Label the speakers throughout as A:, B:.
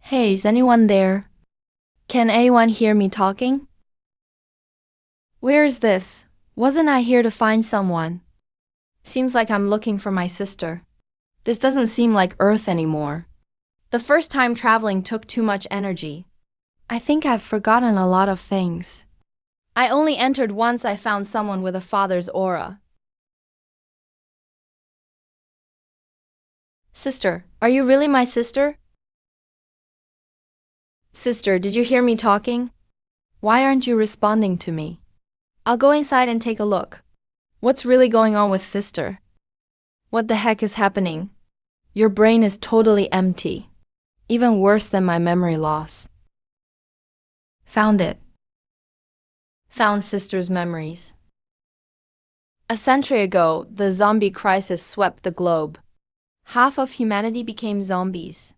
A: Hey, is anyone there? Can anyone hear me talking? Where is this? Wasn't I here to find someone? Seems like I'm looking for my sister. This doesn't seem like Earth anymore. The first time traveling took too much energy. I think I've forgotten a lot of things. I only entered once I found someone with a father's aura. Sister, are you really my sister? Sister, did you hear me talking? Why aren't you responding to me? I'll go inside and take a look. What's really going on with sister? What the heck is happening? Your brain is totally empty. Even worse than my memory loss. Found it. Found sister's memories. A century ago, the zombie crisis swept the globe. Half of humanity became zombies.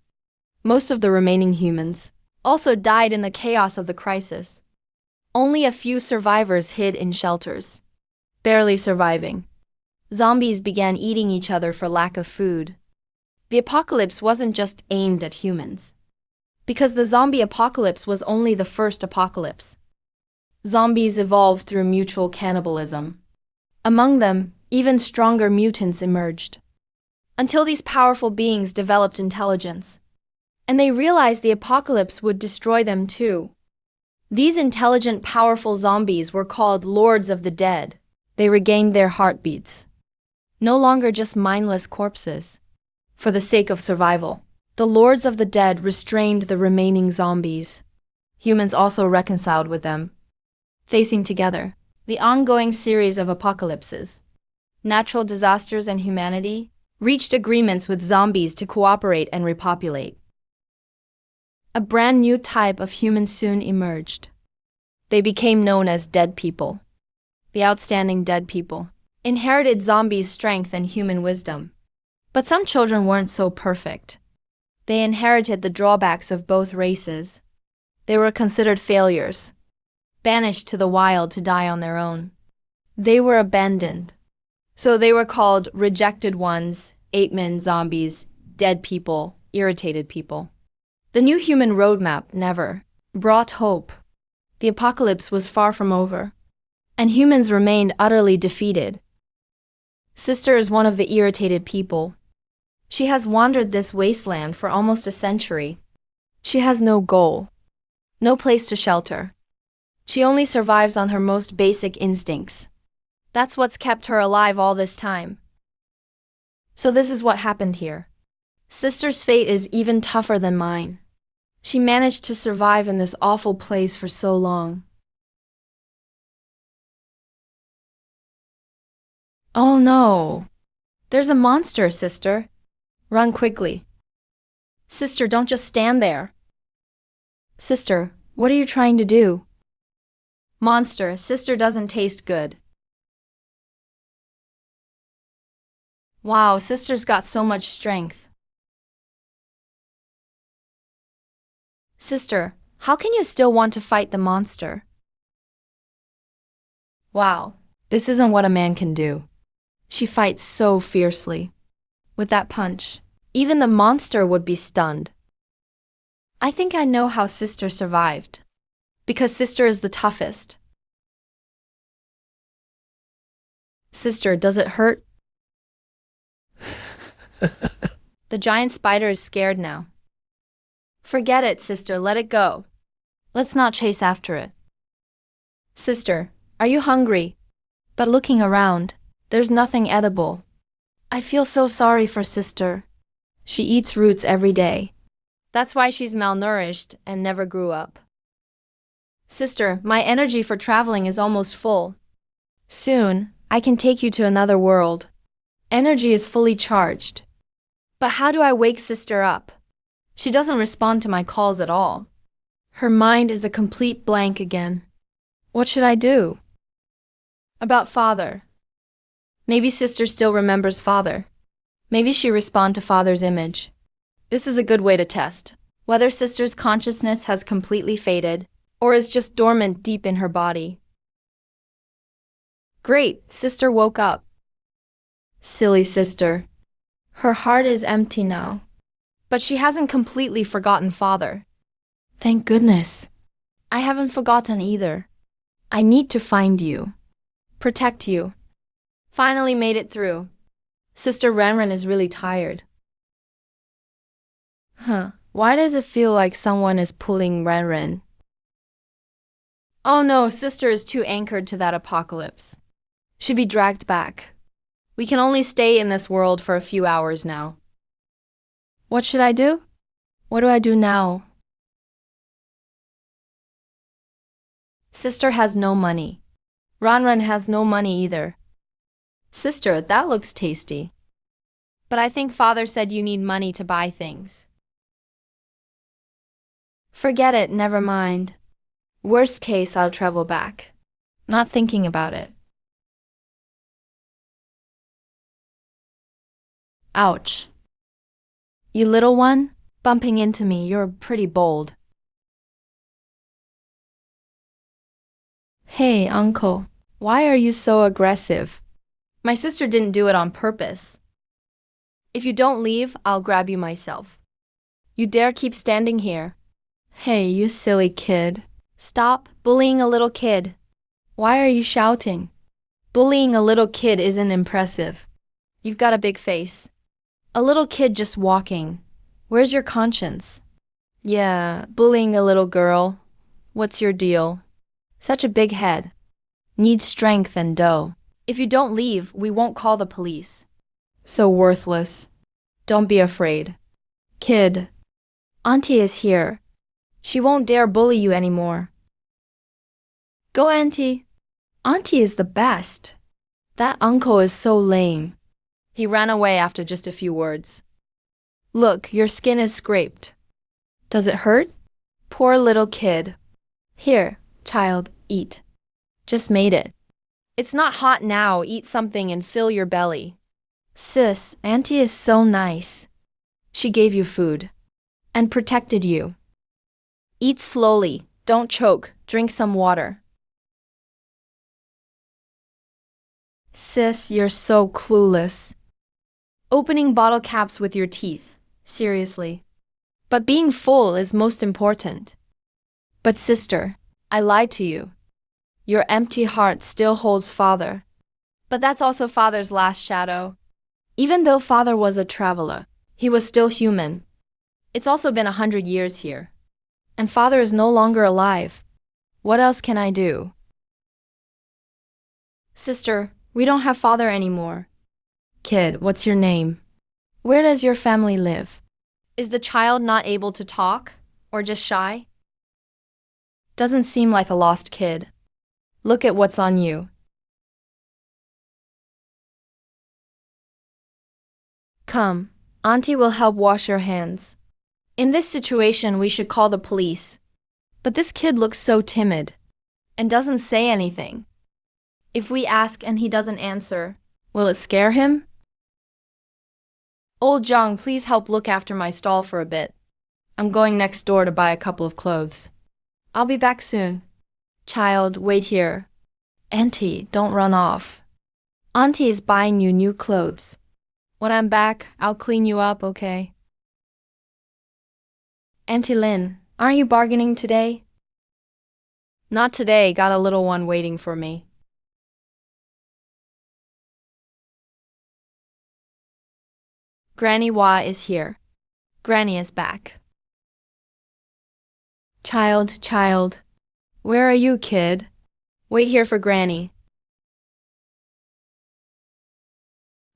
A: Most of the remaining humans also died in the chaos of the crisis. Only a few survivors hid in shelters, barely surviving. Zombies began eating each other for lack of food. The apocalypse wasn't just aimed at humans, because the zombie apocalypse was only the first apocalypse. Zombies evolved through mutual cannibalism. Among them, even stronger mutants emerged. Until these powerful beings developed intelligence, and they realized the apocalypse would destroy them too. These intelligent, powerful zombies were called Lords of the Dead. They regained their heartbeats. No longer just mindless corpses. For the sake of survival, the Lords of the Dead restrained the remaining zombies. Humans also reconciled with them, facing together the ongoing series of apocalypses. Natural disasters and humanity reached agreements with zombies to cooperate and repopulate. A brand new type of human soon emerged. They became known as dead people. The outstanding dead people inherited zombies' strength and human wisdom. But some children weren't so perfect. They inherited the drawbacks of both races. They were considered failures, banished to the wild to die on their own. They were abandoned. So they were called rejected ones, ape-men zombies, dead people, irritated people. The new human roadmap never brought hope. The apocalypse was far from over, and humans remained utterly defeated. Sister is one of the irritated people. She has wandered this wasteland for almost a century. She has no goal, no place to shelter. She only survives on her most basic instincts. That's what's kept her alive all this time. So this is what happened here. Sister's fate is even tougher than mine. She managed to survive in this awful place for so long. Oh no! There's a monster, sister. Run quickly. Sister, don't just stand there. Sister, what are you trying to do? Monster, sister doesn't taste good. Wow, sister's got so much strength. Sister, how can you still want to fight the monster? Wow, this isn't what a man can do. She fights so fiercely. With that punch, even the monster would be stunned. I think I know how sister survived. Because sister is the toughest. Sister, does it hurt? The giant spider is scared now. Forget it, sister, let it go. Let's not chase after it. Sister, are you hungry? But looking around, there's nothing edible. I feel so sorry for sister. She eats roots every day. That's why she's malnourished and never grew up. Sister, my energy for traveling is almost full. Soon, I can take you to another world. Energy is fully charged. But how do I wake sister up? She doesn't respond to my calls at all. Her mind is a complete blank again. What should I do? About father. Maybe sister still remembers father. Maybe she responds to father's image. This is a good way to test whether sister's consciousness has completely faded or is just dormant deep in her body. Great, sister woke up. Silly sister. Her heart is empty now. But she hasn't completely forgotten father. Thank goodness. I haven't forgotten either. I need to find you. Protect you. Finally made it through. Sister Renren is really tired. Why does it feel like someone is pulling Renren? Oh no, sister is too anchored to that apocalypse. Should be dragged back. We can only stay in this world for a few hours now. What should I do? What do I do now? Sister has no money. Ranran has no money either. Sister, that looks tasty. But I think father said you need money to buy things. Forget it, never mind. Worst case, I'll travel back. Not thinking about it. Ouch. You little one, bumping into me, you're pretty bold. Hey, uncle, why are you so aggressive? My sister didn't do it on purpose. If you don't leave, I'll grab you myself. You dare keep standing here? Hey, you silly kid. Stop bullying a little kid. Why are you shouting? Bullying a little kid isn't impressive. You've got a big face. A little kid just walking. Where's your conscience? Yeah, bullying a little girl. What's your deal? Such a big head. Needs strength and dough. If you don't leave, we won't call the police. So worthless. Don't be afraid. Kid, Auntie is here. She won't dare bully you anymore. Go, Auntie. Auntie is the best. That uncle is so lame. He ran away after just a few words. Look, your skin is scraped. Does it hurt? Poor little kid. Here, child, eat. Just made it. It's not hot now. Eat something and fill your belly. Sis, Auntie is so nice. She gave you food. And protected you. Eat slowly. Don't choke. Drink some water. Sis, you're so clueless. Opening bottle caps with your teeth. Seriously. But being full is most important. But sister, I lied to you. Your empty heart still holds father. But that's also father's last shadow. Even though father was a traveler, he was still human. It's also been 100 years here. And father is no longer alive. What else can I do? Sister, we don't have father anymore. Kid, what's your name? Where does your family live? Is the child not able to talk? Or just shy? Doesn't seem like a lost kid. Look at what's on you. Come, Auntie will help wash your hands. In this situation, we should call the police. But this kid looks so timid and doesn't say anything. If we ask and he doesn't answer, will it scare him? Old Zhang, please help look after my stall for a bit. I'm going next door to buy a couple of clothes. I'll be back soon. Child, wait here. Auntie, don't run off. Auntie is buying you new clothes. When I'm back, I'll clean you up, okay? Auntie Lin, aren't you bargaining today? Not today, got a little one waiting for me. Granny Wah is here. Granny is back. Child, where are you, kid? Wait here for Granny.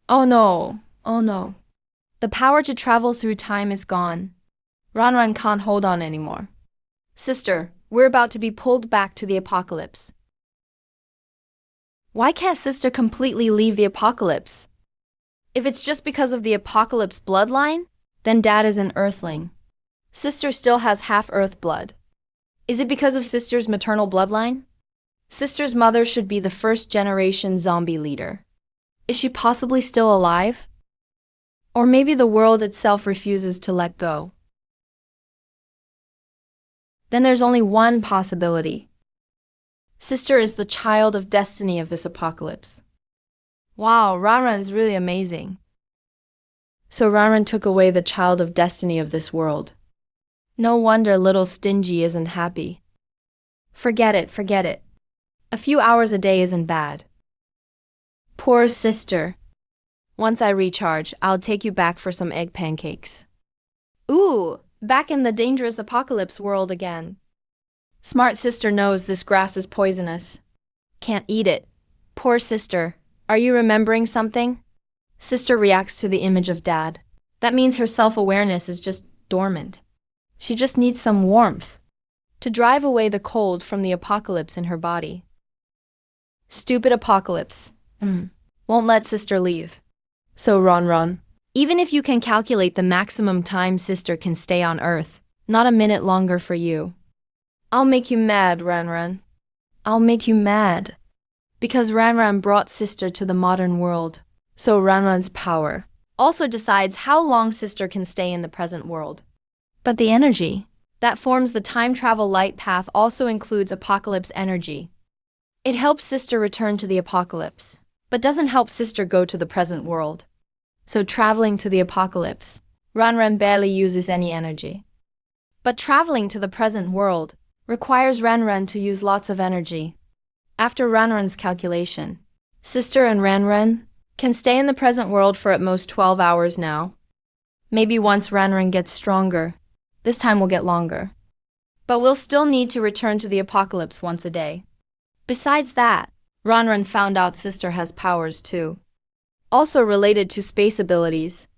A: Oh no. The power to travel through time is gone. Ranran can't hold on anymore. Sister, we're about to be pulled back to the apocalypse. Why can't sister completely leave the apocalypse? If it's just because of the apocalypse bloodline, then dad is an earthling. Sister still has half earth blood. Is it because of sister's maternal bloodline? Sister's mother should be the first generation zombie leader. Is she possibly still alive? Or maybe the world itself refuses to let go. Then there's only one possibility. Sister is the child of destiny of this apocalypse. Wow, Ranran is really amazing. So Ranran took away the child of destiny of this world. No wonder little Stingy isn't happy. Forget it, forget it. A few hours a day isn't bad. Poor sister. Once I recharge, I'll take you back for some egg pancakes. Ooh, back in the dangerous apocalypse world again. Smart sister knows this grass is poisonous. Can't eat it. Poor sister. Are you remembering something? Sister reacts to the image of dad. That means her self-awareness is just dormant. She just needs some warmth to drive away the cold from the apocalypse in her body. Stupid apocalypse. Won't let sister leave. So Ron. Even if you can calculate the maximum time sister can stay on Earth, not a minute longer for you. I'll make you mad, Ranran. I'll make you mad. Because Ranran brought sister to the modern world. So Ranran's power also decides how long sister can stay in the present world. But the energy that forms the time travel light path also includes apocalypse energy. It helps sister return to the apocalypse, but doesn't help sister go to the present world. So traveling to the apocalypse, Ranran barely uses any energy. But traveling to the present world requires Ranran to use lots of energy. After Ranran's calculation, sister and Ranran can stay in the present world for at most 12 hours now. Maybe once Ranran gets stronger, this time will get longer. But we'll still need to return to the apocalypse once a day. Besides that, Ranran found out sister has powers too, also related to space abilities.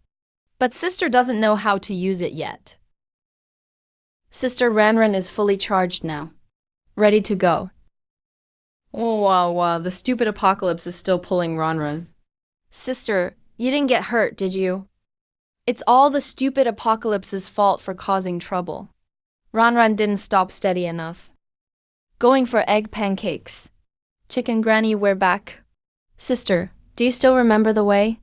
A: But sister doesn't know how to use it yet. Sister Ranran is fully charged now, ready to go. Oh wow, the stupid apocalypse is still pulling Ranran. Sister, you didn't get hurt, did you? It's all the stupid apocalypse's fault for causing trouble. Ranran didn't stop steady enough. Going for egg pancakes. Chicken Granny, we're back. Sister, do you still remember the way?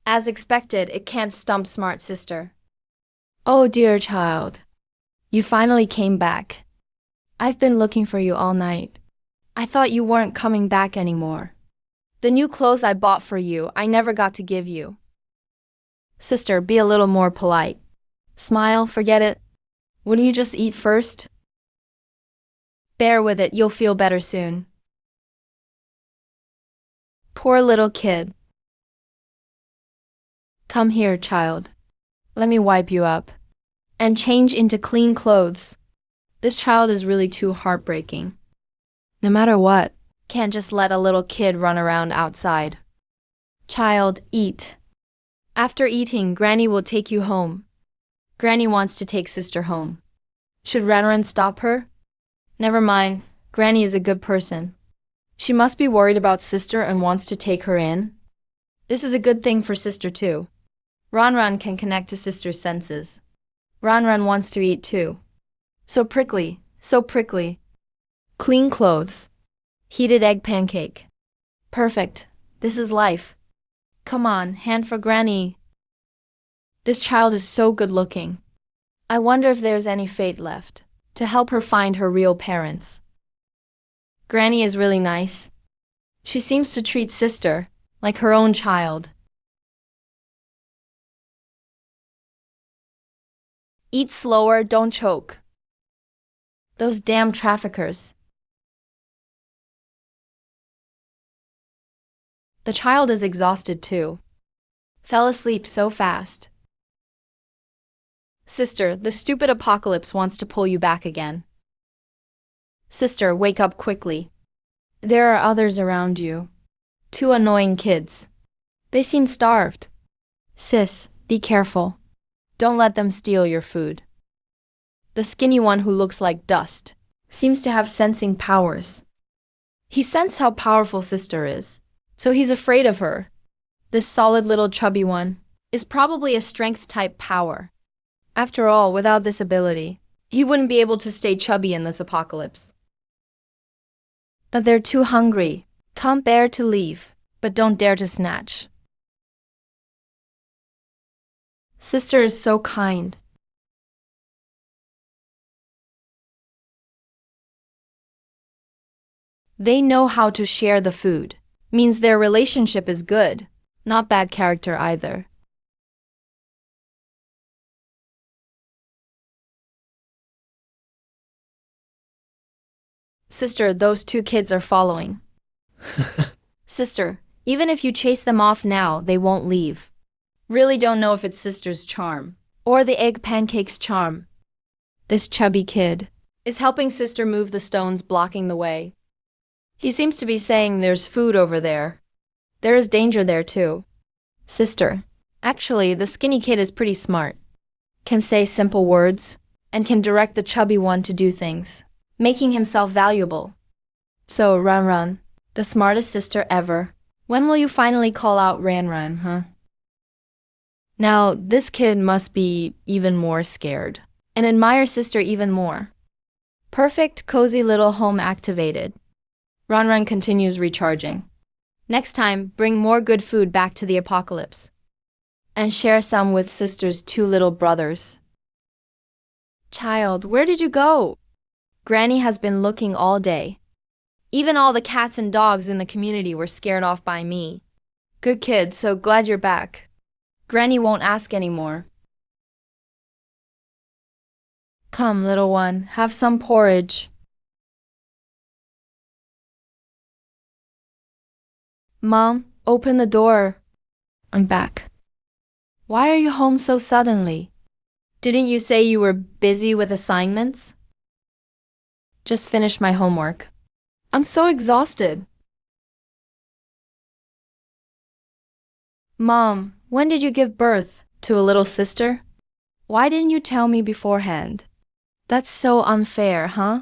A: As expected, it can't stump smart sister. Oh dear child. You finally came back. I've been looking for you all night. I thought you weren't coming back anymore. The new clothes I bought for you, I never got to give you. Sister, be a little more polite. Smile, forget it. Wouldn't you just eat first? Bear with it, you'll feel better soon. Poor little kid. Come here, child. Let me wipe you up. And change into clean clothes. This child is really too heartbreaking. No matter what, can't just let a little kid run around outside. Child, eat. After eating, Granny will take you home. Granny wants to take sister home. Should Ranran stop her? Never mind, Granny is a good person. She must be worried about sister and wants to take her in. This is a good thing for sister too. Ranran can connect to sister's senses. Ranran wants to eat too. So prickly, so prickly. Clean clothes. Heated egg pancake. Perfect. This is life. Come on, hand for Granny. This child is so good looking. I wonder if there's any fate left to help her find her real parents. Granny is really nice. She seems to treat sister like her own child. Eat slower, don't choke. Those damn traffickers. The child is exhausted too. Fell asleep so fast. Sister, the stupid apocalypse wants to pull you back again. Sister, wake up quickly. There are others around you. 2 annoying kids. They seem starved. Sis, be careful. Don't let them steal your food. The skinny one who looks like dust seems to have sensing powers. He sensed how powerful sister is, so he's afraid of her. This solid little chubby one is probably a strength-type power. After all, without this ability, he wouldn't be able to stay chubby in this apocalypse. That they're too hungry, can't bear to leave, but don't dare to snatch. Sister is so kind. They know how to share the food. Means their relationship is good, not bad character either. Sister, those two kids are following. Sister, even if you chase them off now, they won't leave. Really don't know if it's sister's charm or the egg pancake's charm. This chubby kid is helping sister move the stones blocking the way. He seems to be saying there's food over there. There is danger there too. Sister, actually, the skinny kid is pretty smart. Can say simple words and can direct the chubby one to do things, making himself valuable. So, Run, the smartest sister ever. When will you finally call out Ran, huh? Now, this kid must be even more scared and admire sister even more. Perfect, cozy little home activated. Run continues recharging. Next time, bring more good food back to the apocalypse. And share some with sister's two little brothers. Child, where did you go? Granny has been looking all day. Even all the cats and dogs in the community were scared off by me. Good kid, so glad you're back. Granny won't ask anymore. Come, little one, have some porridge. Mom, open the door. I'm back. Why are you home so suddenly? Didn't you say you were busy with assignments? Just finished my homework. I'm so exhausted. Mom, when did you give birth to a little sister? Why didn't you tell me beforehand? That's so unfair, huh?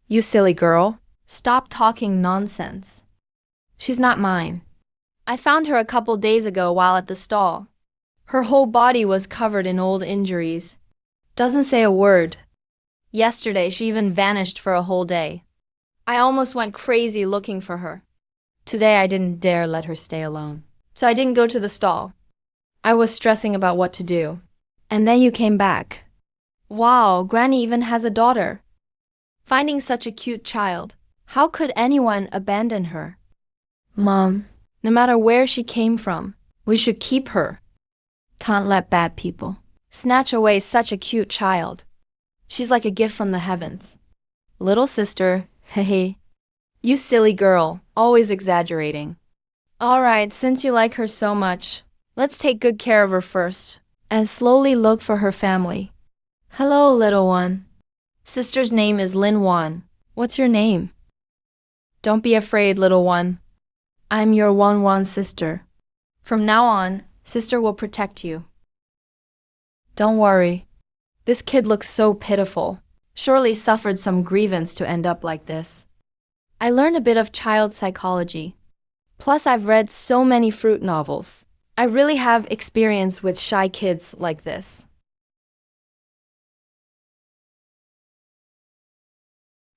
A: You silly girl. Stop talking nonsense. She's not mine. I found her a couple days ago while at the stall. Her whole body was covered in old injuries. Doesn't say a word. Yesterday, she even vanished for a whole day. I almost went crazy looking for her. Today, I didn't dare let her stay alone. So I didn't go to the stall. I was stressing about what to do. And then you came back. Wow, Granny even has a daughter. Finding such a cute child. How could anyone abandon her? Mom, no matter where she came from, we should keep her. Can't let bad people snatch away such a cute child. She's like a gift from the heavens. Little sister, hehe. You silly girl, always exaggerating. All right, since you like her so much, let's take good care of her first, and slowly look for her family. Hello, little one. Sister's name is Lin Wan. What's your name? Don't be afraid, little one. I'm your Wan sister. From now on, sister will protect you. Don't worry. This kid looks so pitiful. Surely suffered some grievance to end up like this. I learned a bit of child psychology. Plus, I've read so many fruit novels. I really have experience with shy kids like this.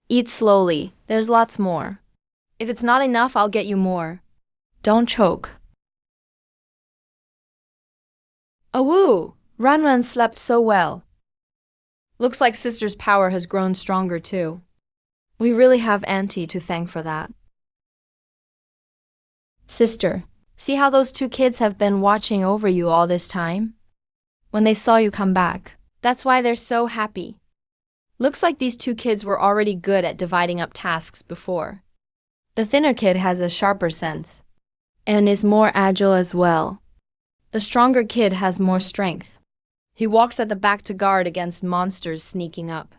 A: Eat slowly. There's lots more. If it's not enough, I'll get you more. Don't choke. Awoo! Ran slept so well. Looks like sister's power has grown stronger too. We really have Auntie to thank for that. Sister, see how those two kids have been watching over you all this time? When they saw you come back, that's why they're so happy. Looks like these two kids were already good at dividing up tasks before. The thinner kid has a sharper sense and is more agile as well. The stronger kid has more strength. He walks at the back to guard against monsters sneaking up.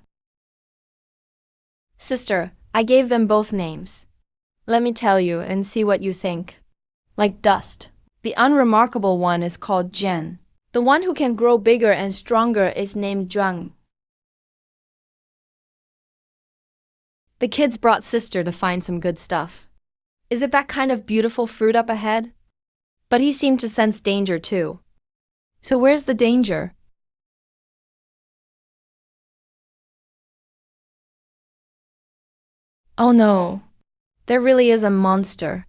A: Sister, I gave them both names. Let me tell you and see what you think. Like dust, the unremarkable one is called Jen. The one who can grow bigger and stronger is named Zhang. The kids brought sister to find some good stuff. Is it that kind of beautiful fruit up ahead? But he seemed to sense danger too. So where's the danger? Oh no, there really is a monster.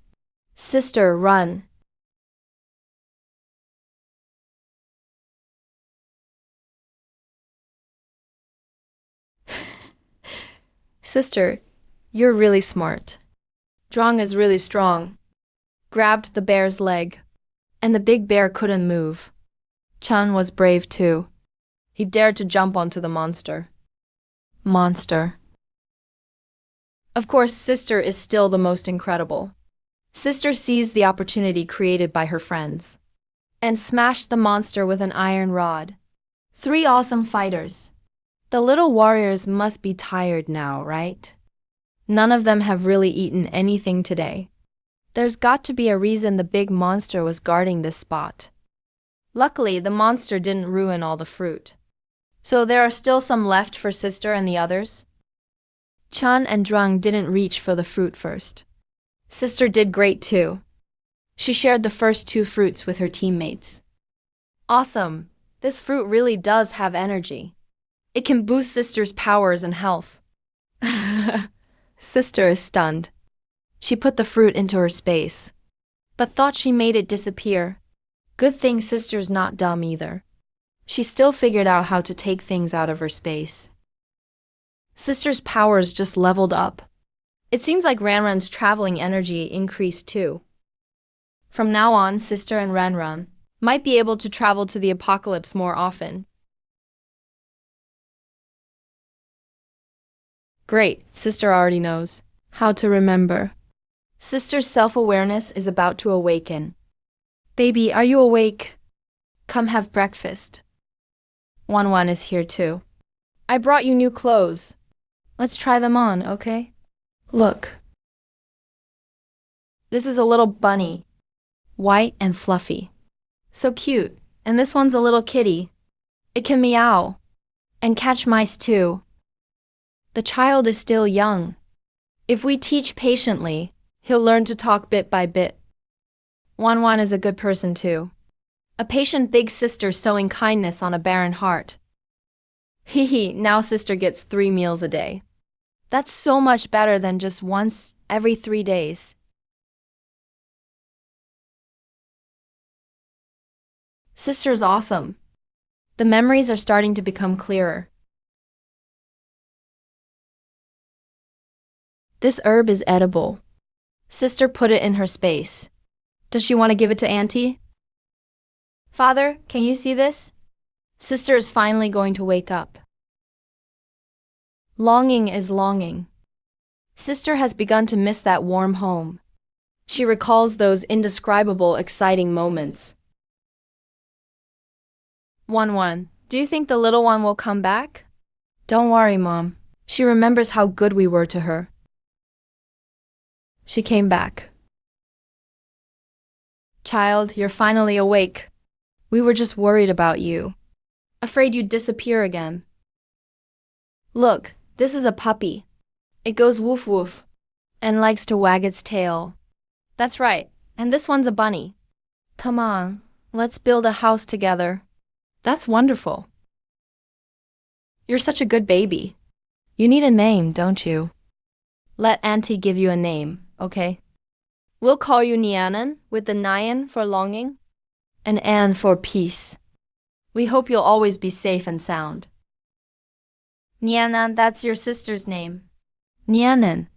A: Sister, run. Sister, you're really smart. Zhang is really strong. Grabbed the bear's leg, and the big bear couldn't move. Chan was brave too. He dared to jump onto the monster. Monster. Of course, sister is still the most incredible. Sister seized the opportunity created by her friends and smashed the monster with an iron rod. Three awesome fighters. The little warriors must be tired now, right? None of them have really eaten anything today. There's got to be a reason the big monster was guarding this spot. Luckily, the monster didn't ruin all the fruit. So there are still some left for sister and the others. Chun and Drung didn't reach for the fruit first. Sister did great too. She shared the first two fruits with her teammates. Awesome! This fruit really does have energy. It can boost sister's powers and health. Sister is stunned. She put the fruit into her space, but thought she made it disappear. Good thing sister's not dumb either. She still figured out how to take things out of her space. Sister's powers just leveled up. It seems like Ranran's traveling energy increased too. From now on, sister and Ranran might be able to travel to the apocalypse more often. Great, sister already knows how to remember. Sister's self-awareness is about to awaken. Baby, are you awake? Come have breakfast. Wan is here too. I brought you new clothes. Let's try them on, okay? Look. This is a little bunny. White and fluffy. So cute. And this one's a little kitty. It can meow. And catch mice too. The child is still young. If we teach patiently, he'll learn to talk bit by bit. Wan is a good person too. A patient big sister sowing kindness on a barren heart. Hee, now sister gets 3 meals a day. That's so much better than just once every 3 days. Sister's awesome. The memories are starting to become clearer. This herb is edible. Sister put it in her space. Does she want to give it to Auntie? Father, can you see this? Sister is finally going to wake up. Longing is longing. Sister has begun to miss that warm home. She recalls those indescribable, exciting moments. Wan, do you think the little one will come back? Don't worry, Mom. She remembers how good we were to her. She came back. Child, you're finally awake. We were just worried about you. Afraid you'd disappear again. Look, this is a puppy. It goes woof woof and likes to wag its tail. That's right, and this one's a bunny. Come on, let's build a house together. That's wonderful. You're such a good baby. You need a name, don't you? Let Auntie give you a name, okay? We'll call you Nianan, with the Nyan for longing, and An for peace. We hope you'll always be safe and sound. Nianan, that's your sister's name. Nianan.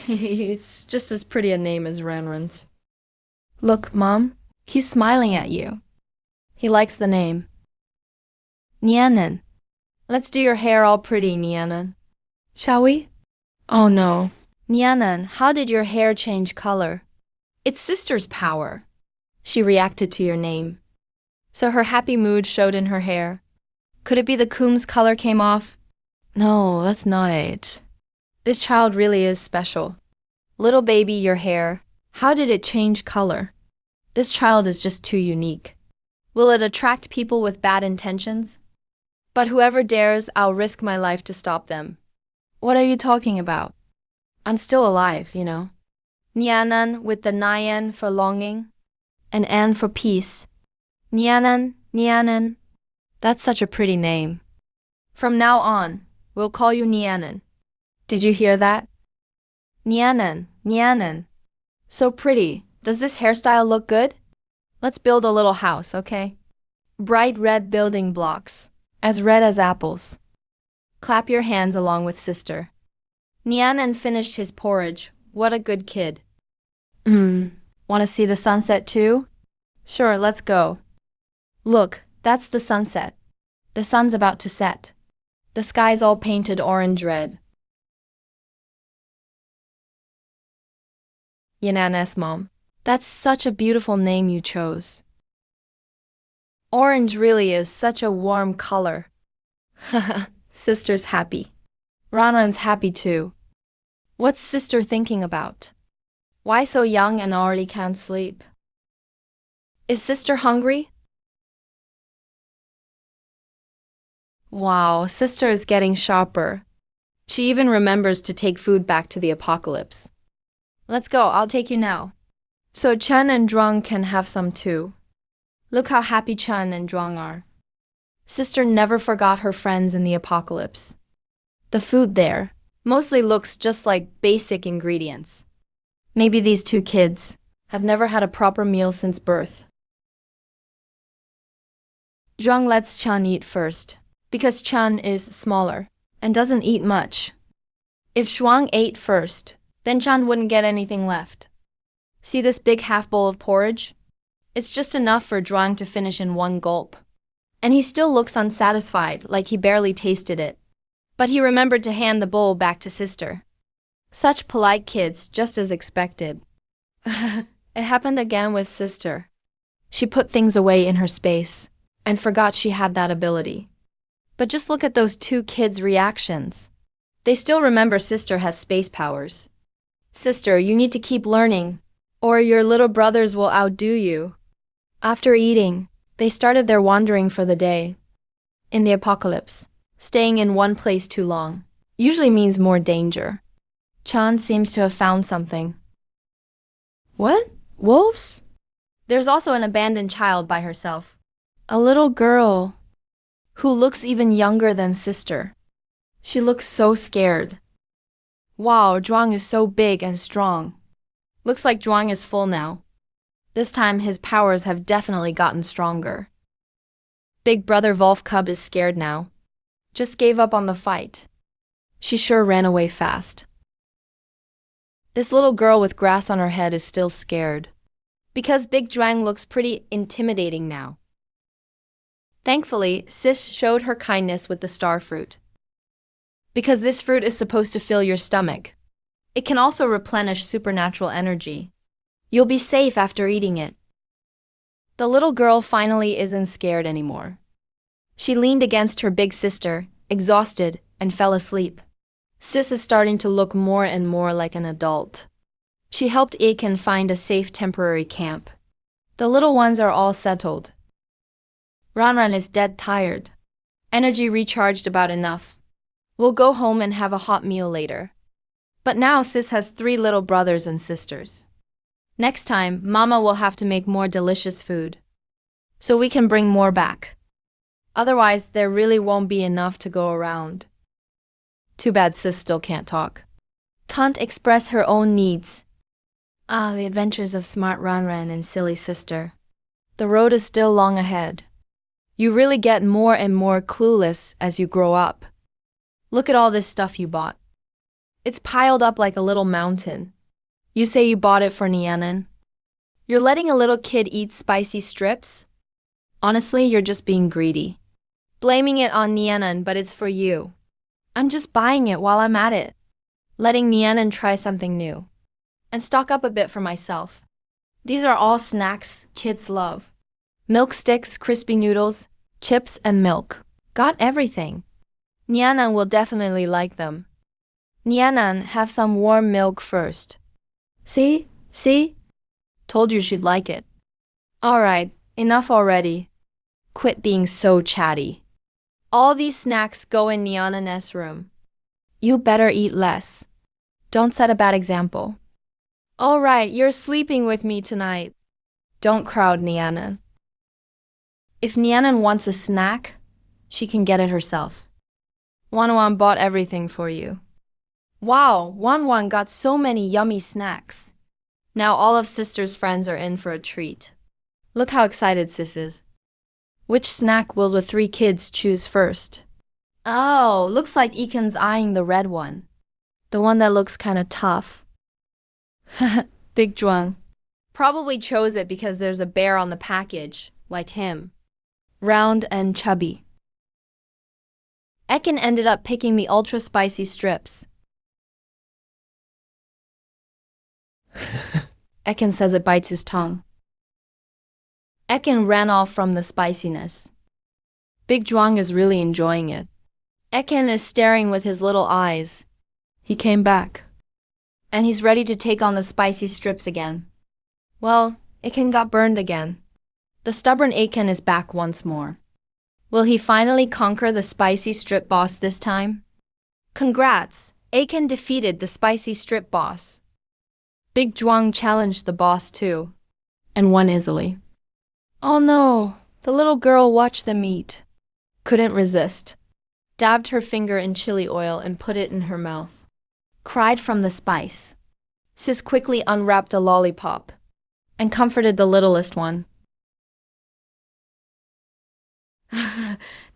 A: It's just as pretty a name as Ranran's. Look, Mom, he's smiling at you. He likes the name. Nianan. Let's do your hair all pretty, Nianan. Shall we? Oh no. Nianan, how did your hair change color? It's sister's power. She reacted to your name. So her happy mood showed in her hair. Could it be the Kum's color came off? No, that's not it. This child really is special. Little baby, your hair. How did it change color? This child is just too unique. Will it attract people with bad intentions? But whoever dares, I'll risk my life to stop them. What are you talking about? I'm still alive, you know. Nianan with the Nyan for longing, and An for peace. Nianan, Nianan. That's such a pretty name. From now on, we'll call you Nianan. Did you hear that? Nianan, Nianan. So pretty. Does this hairstyle look good? Let's build a little house, okay? Bright red building blocks, as red as apples. Clap your hands along with sister. Nianan finished his porridge. What a good kid. Want to see the sunset too? Sure, let's go. Look, that's the sunset. The sun's about to set. The sky's all painted orange red. Yanan's mom. That's such a beautiful name you chose. Orange really is such a warm color. Haha, sister's happy. Ranran's happy too. What's sister thinking about? Why so young and already can't sleep? Is sister hungry? Wow, sister is getting sharper. She even remembers to take food back to the apocalypse. Let's go, I'll take you now. So Chen and Zhuang can have some too. Look how happy Chen and Zhuang are. Sister never forgot her friends in the apocalypse. The food there mostly looks just like basic ingredients. Maybe these two kids have never had a proper meal since birth. Zhuang lets Chen eat first, because Chen is smaller and doesn't eat much. If Zhuang ate first, then Chen wouldn't get anything left. See this big half bowl of porridge? It's just enough for Zhuang to finish in one gulp. And he still looks unsatisfied, like he barely tasted it. But he remembered to hand the bowl back to sister. Such polite kids, just as expected. It happened again with sister. She put things away in her space and forgot she had that ability. But just look at those two kids' reactions. They still remember sister has space powers. Sister, you need to keep learning, or your little brothers will outdo you. After eating, they started their wandering for the day. In the apocalypse, staying in one place too long usually means more danger. Chan seems to have found something. What? Wolves? There's also an abandoned child by herself. A little girl who looks even younger than sister. She looks so scared. Wow, Zhuang is so big and strong. Looks like Zhuang is full now. This time his powers have definitely gotten stronger. Big brother Wolf Cub is scared now. Just gave up on the fight. She sure ran away fast. This little girl with grass on her head is still scared. Because Big Zhuang looks pretty intimidating now. Thankfully, Sis showed her kindness with the star fruit. Because this fruit is supposed to fill your stomach. It can also replenish supernatural energy. You'll be safe after eating it. The little girl finally isn't scared anymore. She leaned against her big sister, exhausted, and fell asleep. Sis is starting to look more and more like an adult. She helped Aiken find a safe temporary camp. The little ones are all settled. Ranran is dead tired. Energy recharged about enough. We'll go home and have a hot meal later. But now Sis has 3 little brothers and sisters. Next time, Mama will have to make more delicious food. So we can bring more back. Otherwise, there really won't be enough to go around. Too bad Sis still can't talk. Can't express her own needs. Ah, the adventures of smart Ranran and silly sister. The road is still long ahead. You really get more and more clueless as you grow up. Look at all this stuff you bought. It's piled up like a little mountain. You say you bought it for Nianan. You're letting a little kid eat spicy strips? Honestly, you're just being greedy. Blaming it on Nianan, but it's for you. I'm just buying it while I'm at it. Letting Nianan try something new. And stock up a bit for myself. These are all snacks kids love. Milk sticks, crispy noodles, chips, and milk. Got everything. Nianan will definitely like them. Nianan, have some warm milk first. See? Told you she'd like it. Alright, enough already. Quit being so chatty. All these snacks go in Nianan's room. You better eat less. Don't set a bad example. Alright, you're sleeping with me tonight. Don't crowd Nianan. If Nianan wants a snack, she can get it herself. Wanwan bought everything for you. Wow, Wanwan got so many yummy snacks. Now all of Sister's friends are in for a treat. Look how excited Sis is. Which snack will the 3 kids choose first? Oh, looks like Eacon's eyeing the red one. The one that looks kinda tough. Big Zhuang. Probably chose it because there's a bear on the package, like him. Round and chubby. Ekin ended up picking the ultra-spicy strips. Ekin says it bites his tongue. Ekin ran off from the spiciness. Big Zhuang is really enjoying it. Ekin is staring with his little eyes. He came back. And he's ready to take on the spicy strips again. Well, Ekin got burned again. The stubborn Ekin is back once more. Will he finally conquer the spicy strip boss this time? Congrats! Ekin defeated the spicy strip boss. Big Zhuang challenged the boss too, and won easily. Oh no! The little girl watched them eat. Couldn't resist. Dabbed her finger in chili oil and put it in her mouth. Cried from the spice. Sis quickly unwrapped a lollipop and comforted the littlest one.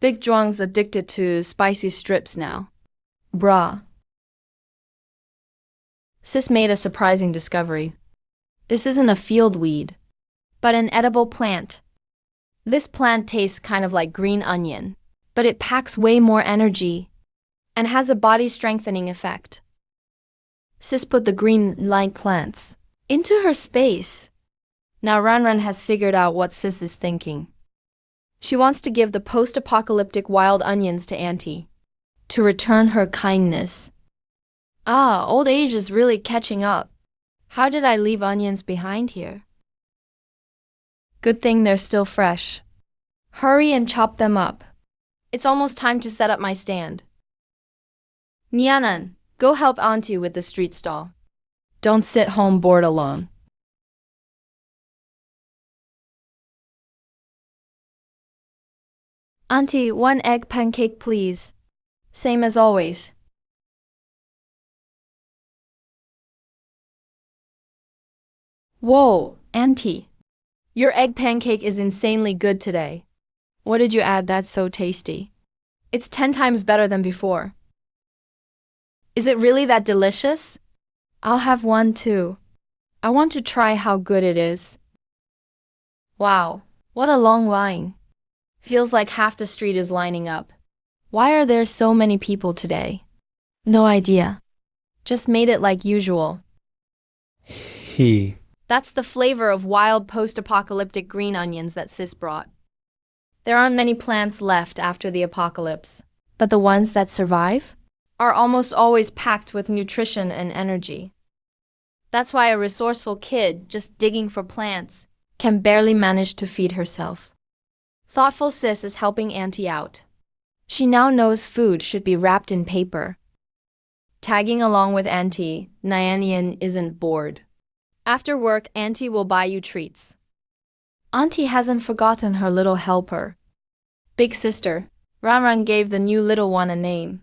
A: Big Zhuang's addicted to spicy strips now. Bruh. Sis made a surprising discovery. This isn't a field weed, but an edible plant. This plant tastes kind of like green onion, but it packs way more energy and has a body strengthening effect. Sis put the green light plants into her space. Now Ranran has figured out what Sis is thinking. She wants to give the post-apocalyptic wild onions to Auntie to return her kindness. Ah, old age is really catching up. How did I leave onions behind here? Good thing they're still fresh. Hurry and chop them up. It's almost time to set up my stand. Nianan, go help Auntie with the street stall. Don't sit home bored alone. Auntie, 1 egg pancake please. Same as always. Whoa, Auntie. Your egg pancake is insanely good today. What did you add that's so tasty? It's 10 times better than before. Is it really that delicious? I'll have one too. I want to try how good it is. Wow, what a long line. Feels like half the street is lining up. Why are there so many people today? No idea. Just made it like usual. That's the flavor of wild post-apocalyptic green onions that Sis brought. There aren't many plants left after the apocalypse, but the ones that survive are almost always packed with nutrition and energy. That's why a resourceful kid just digging for plants can barely manage to feed herself. Thoughtful Sis is helping Auntie out. She now knows food should be wrapped in paper. Tagging along with Auntie, Nyanian isn't bored. After work, Auntie will buy you treats. Auntie hasn't forgotten her little helper. Big sister, Ranran gave the new little one a name.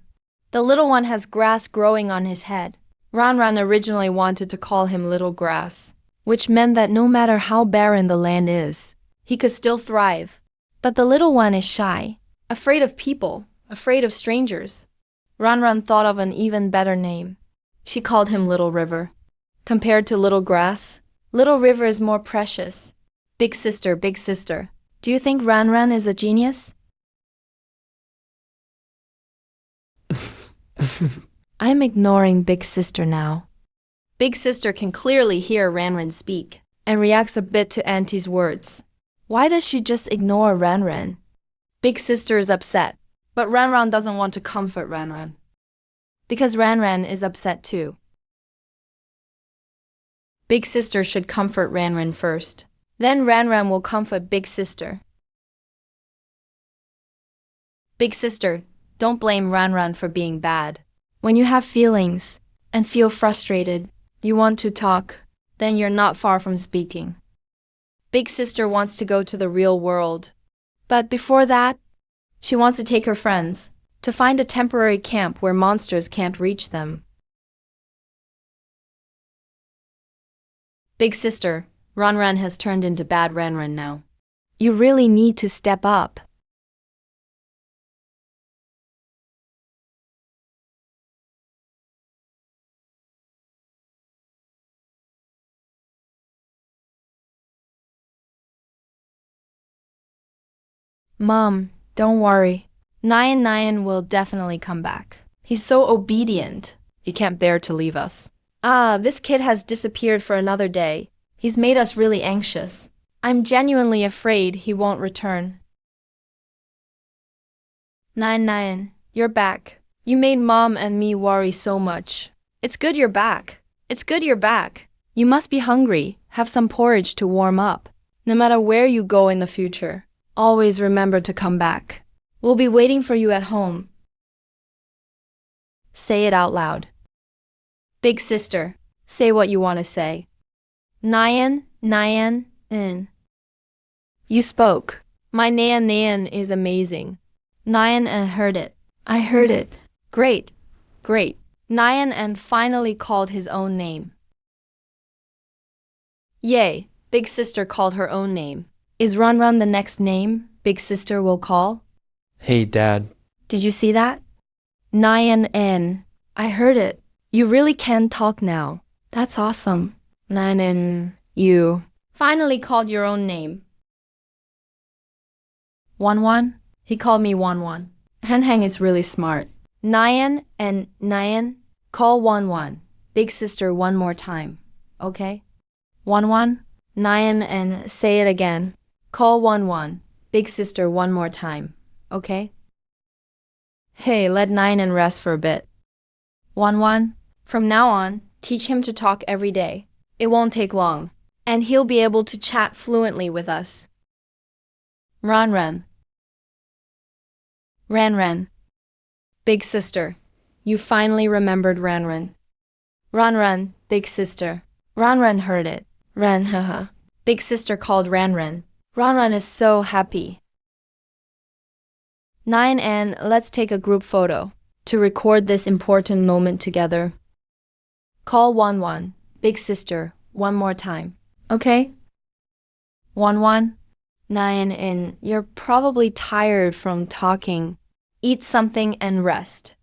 A: The little one has grass growing on his head. Ranran originally wanted to call him Little Grass, which meant that no matter how barren the land is, he could still thrive. But the little one is shy, afraid of people, afraid of strangers. Ranran thought of an even better name. She called him Little River. Compared to Little Grass, Little River is more precious. Big sister, do you think Ranran is a genius? I'm ignoring Big Sister now. Big Sister can clearly hear Ranran speak and reacts a bit to Auntie's words. Why does she just ignore Ranran? Big Sister is upset, but Ranran doesn't want to comfort Ranran. Because Ranran is upset too. Big Sister should comfort Ranran first. Then Ranran will comfort Big Sister. Big Sister, don't blame Ranran for being bad. When you have feelings and feel frustrated, you want to talk, then you're not far from speaking. Big Sister wants to go to the real world. But before that, she wants to take her friends to find a temporary camp where monsters can't reach them. Big Sister, Ranran has turned into bad Ranran now. You really need to step up. Mom, don't worry. Nyan will definitely come back. He's so obedient. He can't bear to leave us. Ah, this kid has disappeared for another day. He's made us really anxious. I'm genuinely afraid he won't return. Nine, you're back. You made Mom and me worry so much. It's good you're back. It's good you're back. You must be hungry. Have some porridge to warm up. No matter where you go in the future, always remember to come back. We'll be waiting for you at home. Say it out loud. Big sister, say what you want to say. Nyan, in. You spoke. My Nyan is amazing. Nyan heard it. I heard it. Great. Nyan finally called his own name. Yay, Big Sister called her own name. Is Run the next name Big Sister will call?
B: Hey, Dad.
A: Did you see that? Nyan. I heard it. You really can talk now. That's awesome. Nyan, you finally called your own name. Wan? He called me Wan. Hang is really smart. Nyan, call Wan. Big Sister one more time. Okay? Wan, Nyan and say it again. Call Wan. Big Sister one more time. Okay? Hey, let Nyan rest for a bit. Wan, from now on, teach him to talk every day. It won't take long, and he'll be able to chat fluently with us. Ran. Big Sister, you finally remembered Ran. Ran, Big Sister. Ran heard it. Haha. Big Sister called Ran. Ran is so happy. Nyan, let's take a group photo to record this important moment together. Call Wan, Big Sister, one more time. Okay? Wan, Nyan, you're probably tired from talking. Eat something and rest.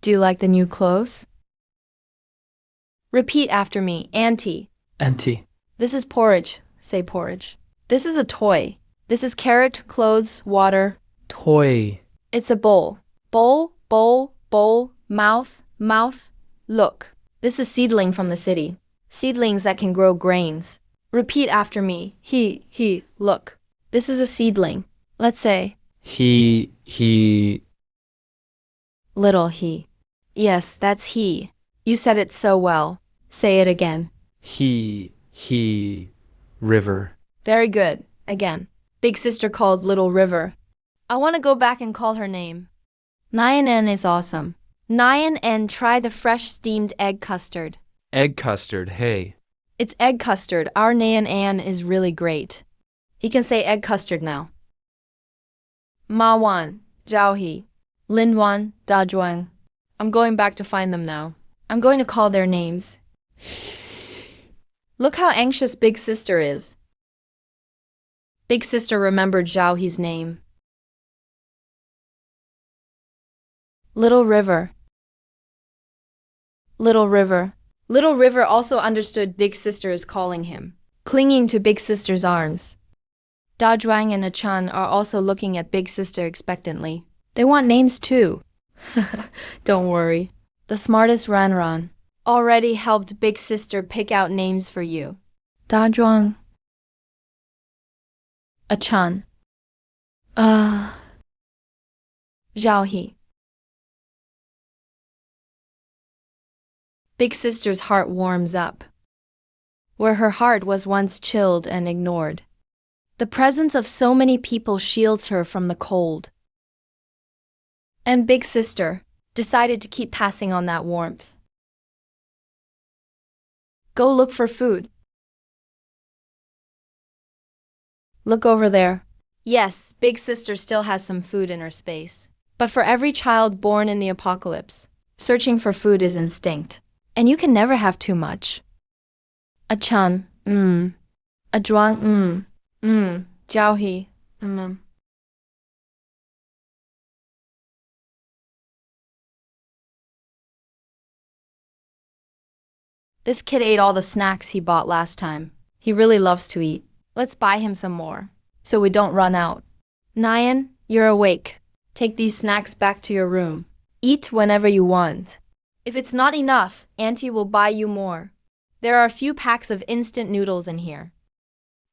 A: Do you like the new clothes? Repeat after me, Auntie.
B: Auntie.
A: This is porridge. Say porridge. This is a toy. This is carrot, clothes, water.
B: Toy.
A: It's a bowl. Bowl, mouth. Look, this is seedling from the city. Seedlings that can grow grains. Repeat after me. He, look. This is a seedling. Let's say.
B: He.
A: Little he. Yes, that's he. You said it so well. Say it again.
B: He. River.
A: Very good. Again. Big Sister called Little River. I want to go back and call her name. Nyan is awesome. Nyan, try the fresh steamed egg custard.
B: Egg custard, hey.
A: It's egg custard. Our Nyan is really great. He can say egg custard now. Ma Wan, Zhao He, Lin Wan, Da Zhuang. I'm going back to find them now. I'm going to call their names. Look how anxious Big Sister is. Big Sister remembered Zhao He's name. Little River. Little River also understood Big Sister is calling him, clinging to Big Sister's arms. Da Zhuang and Achan are also looking at Big Sister expectantly. They want names too. Don't worry. The smartest Ran already helped Big Sister pick out names for you. Da Zhuang. Achan. Zhao He. Big Sister's heart warms up, where her heart was once chilled and ignored. The presence of so many people shields her from the cold. And Big Sister decided to keep passing on that warmth. Go look for food. Look over there. Yes, Big Sister still has some food in her space. But for every child born in the apocalypse, searching for food is instinct. And you can never have too much. Achan, A Zhuang, Zhao He, This kid ate all the snacks he bought last time. He really loves to eat. Let's buy him some more, so we don't run out. Nyan, you're awake. Take these snacks back to your room. Eat whenever you want. If it's not enough, Auntie will buy you more. There are a few packs of instant noodles in here.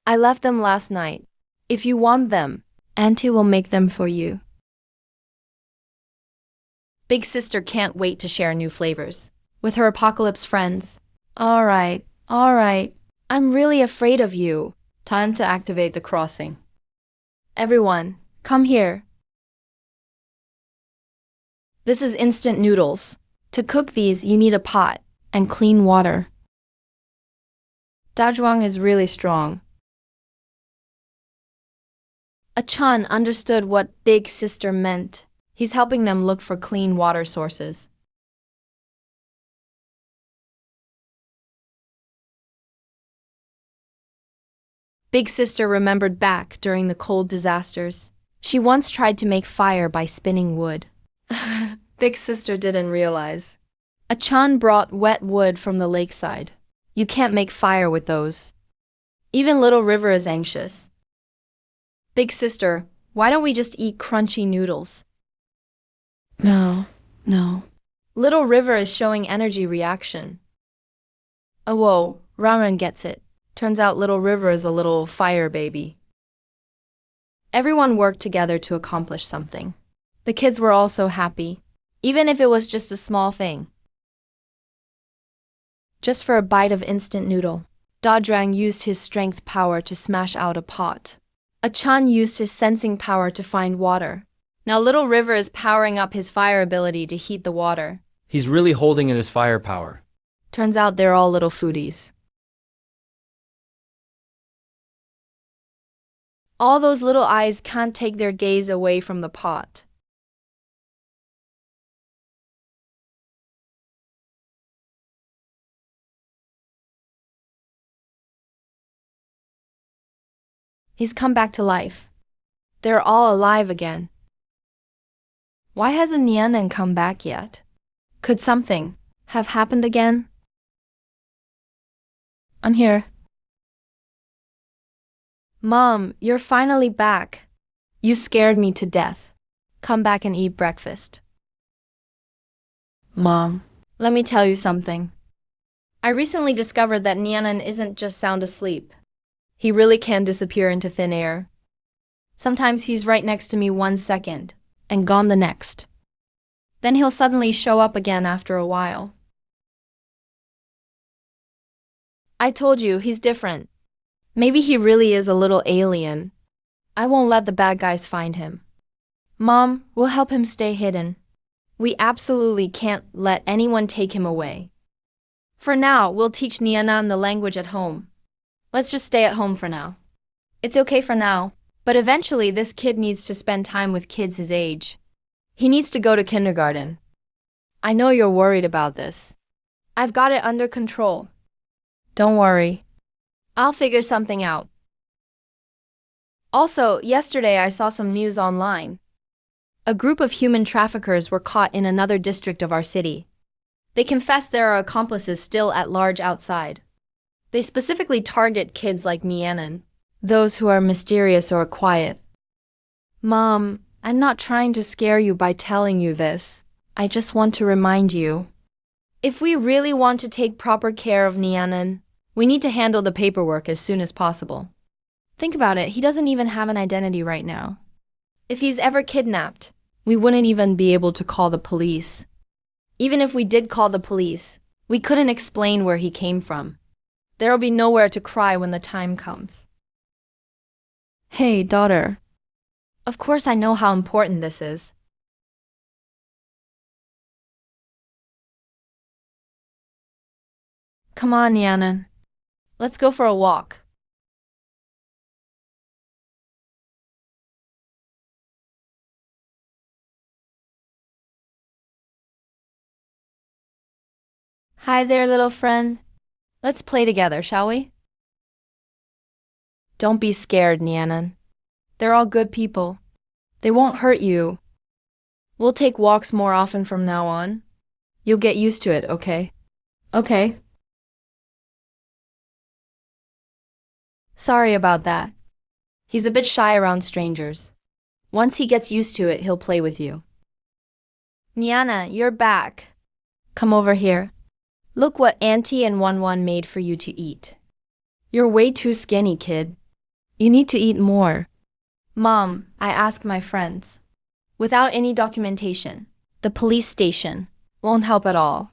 A: I left them last night. If you want them, Auntie will make them for you. Big sister can't wait to share new flavors with her apocalypse friends. All right. I'm really afraid of you. Time to activate the crossing. Everyone, come here. This is instant noodles. To cook these, you need a pot and clean water. Dajwang is really strong. Achan understood what Big Sister meant. He's helping them look for clean water sources. Big Sister remembered back during the cold disasters. She once tried to make fire by spinning wood. Big Sister didn't realize. Achan brought wet wood from the lakeside. You can't make fire with those. Even Little River is anxious. Big Sister, why don't we just eat crunchy noodles? No. Little River is showing energy reaction. Oh, whoa, Ramen gets it. Turns out Little River is a little fire baby. Everyone worked together to accomplish something. The kids were all so happy, even if it was just a small thing. Just for a bite of instant noodle, Dadrang used his strength power to smash out a pot. Achan used his sensing power to find water. Now Little River is powering up his fire ability to heat the water.
B: He's really holding in his firepower.
A: Turns out they're all little foodies. All those little eyes can't take their gaze away from the pot. He's come back to life. They're all alive again. Why hasn't Nianen come back yet? Could something have happened again? I'm here. Mom, you're finally back. You scared me to death. Come back and eat breakfast. Mom, let me tell you something. I recently discovered that Nianen isn't just sound asleep. He really can disappear into thin air. Sometimes he's right next to me 1 second, and gone the next. Then he'll suddenly show up again after a while. I told you, he's different. Maybe he really is a little alien. I won't let the bad guys find him. Mom, we'll help him stay hidden. We absolutely can't let anyone take him away. For now, we'll teach Nianan the language at home. Let's just stay at home for now. It's okay for now, but eventually this kid needs to spend time with kids his age. He needs to go to kindergarten. I know you're worried about this. I've got it under control. Don't worry. I'll figure something out. Also, yesterday I saw some news online. A group of human traffickers were caught in another district of our city. They confess there are accomplices still at large outside. They specifically target kids like Nianen, those who are mysterious or quiet. Mom, I'm not trying to scare you by telling you this. I just want to remind you. If we really want to take proper care of Nianen, we need to handle the paperwork as soon as possible. Think about it, he doesn't even have an identity right now. If he's ever kidnapped, we wouldn't even be able to call the police. Even if we did call the police, we couldn't explain where he came from. There'll be nowhere to cry when the time comes. Hey, daughter. Of course I know how important this is. Come on, Nianen. Let's go for a walk. Hi there, little friend. Let's play together, shall we? Don't be scared, Nianen. They're all good people. They won't hurt you. We'll take walks more often from now on. You'll get used to it, okay? Okay. Sorry about that. He's a bit shy around strangers. Once he gets used to it, he'll play with you. Niana, you're back. Come over here. Look what Auntie and One made for you to eat. You're way too skinny, kid. You need to eat more. Mom, I asked my friends. Without any documentation, the police station won't help at all.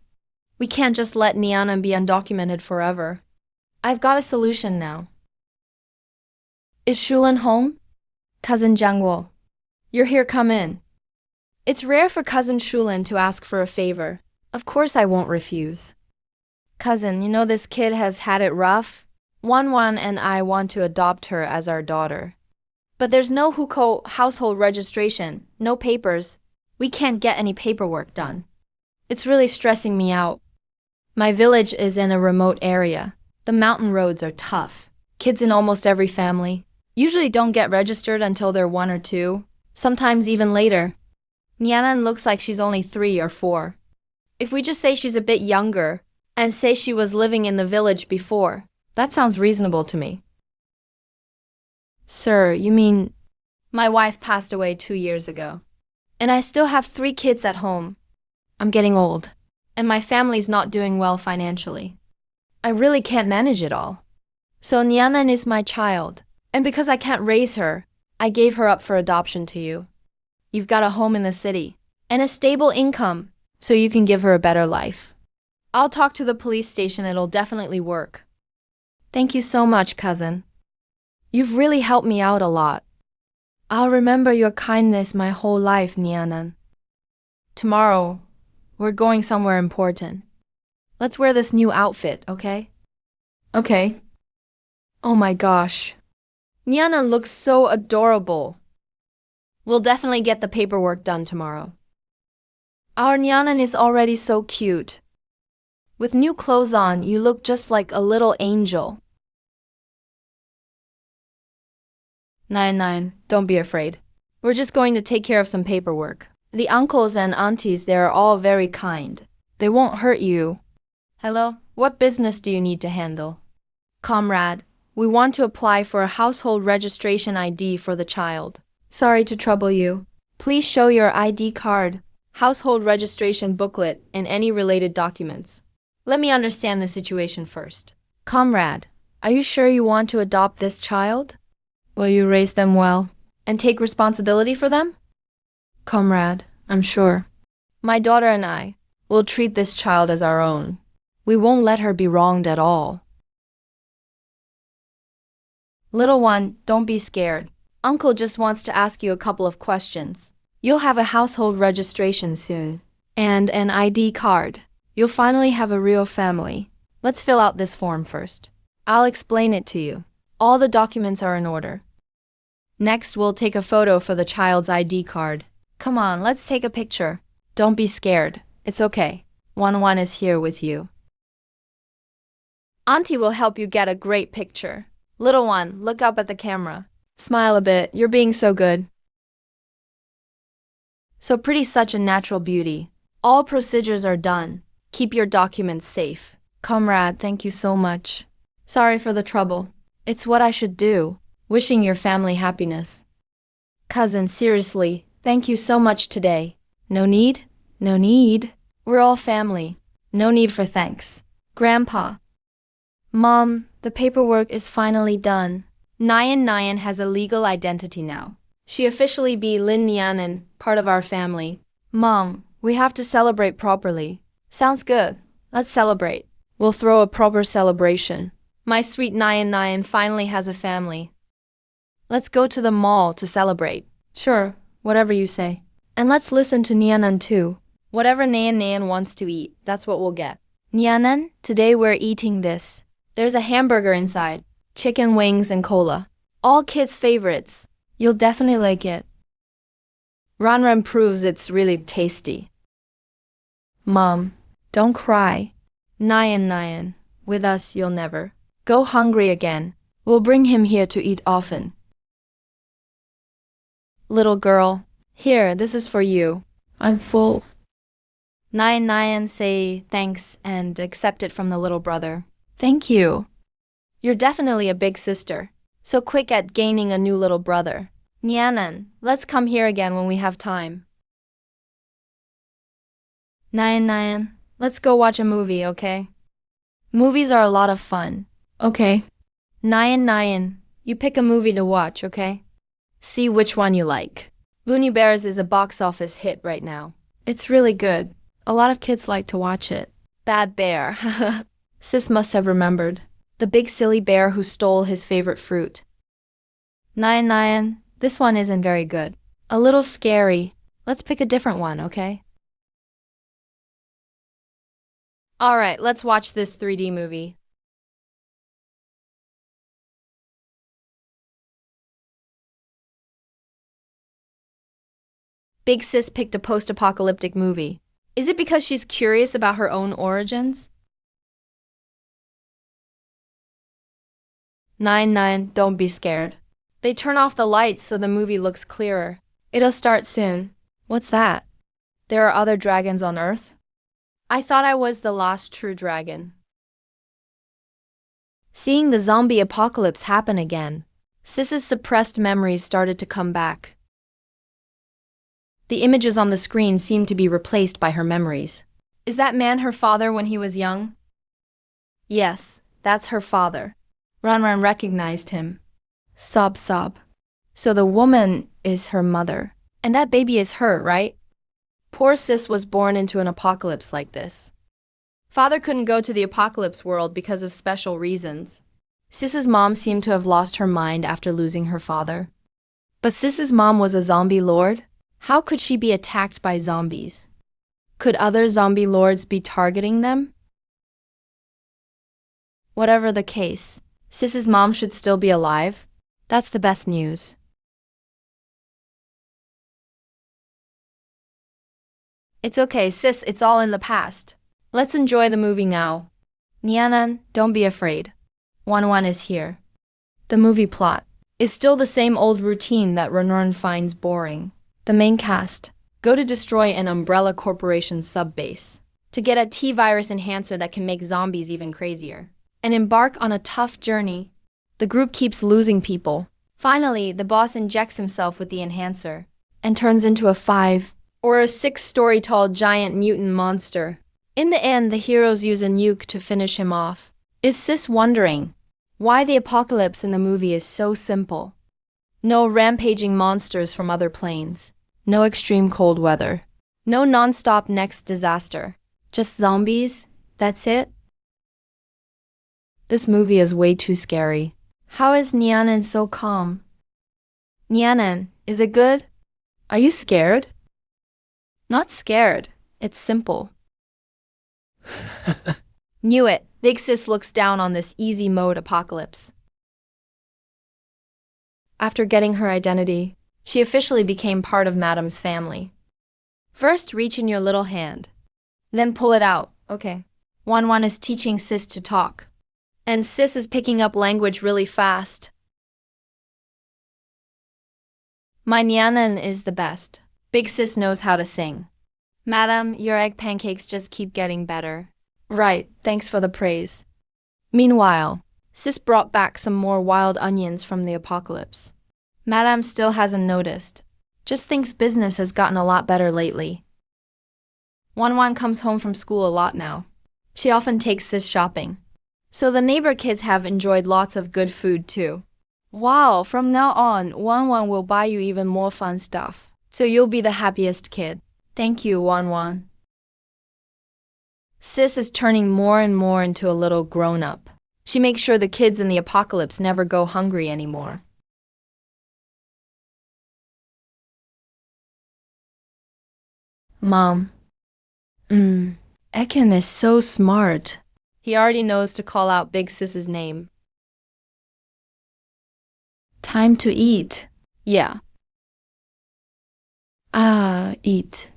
A: We can't just let Nianan be undocumented forever. I've got a solution now. Is Shulin home? Cousin Jiangwo. You're here, come in. It's rare for Cousin Shulin to ask for a favor. Of course I won't refuse. Cousin, you know this kid has had it rough. One and I want to adopt her as our daughter. But there's no hukou household registration, no papers. We can't get any paperwork done. It's really stressing me out. My village is in a remote area. The mountain roads are tough. Kids in almost every family usually don't get registered until they're 1 or 2, sometimes even later. Nianan looks like she's only 3 or 4. If we just say she's a bit younger and say she was living in the village before, that sounds reasonable to me. Sir, you mean my wife passed away 2 years ago, and I still have 3 kids at home. I'm getting old, and my family's not doing well financially. I really can't manage it all. So Nianan is my child, and because I can't raise her, I gave her up for adoption to you. You've got a home in the city and a stable income, so you can give her a better life. I'll talk to the police station, it'll definitely work. Thank you so much, cousin. You've really helped me out a lot. I'll remember your kindness my whole life, Nianan. Tomorrow, we're going somewhere important. Let's wear this new outfit, okay? Okay. Oh my gosh. Nianan looks so adorable. We'll definitely get the paperwork done tomorrow. Our Nianan is already so cute. With new clothes on, you look just like a little angel. 9, don't be afraid. We're just going to take care of some paperwork. The uncles and aunties there are all very kind. They won't hurt you. Hello? What business do you need to handle? Comrade, we want to apply for a household registration ID for the child. Sorry to trouble you. Please show your ID card, household registration booklet, and any related documents. Let me understand the situation first. Comrade, are you sure you want to adopt this child? Will you raise them well and take responsibility for them? Comrade, I'm sure. My daughter and I will treat this child as our own. We won't let her be wronged at all. Little one, don't be scared. Uncle just wants to ask you a couple of questions. You'll have a household registration soon, and an ID card. You'll finally have a real family. Let's fill out this form first. I'll explain it to you. All the documents are in order. Next, we'll take a photo for the child's ID card. Come on, let's take a picture. Don't be scared. It's okay. One is here with you. Auntie will help you get a great picture. Little one, look up at the camera. Smile a bit. You're being so good. So pretty, such a natural beauty. All procedures are done. Keep your documents safe. Comrade, thank you so much. Sorry for the trouble. It's what I should do. Wishing your family happiness. Cousin, seriously, thank you so much today. No need? No need. We're all family. No need for thanks. Grandpa. Mom, the paperwork is finally done. Nyan has a legal identity now. She officially be Lin Nianan, part of our family. Mom, we have to celebrate properly. Sounds good. Let's celebrate. We'll throw a proper celebration. My sweet Nyan finally has a family. Let's go to the mall to celebrate. Sure, whatever you say. And let's listen to Nianan too. Whatever Nyan wants to eat, that's what we'll get. Nianan, today we're eating this. There's a hamburger inside, chicken wings and cola. All kids' favorites. You'll definitely like it. Ranran proves it's really tasty. Mom, don't cry. Nyan, with us you'll never go hungry again. We'll bring him here to eat often. Little girl, here, this is for you. I'm full. Nyan say thanks and accept it from the little brother. Thank you. You're definitely a big sister. So quick at gaining a new little brother. Nianan, let's come here again when we have time. Nyan, Let's go watch a movie, okay? Movies are a lot of fun. Okay. Nyan, you pick a movie to watch, okay? See which one you like. Looney Bears is a box office hit right now. It's really good. A lot of kids like to watch it. Bad bear. Sis must have remembered. The big silly bear who stole his favorite fruit. Nyan, this one isn't very good. A little scary. Let's pick a different one, okay? Alright, let's watch this 3D movie. Big Sis picked a post-apocalyptic movie. Is it because she's curious about her own origins? Nyan, don't be scared. They turn off the lights so the movie looks clearer. It'll start soon. What's that? There are other dragons on Earth? I thought I was the last true dragon. Seeing the zombie apocalypse happen again, Sis's suppressed memories started to come back. The images on the screen seemed to be replaced by her memories. Is that man her father when he was young? Yes, that's her father. Ran recognized him. Sob. So the woman is her mother. And that baby is her, right? Poor Sis was born into an apocalypse like this. Father couldn't go to the apocalypse world because of special reasons. Sis's mom seemed to have lost her mind after losing her father. But Sis's mom was a zombie lord? How could she be attacked by zombies? Could other zombie lords be targeting them? Whatever the case, Sis's mom should still be alive. That's the best news. It's okay, Sis, it's all in the past. Let's enjoy the movie now. Nyan, don't be afraid. Wan is here. The movie plot is still the same old routine that Renan finds boring. The main cast go to destroy an Umbrella Corporation sub-base to get a T-virus enhancer that can make zombies even crazier, and embark on a tough journey. The group keeps losing people. Finally, the boss injects himself with the enhancer and turns into a 5 or a 6-story tall giant mutant monster. In the end, the heroes use a nuke to finish him off. Is Sis wondering why the apocalypse in the movie is so simple? No rampaging monsters from other planes. No extreme cold weather. No non-stop next disaster. Just zombies? That's it? This movie is way too scary. How is Nyan so calm? Nyan, is it good? Are you scared? Not scared. It's simple. Knew it. Big Sis looks down on this easy mode apocalypse. After getting her identity, she officially became part of Madam's family. First, reach in your little hand. Then pull it out. Okay. Wan is teaching Sis to talk. And Sis is picking up language really fast. My Nyan is the best. Big Sis knows how to sing. Madam, your egg pancakes just keep getting better. Right, thanks for the praise. Meanwhile, Sis brought back some more wild onions from the apocalypse. Madame still hasn't noticed. Just thinks business has gotten a lot better lately. Wan comes home from school a lot now. She often takes Sis shopping. So the neighbor kids have enjoyed lots of good food too. Wow, from now on, Wan will buy you even more fun stuff. So you'll be the happiest kid. Thank you, Wan. Sis is turning more and more into a little grown-up. She makes sure the kids in the apocalypse never go hungry anymore. Mom. Eken is so smart. He already knows to call out Big Sis's name. Time to eat. Yeah. Eat.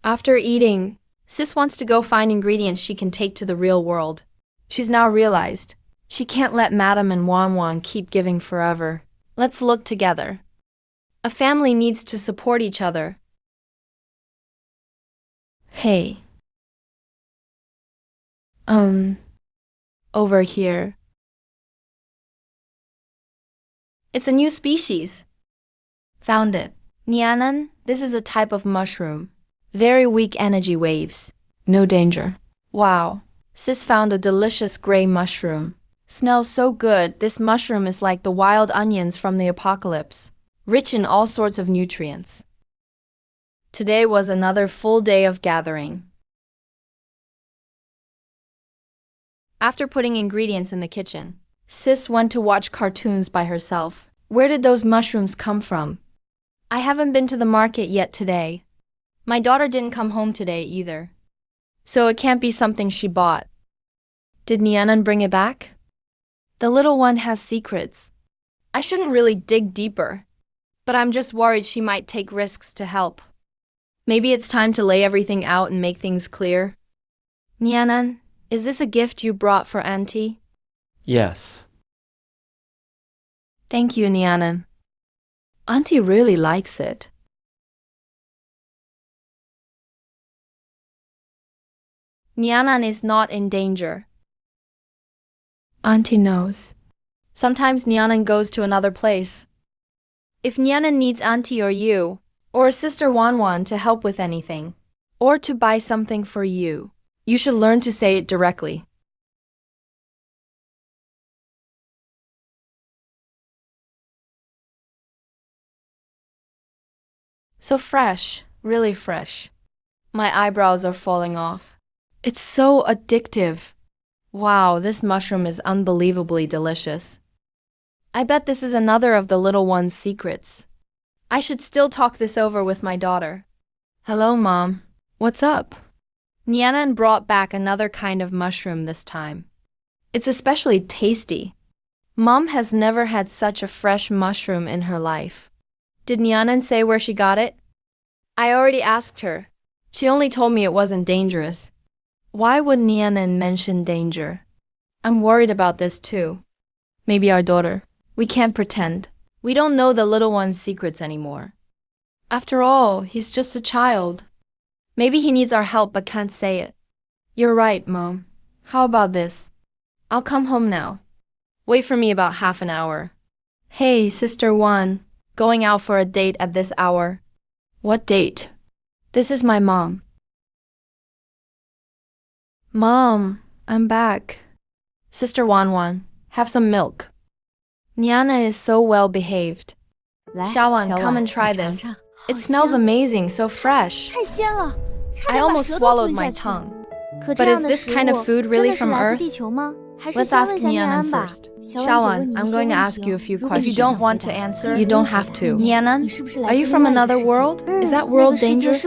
A: After eating, Sis wants to go find ingredients she can take to the real world. She's now realized she can't let Madam and Wan keep giving forever. Let's look together. A family needs to support each other. Hey. Over here. It's a new species. Found it. Nyan, this is a type of mushroom. Very weak energy waves. No danger. Wow. Sis found a delicious gray mushroom. Smells so good, this mushroom is like the wild onions from the apocalypse, rich in all sorts of nutrients. Today was another full day of gathering. After putting ingredients in the kitchen, Sis went to watch cartoons by herself. Where did those mushrooms come from? I haven't been to the market yet today. My daughter didn't come home today either. So it can't be something she bought. Did Nianan bring it back? The little one has secrets. I shouldn't really dig deeper, but I'm just worried she might take risks to help. Maybe it's time to lay everything out and make things clear. Nianan, is this a gift you brought for Auntie?
B: Yes.
A: Thank you, Nianan. Auntie really likes it. Nianan is not in danger. Auntie knows. Sometimes Nianan goes to another place. If Nianan needs Auntie or you, or Sister Wanwan to help with anything, or to buy something for you, you should learn to say it directly. So fresh, really fresh. My eyebrows are falling off. It's so addictive. Wow, this mushroom is unbelievably delicious. I bet this is another of the little one's secrets. I should still talk this over with my daughter. Hello, Mom. What's up? Nianan brought back another kind of mushroom this time. It's especially tasty. Mom has never had such a fresh mushroom in her life. Did Nianan say where she got it? I already asked her. She only told me it wasn't dangerous. Why would Nianan mention danger? I'm worried about this too. Maybe our daughter. We can't pretend. We don't know the little one's secrets anymore. After all, he's just a child. Maybe he needs our help but can't say it. You're right, Mom. How about this? I'll come home now. Wait for me about half an hour. Hey, Sister Wan. Going out for a date at this hour. What date? This is my mom. Mom, I'm back. Sister Wanwan, have some milk. Niana is so well behaved. Xiaowan, come and try this. It smells amazing, so fresh. I almost swallowed my tongue. But is this kind of food really from Earth? Let's ask Nianan first. Xiaowan, I'm going to ask you a few questions. If you don't want to answer, you don't have to. Nianan, are you from another world? Is that world dangerous?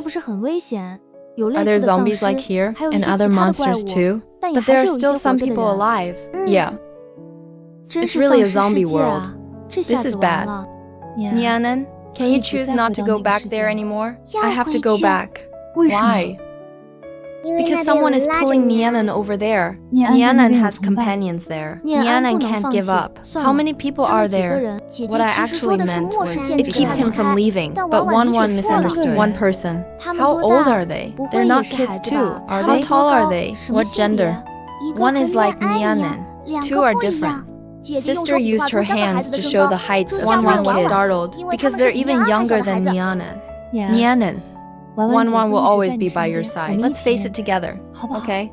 A: Are there zombies like here, and other monsters too? But there are still some people alive. Yeah. It's really a zombie world. This is bad. Nianan, can you choose not to go back there anymore? I have to go back. Why? Because someone is pulling Nianan over there. Nianan has companions there. Nianan can't give up. How many people are there? What I actually meant was, it keeps him from leaving, but Wanwan misunderstood. One person. How old are they? They're not kids too, are they? How tall are they? What gender? One is like Nianan. Two are different. Sister used her hands to show the heights. Wanwan was startled, because they're even younger than Nianan. Nianan. Wanwan will always be by your side. Let's face it together, okay?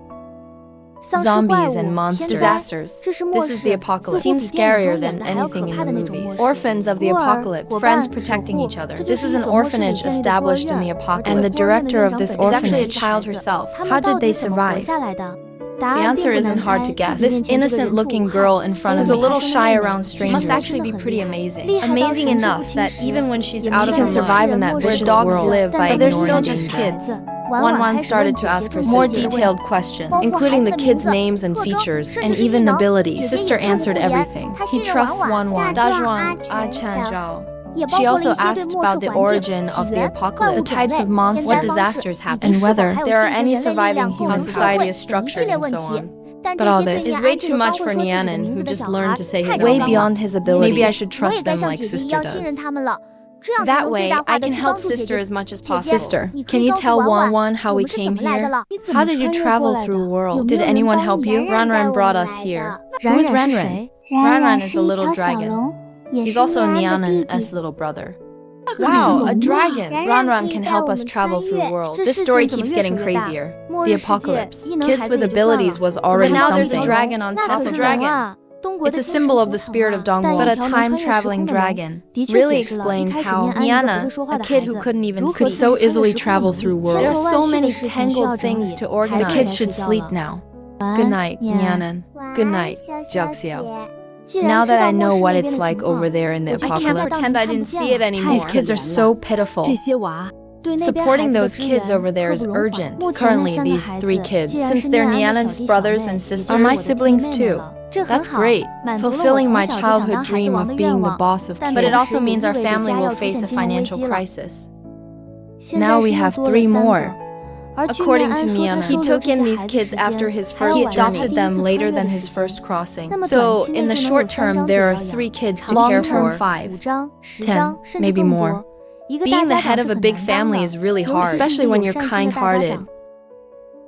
A: Zombies and monsters. Disasters. This is the apocalypse. Seems scarier than anything in the movies. Orphans of the apocalypse. Friends protecting each other. This is an orphanage established in the apocalypse. And the director of this orphanage is actually a child herself. How did they survive? The answer isn't hard to guess. This innocent-looking girl in front of me, who's a little shy around strangers, must actually be pretty amazing. Amazing enough that even when she's out of her mind, she can survive in that vicious world. Where dogs live by ignoring danger. But they're still just kids. Wanwan started to ask her more detailed questions, including the kids' names and features, and even abilities. Sister answered everything. He trusts Wanwan. Dazhuang, Chan Zhao. She also asked about the origin of the apocalypse, the types of monsters, what disasters happen, and whether there are any surviving human society is structured and so on. But all this is way too much for Nianan, who just learned to say his way beyond his ability. Maybe I should trust them like Sister does. That way, I can help Sister as much as possible. Sister, can you tell Wanwan how we came here? How did you travel through a world? Did anyone help you? Ranran brought us here. Who is Ranran? Ranran is a little dragon. He's also Nianan's little brother. Wow, a dragon! Ranran can help us travel through the world. This story keeps getting crazier. The apocalypse. Kids with abilities was already
B: But now
A: something.
B: there's a dragon on top of
A: That's a dragon. It's a symbol of the spirit of Dongguan, but a time-traveling dragon really explains how Niana, a kid who couldn't even speak, could so easily travel through worlds. There are so many tangled things to organize. The kids should sleep now. Good night, Nianan. Good night, Jiaxiao. Now that I know what it's like over there in the apocalypse, I can't pretend I didn't see it anymore. These kids are so pitiful. Supporting those kids over there is urgent. Currently, these 3 kids, since they're Nianan's brothers and sisters, are my siblings too. That's great, fulfilling my childhood dream of being the boss of kids. But it also means our family will face a financial crisis. Now we have 3 more. According to Miana, he took in these kids after his first journey. He adopted them later than his first crossing. So, in the short term, there are 3 kids to care for. 5, 10, maybe more. Being the head of a big family is really hard, especially when you're kind-hearted.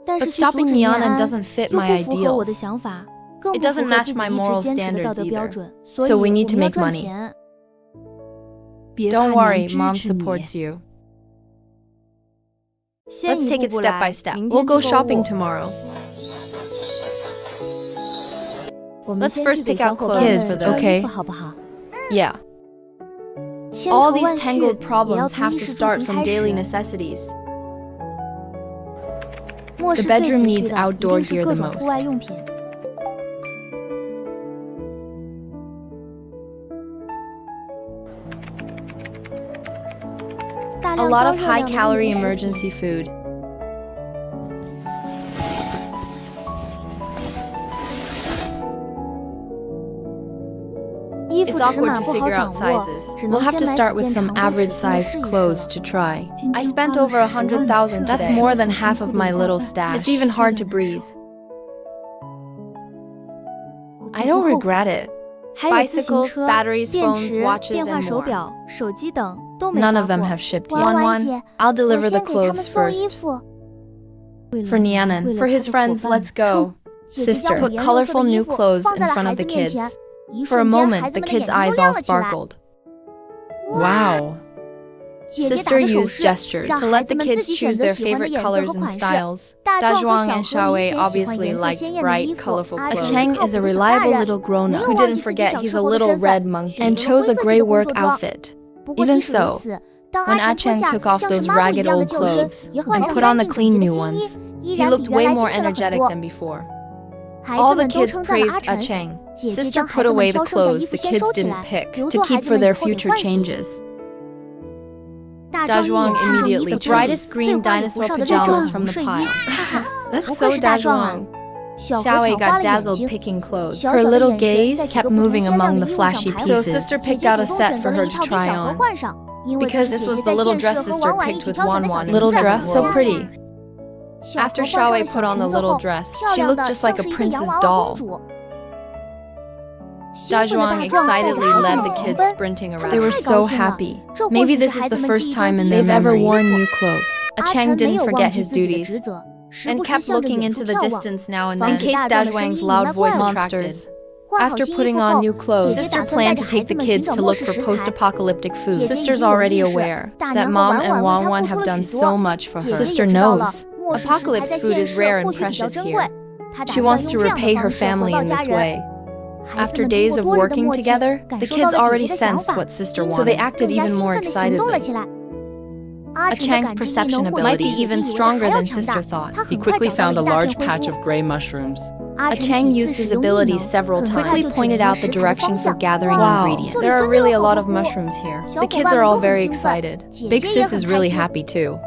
A: But stopping Miana doesn't fit my ideals. It doesn't match my moral standards either. So we need to make money. Don't worry, Mom supports you. Let's take it step by step. We'll go shopping tomorrow. Let's first pick out clothes for them, okay? Yeah. All these tangled problems have to start from daily necessities. The bedroom needs outdoor gear the most. A lot of high-calorie emergency food. It's awkward to figure out sizes. We'll have to start with some average-sized clothes to try. I spent over 100,000 today. That's more than half of my little stash. It's even hard to breathe. I don't regret it. Bicycles, batteries, phones, watches, and more. None of them have shipped yet. Wan, I'll deliver the clothes first. For Nianan, for his friends, let's go. Sister, put colorful new clothes in front of the kids. For a moment, the kids' eyes all sparkled. Wow. Sister used gestures to let the kids choose their favorite colors and styles. Dazhuang and Xiaowei obviously liked bright, colorful clothes. Cheng is a reliable little grown-up who didn't forget he's a little red monkey and chose a gray work outfit. Even so, when Cheng took off those ragged old clothes and put on the clean new ones, he looked way more energetic than before. All the kids praised Cheng. Sister put away the clothes the kids didn't pick to keep for their future changes. Dazhuang immediately chose the brightest green dinosaur pajamas from the pile. That's so Dazhuang. Xiaowei got dazzled picking clothes. Her little gaze kept moving among the flashy pieces. So sister picked out a set for her to try on. Because this was the little dress sister picked with Wan. Little dress? So pretty. After Xiaowei put on the little dress, she looked just like a prince's doll. Dazhuang excitedly led the kids sprinting around. They were so happy. Maybe this is the first time in their memories they've ever worn new clothes. Cheng didn't forget his duties and kept looking into the distance now and then in case Dazhuang's loud voice attracted. After putting on new clothes, Sister planned to take the kids to look for post-apocalyptic food. Sister's already aware that Mom and Wan have done so much for her. Sister knows apocalypse food is rare and precious here. She wants to repay her family in this way. After days of working together, the kids already sensed what Sister wanted, so they acted even more excitedly. Cheng's perception ability might be even stronger than Sister thought.
B: He quickly found a large patch of gray mushrooms.
A: Cheng used his abilities several times. Quickly pointed out the direction for gathering ingredients. There are really a lot of mushrooms here. The kids are all very excited. Big Sis is really happy too.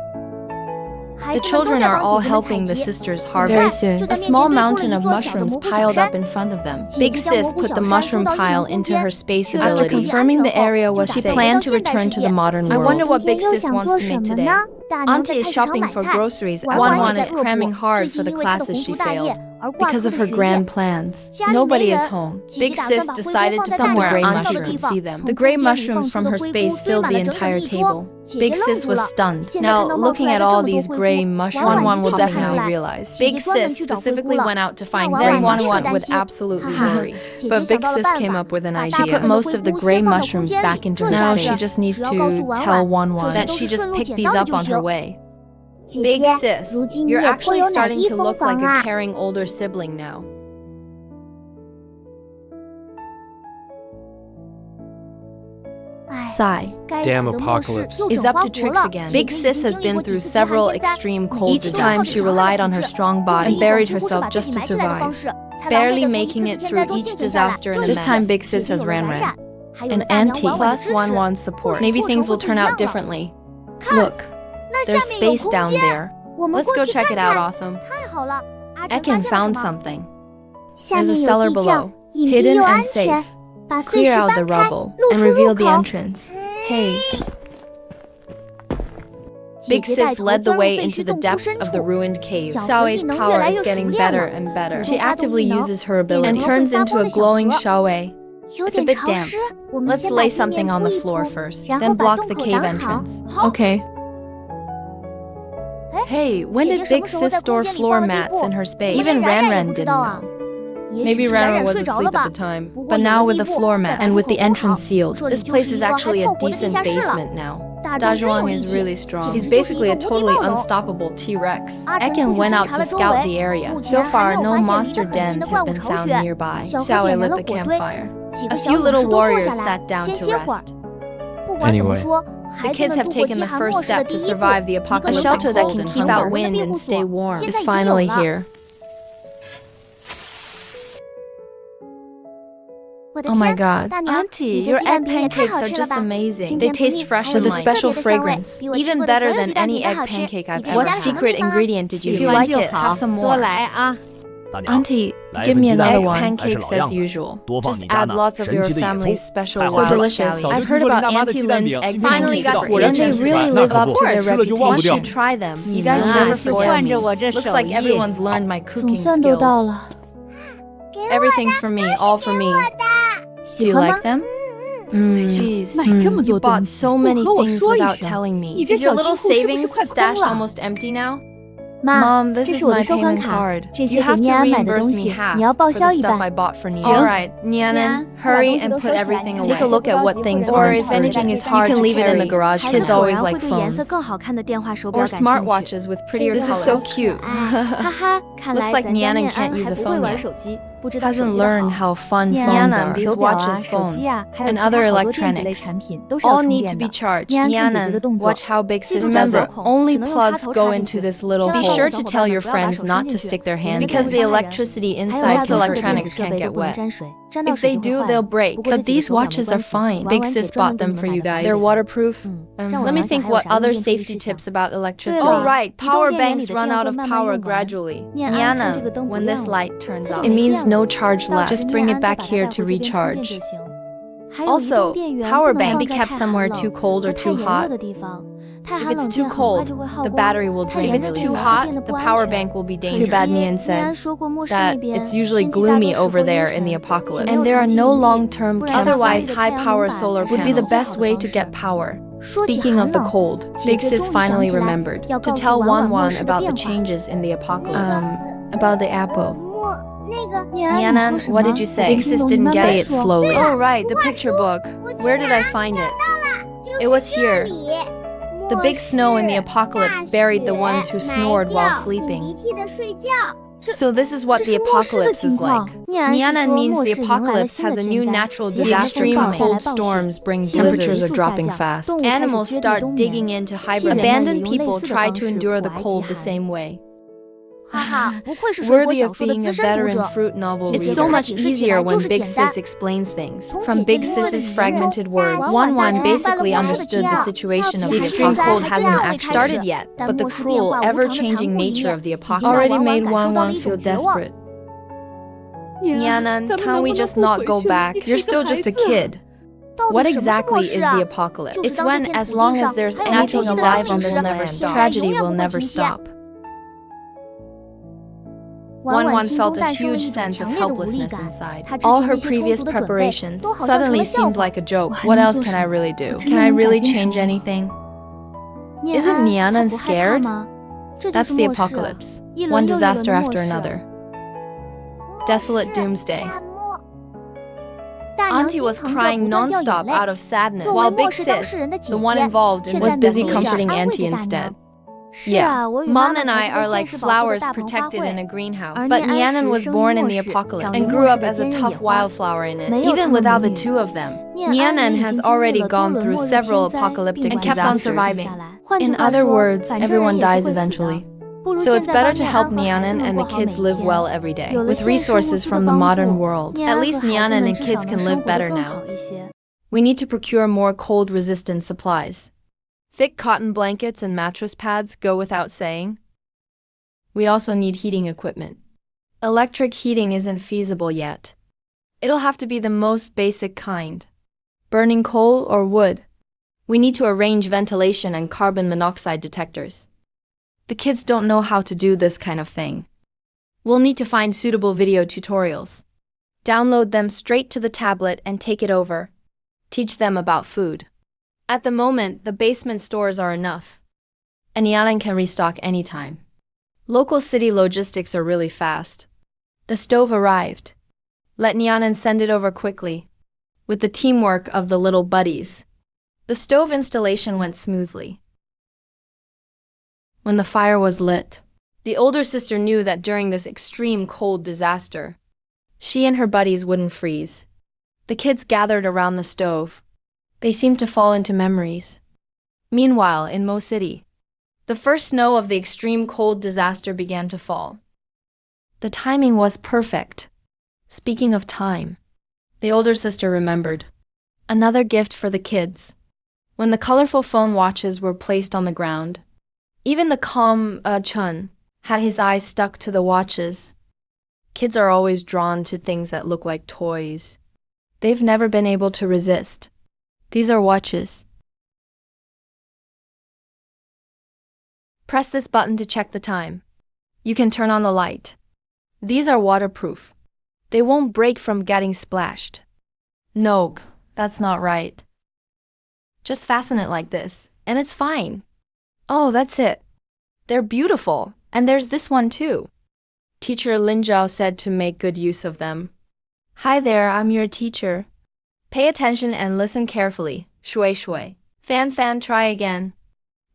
A: The children are all helping the sisters harvest. Very soon, a small mountain of mushrooms piled up in front of them. Big Sis put the mushroom pile into her space ability. After confirming the area was safe, she planned to return to the modern world. I wonder what Big Sis wants to make today. Auntie is shopping for groceries. Wan is cramming hard for the classes she failed. because of her grand plans. Nobody is home. Big Sis decided to somewhere
B: gray
A: auntie
B: mushrooms.
A: could see them. The gray mushrooms from her space filled the entire table. Big Sis was stunned. Now, looking at all these gray mushrooms, Wan will definitely realize. Big Sis specifically went out to find gray mushrooms would absolutely worry. But Big Sis came up with an idea. She put most of the gray mushrooms back into her space. Now she just needs to tell Wan that she just picked these up on her way. Big Sis, you're actually starting to look like a caring older sibling now. Sigh.
C: Damn apocalypse.
A: Is up to tricks again. Big Sis has been through several extreme cold Each time she relied on her strong body and buried herself just to survive, barely making it through each disaster in a mess. This time Big Sis has ran. An auntie plus Wan's support. Maybe things will turn out differently. Look, there's space down there. Let's go check it out, awesome. Ekin found something. There's a cellar below, hidden and safe. Clear out the rubble and reveal the entrance. Hey. Big Sis led the way into the depths of the ruined cave. Xiaowei's power is getting better and better. She actively uses her ability and turns into a glowing Xiaowei. It's a bit damp. Let's lay something on the floor first, then block the cave entrance. Okay. Hey, when did Big Sis store floor mats in her space? Even Ran didn't know. Maybe Ran was asleep at the time, but now with the floor mat and with the entrance sealed, this place is actually a decent basement now. Dazhuang is really strong. He's basically a totally unstoppable T-Rex. Ekin went out to scout the area. So far, no monster dens have been found nearby. Xiaowei lit the campfire. A few little warriors sat down to rest.
C: Anyway,
A: the kids have taken the first step to survive the apocalyptic cold. A shelter that can keep out wind and stay warm is finally here. Oh my god. Auntie, your egg pancakes are just amazing. They taste fresh with a special fragrance. Even better than any egg pancake I've ever had. What secret ingredient did you use? If you like it, have some more. Auntie, give me another one. Pancakes as usual. Just add lots of your family's special so delicious. I've heard about Auntie Lynn's egg finally got to and they really live up to their reputation. You should try them. You guys never spoil me. Looks like everyone's learned my cooking skills. Everything's for me, all for me. Do you like them? Jeez, you bought so many things without telling me. Is your little savings stashed almost empty now? Mom, this is my payment card. You have to reimburse me half for the stuff I bought for Nia. Alright, Nianan, hurry and put everything away. Take a look at what things are. Or if anything is hard you can leave it in the garage. Kids always like phones. Or smartwatches with prettier colors. This is so cute. Looks like Nianan can't use a phone yet. Hasn't learned how fun phones are. These watches, phones, and other electronics all need to be charged. Nianan, watch how Big Sis does it. Only plugs go into this little hole. Be sure to tell your friends not to stick their hands because the electricity inside the electronics can't get wet. If they do, they'll break. But these watches are fine. Big Sis bought them for you guys. They're waterproof. Let me think what other safety tips about electricity. Oh right, power banks run out of power gradually. Nianan, when this light turns off, it means no charge left. Just bring it back here to recharge. Also, power bank can't be kept somewhere too cold or too hot. If it's too cold, the battery will drain. If it's too hot, the power bank will be dangerous. Too bad Nian said that it's usually gloomy over there in the apocalypse. And there are no long-term campsites. Otherwise, high-power solar would be the best way to get power. Speaking of the cold, Big Sis finally remembered to tell Wan about the changes in the apocalypse. About the apple. Nianan, what did you say? Big Sis didn't say it slowly. Oh right, the picture book. Where did I find it? It was here. The big snow in the apocalypse buried the ones who snored while sleeping. So this is what the apocalypse is like. Nianan means the apocalypse has a new natural disaster. Extreme cold storms bring temperatures are dropping fast. Animals start digging in to hibernate. Abandoned people try to endure the cold the same way. Worthy of being a veteran fruit novel reader. It's so much easier when Big Sis explains things. From Big Sis's fragmented words, Wan basically understood the situation of the extreme cold hasn't actually started yet, but the cruel, ever-changing nature of the apocalypse already made Wan feel desperate. Nianan, can't we just not go back? You're still just a kid. What exactly is the apocalypse? It's when, as long as there's anything alive on this land, tragedy will never stop. Wan
D: 婉
A: Wan
D: 心
A: felt
D: 中
A: a
D: 诞生了
A: huge
D: 一种
A: sense of
D: 强烈的无力
A: helplessness
D: 感。
A: inside.
D: 她之
A: All
D: 前
A: her
D: 那些冲
A: previous
D: 突的准备
A: preparations
D: 都好像成
A: suddenly
D: 了笑
A: seemed
D: 话。
A: like a joke.
D: 我还
A: What
D: 能
A: else
D: 做
A: can
D: 什
A: I
D: 么？
A: really
D: 我
A: do?
D: 真
A: Can
D: 的
A: I
D: 能改
A: really
D: 变什
A: change
D: 么？
A: anything?
D: 念
A: Isn't
D: 安，
A: Nianan
D: 她不害怕
A: scared?
D: 吗？这就
A: That's
D: 是
A: the
D: 末世啊，
A: apocalypse.
D: 一
A: One
D: 轮又一轮
A: disaster
D: 的末
A: after
D: 世啊。
A: another. Desolate doomsday.
D: 大娘
A: Auntie
D: 心
A: was
D: 疼着
A: crying
D: 不断掉眼
A: nonstop
D: 泪。
A: out of sadness,
D: 作为
A: while
D: 末
A: Big
D: 世当事
A: Sis,
D: 人的姐
A: the one
D: 姐，
A: involved,
D: 却
A: was
D: 在努
A: busy
D: 力着
A: comforting
D: 安慰
A: Auntie
D: 着大娘。
A: instead.
D: 是啊，我与妈
A: Mom
D: 妈
A: and
D: 才
A: I
D: 是
A: are
D: 被现
A: like
D: 实保护的
A: flowers
D: 大棚花
A: protected
D: 卉，
A: in a greenhouse.
D: 而
A: But
D: 念安
A: Nianan
D: 时
A: was
D: 生于
A: born in
D: 末
A: the
D: 世，
A: apocalypse
D: 长于
A: and
D: 末
A: grew
D: 世
A: up
D: 的
A: as a
D: 坚韧野
A: tough
D: 花。
A: wildflower in it,
D: 没有她
A: even
D: 的
A: without
D: 母
A: the
D: 语，
A: two of them.
D: 念安
A: Nianan
D: 也已
A: has
D: 经经历
A: already
D: 了多
A: gone
D: 轮
A: through
D: 末日
A: several
D: 天灾，并
A: apocalyptic
D: 完
A: and
D: 全
A: kept on
D: 的守护
A: surviving.
D: 下来。换句
A: In
D: 话
A: other
D: 说，
A: words,
D: 反正人
A: everyone
D: 也是
A: dies
D: 会死的。
A: eventually.
D: 不如
A: So
D: 现
A: it's
D: 在帮
A: better to
D: 念安
A: help
D: 和孩子
A: Nianan
D: 们
A: and
D: 过
A: the
D: 好每
A: kids
D: 一
A: live
D: 天。
A: well every day.
D: 有了
A: With
D: 现实物
A: resources
D: 资的
A: from the
D: 帮
A: modern
D: 助，
A: world,
D: 念
A: at
D: 安
A: least
D: 和孩子
A: Nianan
D: 们
A: and
D: 至
A: kids
D: 少能
A: can
D: 生
A: live
D: 活得
A: better
D: 更
A: now.
D: 好一些。
A: We need to procure more cold-resistant supplies. Thick cotton blankets and mattress pads go without saying. We also need heating equipment. Electric heating isn't feasible yet. It'll have to be the most basic kind. Burning coal or wood. We need to arrange ventilation and carbon monoxide detectors. The kids don't know how to do this kind of thing. We'll need to find suitable video tutorials. Download them straight to the tablet and take it over. Teach them about food. At the moment, the basement stores are enough. And Nianan can restock anytime. Local city logistics are really fast. The stove arrived. Let Nianan send it over quickly. With the teamwork of the little buddies, the stove installation went smoothly. When the fire was lit, the older sister knew that during this extreme cold disaster, she and her buddies wouldn't freeze. The kids gathered around the stove. They seemed to fall into memories. Meanwhile, in Mo City, the first snow of the extreme cold disaster began to fall. The timing was perfect. Speaking of time, the older sister remembered. Another gift for the kids. When the colorful phone watches were placed on the ground, even the calm Chun had his eyes stuck to the watches. Kids are always drawn to things that look like toys. They've never been able to resist. These are watches. Press this button to check the time. You can turn on the light. These are waterproof. They won't break from getting splashed. Nope, that's not right. Just fasten it like this, and it's fine. Oh, that's it. They're beautiful, and there's this one too. Teacher Lin Zhao said to make good use of them. Hi there, I'm your teacher. Pay attention and listen carefully. Shui shui. Fan fan, try again.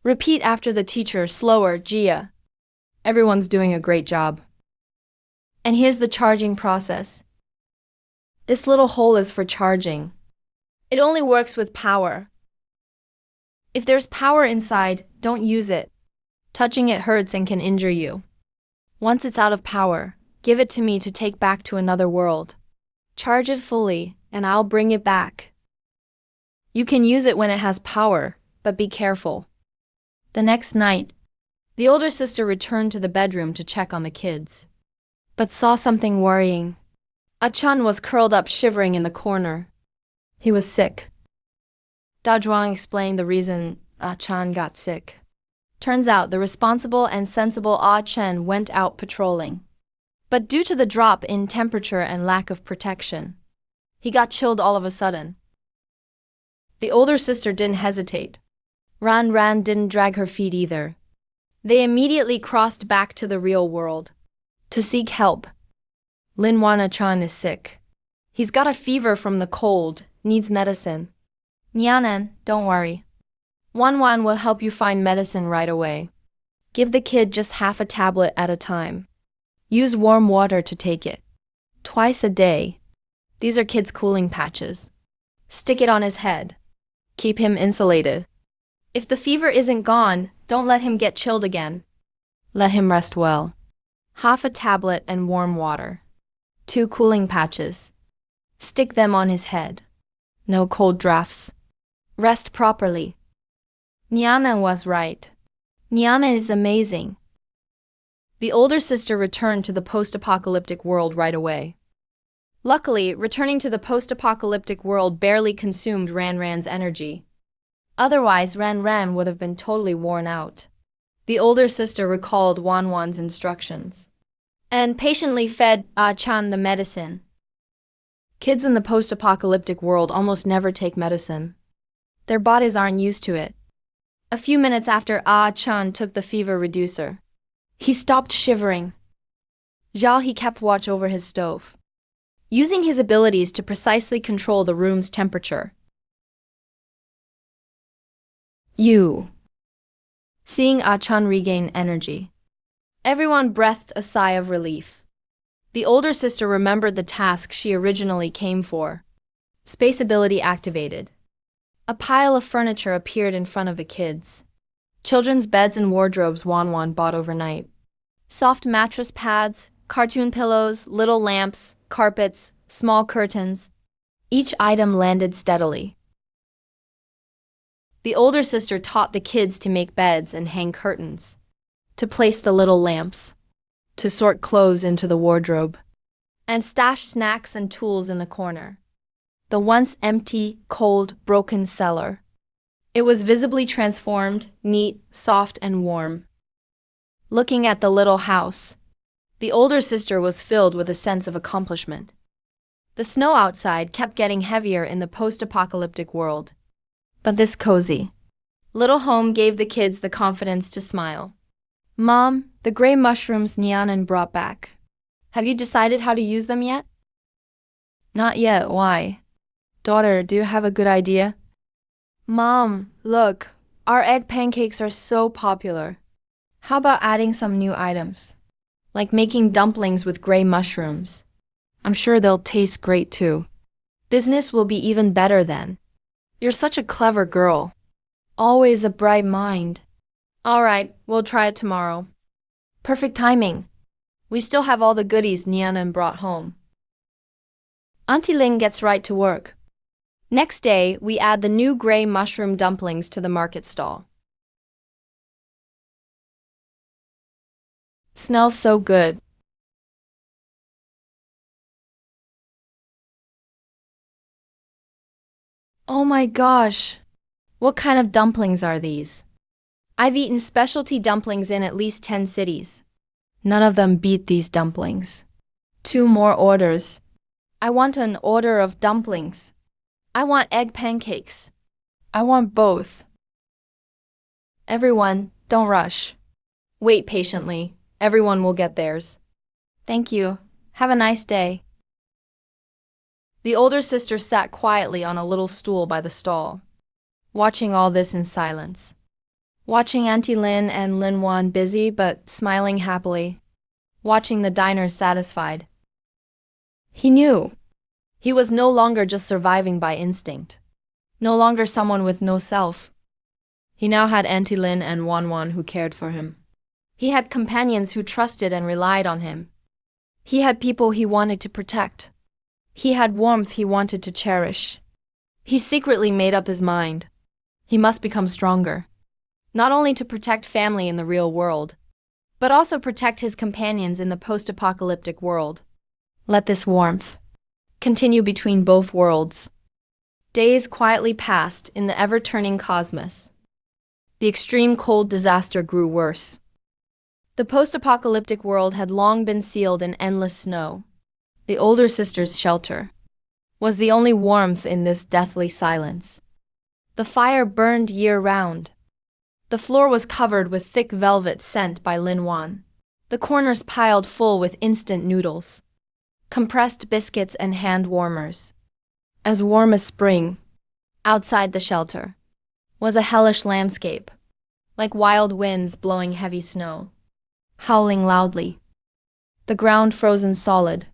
A: Repeat after the teacher, slower, Jia. Everyone's doing a great job. And here's the charging process. This little hole is for charging. It only works with power. If there's power inside, don't use it. Touching it hurts and can injure you. Once it's out of power, give it to me to take back to another world. Charge it fully, and I'll bring it back. You can use it when it has power, but be careful. The next night, the older sister returned to the bedroom to check on the kids, but saw something worrying. Chun was curled up shivering in the corner. He was sick. Da Zhuang explained the reason Chan got sick. Turns out the responsible and sensible Chen went out patrolling. But due to the drop in temperature and lack of protection, he got chilled all of a sudden. The older sister didn't hesitate. Ran didn't drag her feet either. They immediately crossed back to the real world to seek help. Lin Wana-chan is sick. He's got a fever from the cold, needs medicine. Nianan, don't worry. Wan will help you find medicine right away. Give the kid just half a tablet at a time. Use warm water to take it. Twice a day. These are kids' cooling patches. Stick it on his head. Keep him insulated. If the fever isn't gone, don't let him get chilled again. Let him rest well. Half a tablet and warm water. 2 cooling patches. Stick them on his head. No cold drafts. Rest properly. Nianan was right. Nianan is amazing. The older sister returned to the post-apocalyptic world right away. Luckily, returning to the post-apocalyptic world barely consumed Ran's energy. Otherwise, Ran would have been totally worn out. The older sister recalled Wan's instructions. and patiently fed Ah-chan the medicine. Kids in the post-apocalyptic world almost never take medicine. Their bodies aren't used to it. A few minutes after Ah-chan took the fever reducer, he stopped shivering. Zhao he kept watch over his stove, using his abilities to precisely control the room's temperature. Seeing Ah-chan regain energy, everyone breathed a sigh of relief. The older sister remembered the task she originally came for. Space ability activated. A pile of furniture appeared in front of the kids. Children's beds and wardrobes Wan bought overnight. Soft mattress pads, cartoon pillows, little lamps, carpets, small curtains. Each item landed steadily. The older sister taught the kids to make beds and hang curtains, to place the little lamps, to sort clothes into the wardrobe, and stash snacks and tools in the corner. The once empty, cold, broken cellar. It was visibly transformed, neat, soft, and warm. Looking at the little house, the older sister was filled with a sense of accomplishment. The snow outside kept getting heavier in the post-apocalyptic world. But this cozy little home gave the kids the confidence to smile. Mom, the gray mushrooms Nyanan brought back. Have you decided how to use them yet? Not yet, why? Daughter, do you have a good idea? Mom, look, our egg pancakes are so popular. How about adding some new items? Like making dumplings with gray mushrooms. I'm sure they'll taste great too. Business will be even better then. You're such a clever girl. Always a bright mind. All right, we'll try it tomorrow. Perfect timing. We still have all the goodies Nyanan brought home. Auntie Lin gets right to work. Next day, we add the new gray mushroom dumplings to the market stall. Smells so good. Oh my gosh! What kind of dumplings are these? I've eaten specialty dumplings in at least 10 cities. None of them beat these dumplings. 2 more orders. I want an order of dumplings. I want egg pancakes. I want both. Everyone, don't rush. Wait patiently. Everyone will get theirs. Thank you. Have a nice day. The older sister sat quietly on a little stool by the stall, watching all this in silence. Watching Auntie Lin and Lin Wan busy but smiling happily. Watching the diners satisfied. He knew. He was no longer just surviving by instinct. No longer someone with no self. He now had Auntie Lin and Wan who cared for him. He had companions who trusted and relied on him. He had people he wanted to protect. He had warmth he wanted to cherish. He secretly made up his mind. He must become stronger. Not only to protect family in the real world, but also protect his companions in the post-apocalyptic world. Let this warmth continue between both worlds. Days quietly passed in the ever-turning cosmos. The extreme cold disaster grew worse. The post-apocalyptic world had long been sealed in endless snow. The older sister's shelter was the only warmth in this deathly silence. The fire burned year-round. The floor was covered with thick velvet sent by Lin Wan. The corners piled full with instant noodles, compressed biscuits and hand warmers. As warm as spring, outside the shelter, was a hellish landscape, like wild winds blowing heavy snow, howling loudly. The ground frozen solid,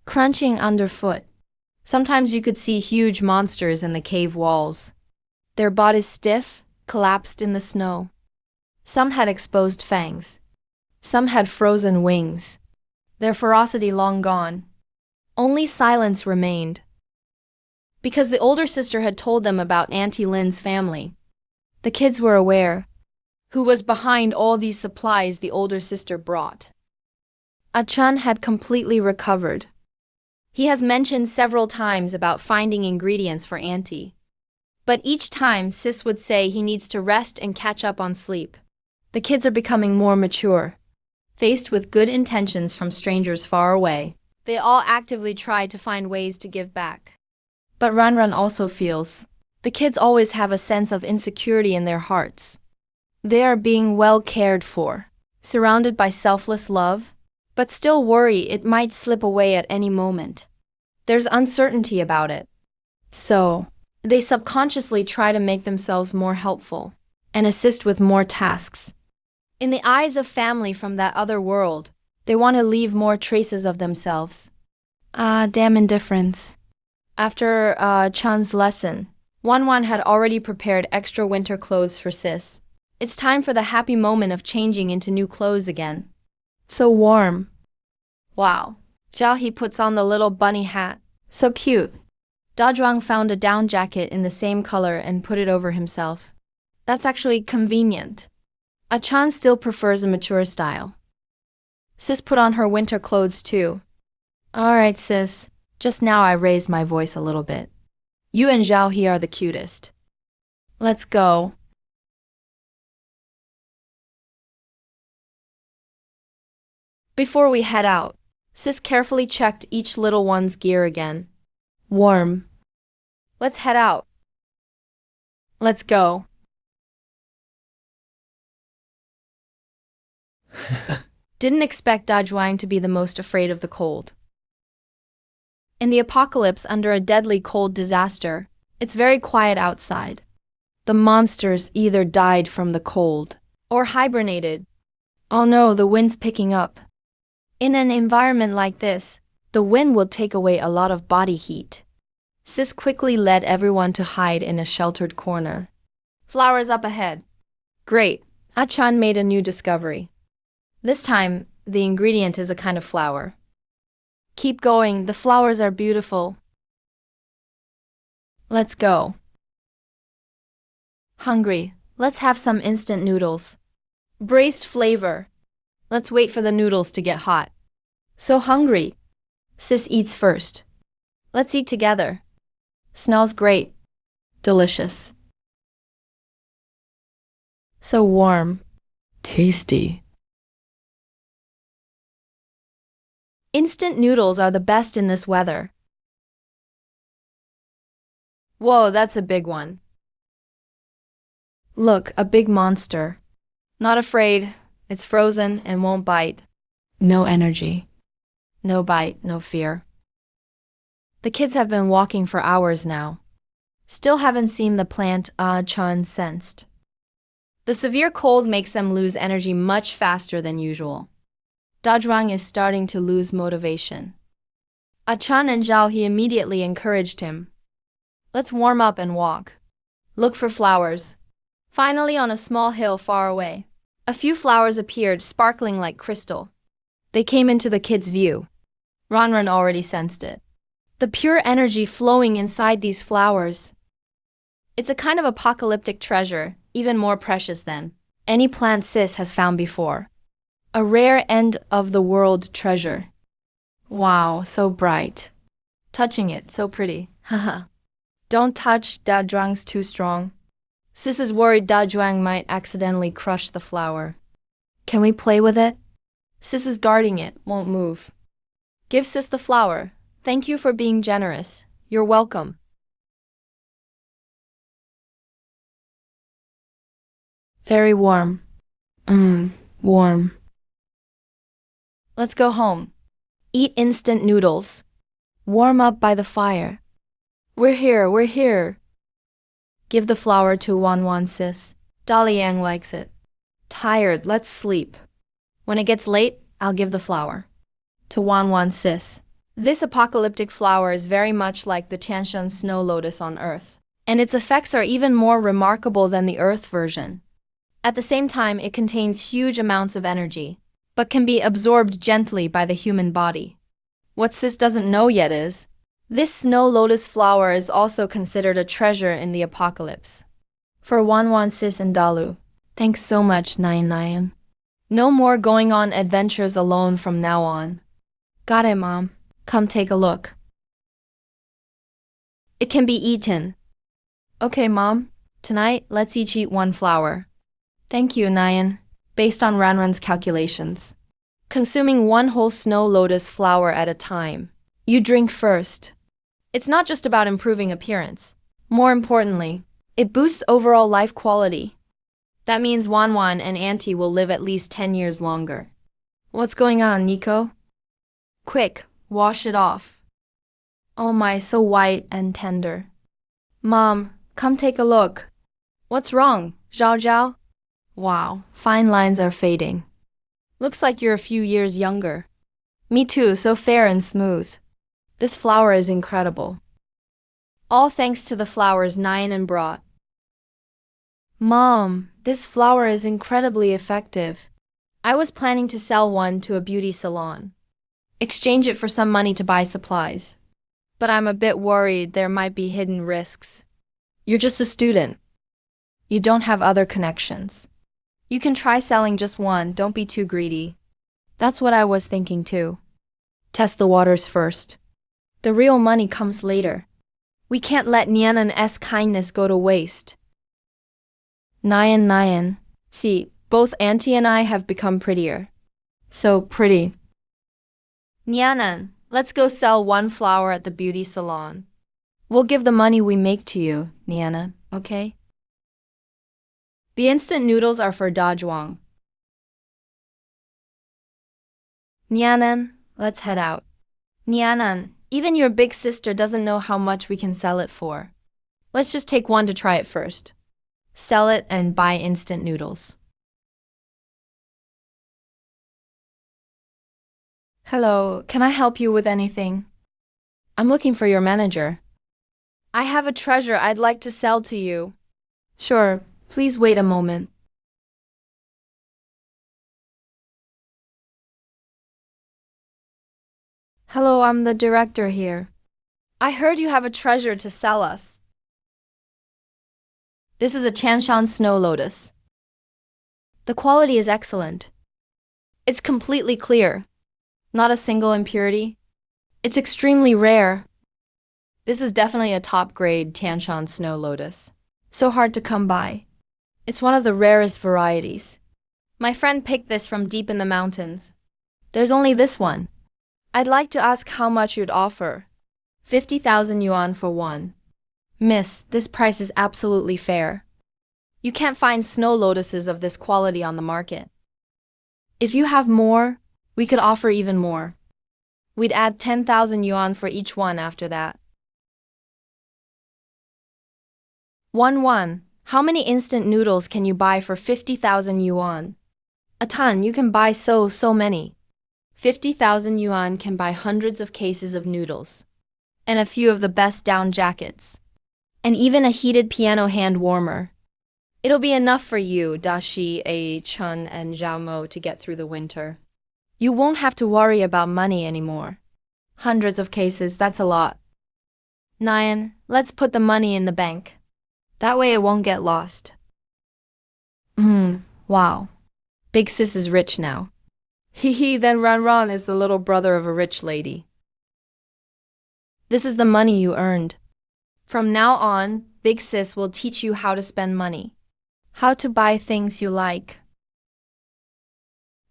A: crunching underfoot. Sometimes you could see huge monsters in the cave walls, their bodies stiff, collapsed in the snow. Some had exposed fangs. Some had frozen wings, their ferocity long gone. Only silence remained. Because the older sister had told them about Auntie Lin's family, the kids were aware who was behind all these supplies the older sister brought. Ah-chan had completely recovered. He has mentioned several times about finding ingredients for Auntie. But each time, Sis would say he needs to rest and catch up on sleep. The kids are becoming more mature. Faced with good intentions from strangers far away, they all actively try to find ways to give back. But Ranran also feels the kids always have a sense of insecurity in their hearts. They are being well cared for, surrounded by selfless love, but still worry it might slip away at any moment. There's uncertainty about it. So, they subconsciously try to make themselves more helpful and assist with more tasks. In the eyes of family from that other world, they want to leave more traces of themselves. Damn indifference. After Chan's lesson, Wanwan had already prepared extra winter clothes for Sis. It's time for the happy moment of changing into new clothes again. So warm. Wow. Zhao puts on the little bunny hat. So cute. Dazhuang found a down jacket in the same color and put it over himself. That's actually convenient. Achan still prefers a mature style. Sis put on her winter clothes too. Alright sis, just now I raised my voice a little bit. You and Zhao He are the cutest. Let's go. Before we head out, Sis carefully checked each little one's gear again. Warm. Let's head out. Let's go. Didn't expect Dazhuang to be the most afraid of the cold. In the apocalypse under a deadly cold disaster, it's very quiet outside. The monsters either died from the cold or hibernated. Oh no, the wind's picking up. In an environment like this, the wind will take away a lot of body heat. Sis quickly led everyone to hide in a sheltered corner. Flowers up ahead. Great, Achan made a new discovery. This time, the ingredient is a kind of flower. Keep going, the flowers are beautiful. Let's go. Hungry, let's have some instant noodles. Braised flavor. Let's wait for the noodles to get hot. So hungry. Sis eats first. Let's eat together. Smells great. Delicious. So warm. Tasty. Instant noodles are the best in this weather. Whoa, that's a big one. Look, a big monster. Not afraid. It's frozen and won't bite. No energy. No bite, no fear. The kids have been walking for hours now. Still haven't seen the plant Chun sensed. The severe cold makes them lose energy much faster than usual. Dazhuang is starting to lose motivation. Achan and Zhao He immediately encouraged him. Let's warm up and walk. Look for flowers. Finally, on a small hill far away, a few flowers appeared, sparkling like crystal. They came into the kids' view. Ranran already sensed it. The pure energy flowing inside these flowers. It's a kind of apocalyptic treasure, even more precious than any plant Sis has found before. A rare end-of-the-world treasure. Wow, so bright. Touching it, so pretty. Haha. Don't touch, Dazhuang's too strong. Sis is worried Dazhuang might accidentally crush the flower. Can we play with it? Sis is guarding it, won't move. Give Sis the flower. Thank you for being generous. You're welcome. Very warm. Warm. Let's go home. Eat instant noodles. Warm up by the fire. We're here. Give the flower to Wanwan sis. Daliang likes it. Tired, let's sleep. When it gets late, I'll give the flower. To Wanwan sis. This apocalyptic flower is very much like the Tianshan snow lotus on Earth, and its effects are even more remarkable than the Earth version. At the same time, it contains huge amounts of energy, but can be absorbed gently by the human body. What Sis doesn't know yet is, this snow lotus flower is also considered a treasure in the apocalypse. For Wanwan Sis and Dalu, thanks so much, Nayan. No more going on adventures alone from now on. Got it, Mom. Come take a look. It can be eaten. Okay, Mom. Tonight, let's each eat one flower. Thank you, Nayan. Based on Ranran's calculations, consuming one whole snow lotus flower at a time. You drink first. It's not just about improving appearance. More importantly, it boosts overall life quality. That means Wanwan and Auntie will live at least 10 years longer. What's going on, Nico? Quick, wash it off. Oh my, so white and tender. Mom, come take a look. What's wrong, Zhao Zhao? Wow, fine lines are fading. Looks like you're a few years younger. Me too, so fair and smooth. This flower is incredible. All thanks to the flowers Nyan brought. Mom, this flower is incredibly effective. I was planning to sell one to a beauty salon. Exchange it for some money to buy supplies. But I'm a bit worried there might be hidden risks. You're just a student. You don't have other connections. You can try selling just one, don't be too greedy. That's what I was thinking too. Test the waters first. The real money comes later. We can't let Nyan's kindness go to waste. Nyan. See, both Auntie and I have become prettier. So pretty. Nyanan, let's go sell one flower at the beauty salon. We'll give the money we make to you, Nyanan, okay? The instant noodles are for Dajwang. Nyanan, let's head out. Nyanan, even your big sister doesn't know how much we can sell it for. Let's just take one to try it first. Sell it and buy instant noodles. Hello, can I help you with anything? I'm looking for your manager. I have a treasure I'd like to sell to you. Sure, please wait a moment. Hello, I'm the director here. I heard you have a treasure to sell us. This is a Chanshan snow lotus. The quality is excellent. It's completely clear. Not a single impurity. It's extremely rare. This is definitely a top-grade Tianshan snow lotus. So hard to come by. It's one of the rarest varieties. My friend picked this from deep in the mountains. There's only this one. I'd like to ask how much you'd offer. 50,000 yuan for one. Miss, this price is absolutely fair. You can't find snow lotuses of this quality on the market. If you have more, we could offer even more. We'd add 10,000 yuan for each one after that. 1. How many instant noodles can you buy for 50,000 yuan? A ton, you can buy so many. 50,000 yuan can buy hundreds of cases of noodles. And a few of the best down jackets. And even a heated piano hand warmer. It'll be enough for you, Dashi, A, Chun, and Zhao Mo to get through the winter. You won't have to worry about money anymore. Hundreds of cases, that's a lot. Nyan, let's put the money in the bank. That way it won't get lost. Wow. Big sis is rich now. Then Ran is the little brother of a rich lady. This is the money you earned. From now on, Big Sis will teach you how to spend money. How to buy things you like.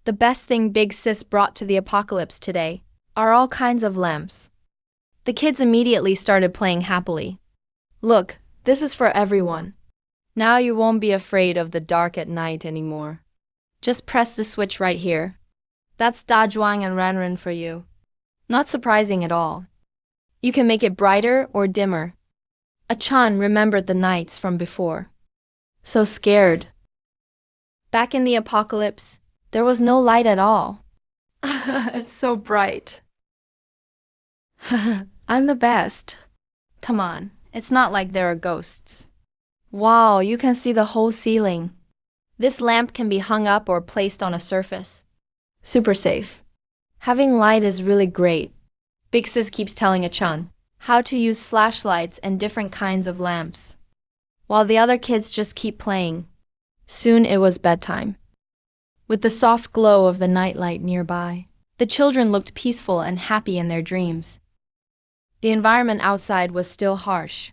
A: The best thing Big Sis brought to the apocalypse today are all kinds of lamps. The kids immediately started playing happily. Look, this is for everyone. Now you won't be afraid of the dark at night anymore. Just press the switch right here. That's Dajwang and Ranran for you. Not surprising at all. You can make it brighter or dimmer. Achan remembered the nights from before. So scared. Back in the apocalypse, there was no light at all. It's so bright. I'm the best. Come on, it's not like there are ghosts. Wow, you can see the whole ceiling. This lamp can be hung up or placed on a surface. Super safe. Having light is really great. Big Sis keeps telling Achan how to use flashlights and different kinds of lamps, while the other kids just keep playing. Soon it was bedtime. With the soft glow of the nightlight nearby, the children looked peaceful and happy in their dreams. The environment outside was still harsh.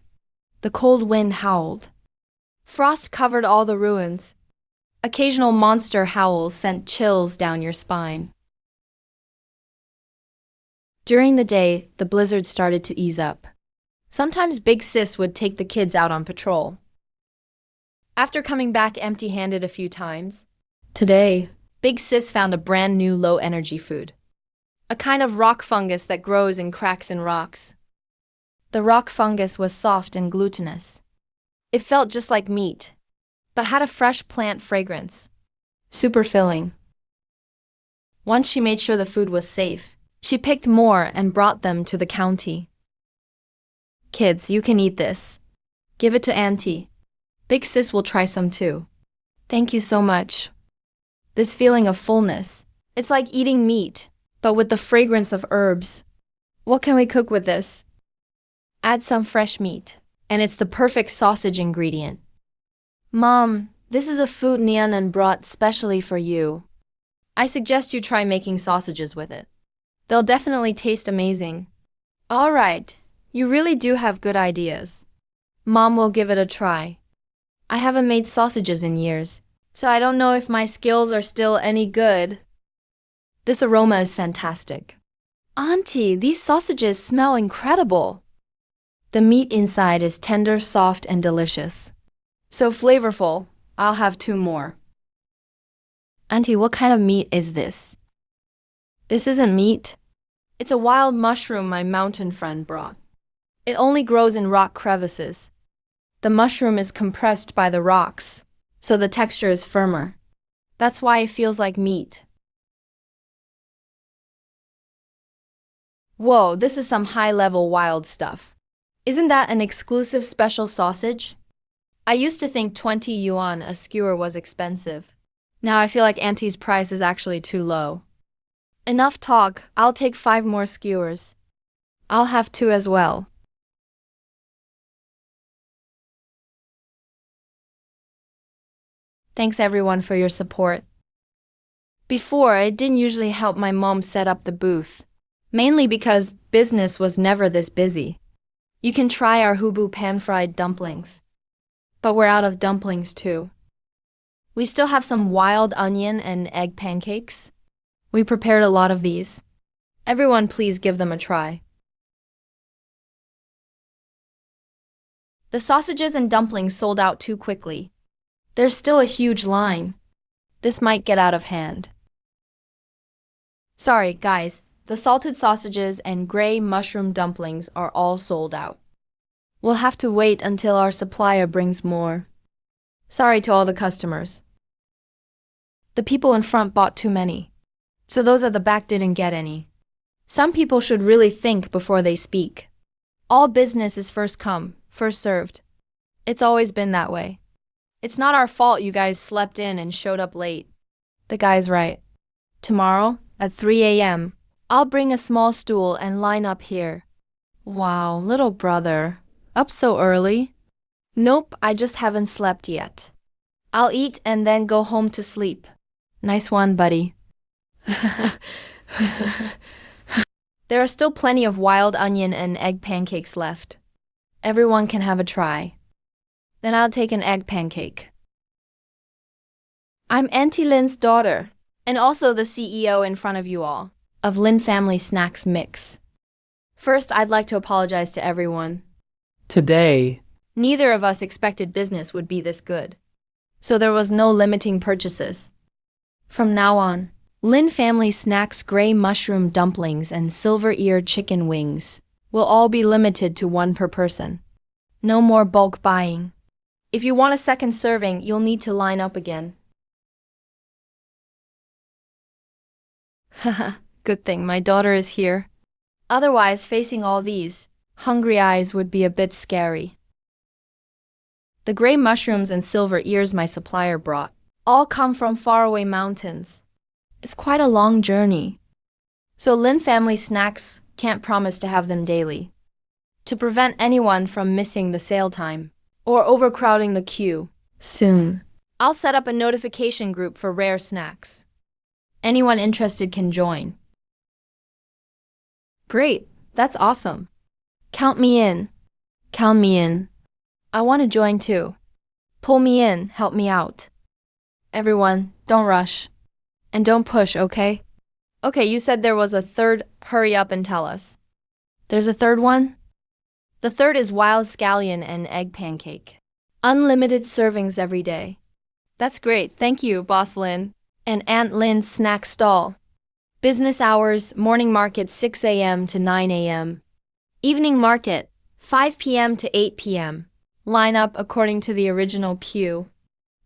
A: The cold wind howled. Frost covered all the ruins. Occasional monster howls sent chills down your spine. During the day, the blizzard started to ease up. Sometimes Big Sis would take the kids out on patrol. After coming back empty-handed a few times, today, Big Sis found a brand new low-energy food. A kind of rock fungus that grows in cracks in rocks. The rock fungus was soft and glutinous. It felt just like meat, but had a fresh plant fragrance. Super filling. Once she made sure the food was safe, she picked more and brought them to the county. Kids, you can eat this. Give it to Auntie. Big Sis will try some too. Thank you so much. This feeling of fullness, it's like eating meat, but with the fragrance of herbs. What can we cook with this? Add some fresh meat, and it's the perfect sausage ingredient. Mom, this is a food Nianan brought specially for you. I suggest you try making sausages with it. They'll definitely taste amazing. All right, you really do have good ideas. Mom will give it a try. I haven't made sausages in years, so I don't know if my skills are still any good. This aroma is fantastic. Auntie, these sausages smell incredible. The meat inside is tender, soft, and delicious. So flavorful, I'll have 2 more. Auntie, what kind of meat is this? This isn't meat. It's a wild mushroom my mountain friend brought. It only grows in rock crevices. The mushroom is compressed by the rocks, so the texture is firmer. That's why it feels like meat. Whoa, this is some high-level wild stuff. Isn't that an exclusive special sausage? I used to think 20 yuan a skewer was expensive. Now I feel like Auntie's price is actually too low. Enough talk, I'll take 5 more skewers. I'll have 2 as well. Thanks everyone for your support. Before, I didn't usually help my mom set up the booth, mainly because business was never this busy. You can try our Hubu pan-fried dumplings. But we're out of dumplings too. We still have some wild onion and egg pancakes. We prepared a lot of these. Everyone please give them a try. The sausages and dumplings sold out too quickly. There's still a huge line. This might get out of hand. Sorry, guys, the salted sausages and gray mushroom dumplings are all sold out. We'll have to wait until our supplier brings more. Sorry to all the customers. The people in front bought too many, so those at the back didn't get any. Some people should really think before they speak. All business is first come, first served. It's always been that way. It's not our fault you guys slept in and showed up late. The guy's right. Tomorrow, at 3 a.m., I'll bring a small stool and line up here. Wow, little brother. Up so early? Nope, I just haven't slept yet. I'll eat and then go home to sleep. Nice one, buddy. There are still plenty of wild onion and egg pancakes left. Everyone can have a try. Then I'll take an egg pancake. I'm Auntie Lynn's daughter, and also the CEO in front of you all, of Lin Family Snacks Mix. First, I'd like to apologize to everyone.
B: Today,
A: Neither of us expected business would be this good, so there was no limiting purchases. From now on, Lin Family Snacks gray mushroom dumplings and silver-eared chicken wings will all be limited to 1 per person. No more bulk buying. If you want a second serving, you'll need to line up again. Haha, good thing my daughter is here. Otherwise, facing all these hungry eyes would be a bit scary. The gray mushrooms and silver ears my supplier brought all come from faraway mountains. It's quite a long journey. So Lin Family Snacks can't promise to have them daily. To prevent anyone from missing the sale time or overcrowding the queue, soon, I'll set up a notification group for rare snacks. Anyone interested can join. Great, that's awesome. Count me in. Count me in. I want to join too. Pull me in, help me out. Everyone, don't rush. And don't push, okay? Okay, you said there was a third. Hurry up and tell us. There's a third one? The third is wild scallion and egg pancake. Unlimited servings every day. That's great. Thank you, Boss Lin. And Aunt Lynn's snack stall. Business hours, morning market 6 a.m. to 9 a.m. Evening market, 5 p.m. to 8 p.m. Line up according to the original pew.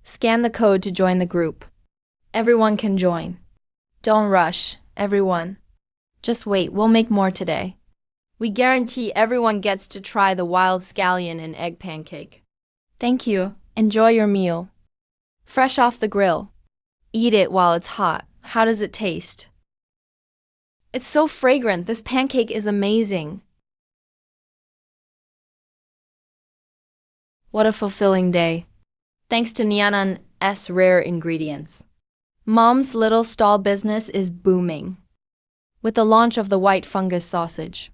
A: Scan the code to join the group. Everyone can join. Don't rush, everyone. Just wait, we'll make more today. We guarantee everyone gets to try the wild scallion and egg pancake. Thank you. Enjoy your meal. Fresh off the grill. Eat it while it's hot. How does it taste? It's so fragrant. This pancake is amazing. What a fulfilling day. Thanks to Nianan's rare ingredients. Mom's little stall business is booming. With the launch of the white fungus sausage,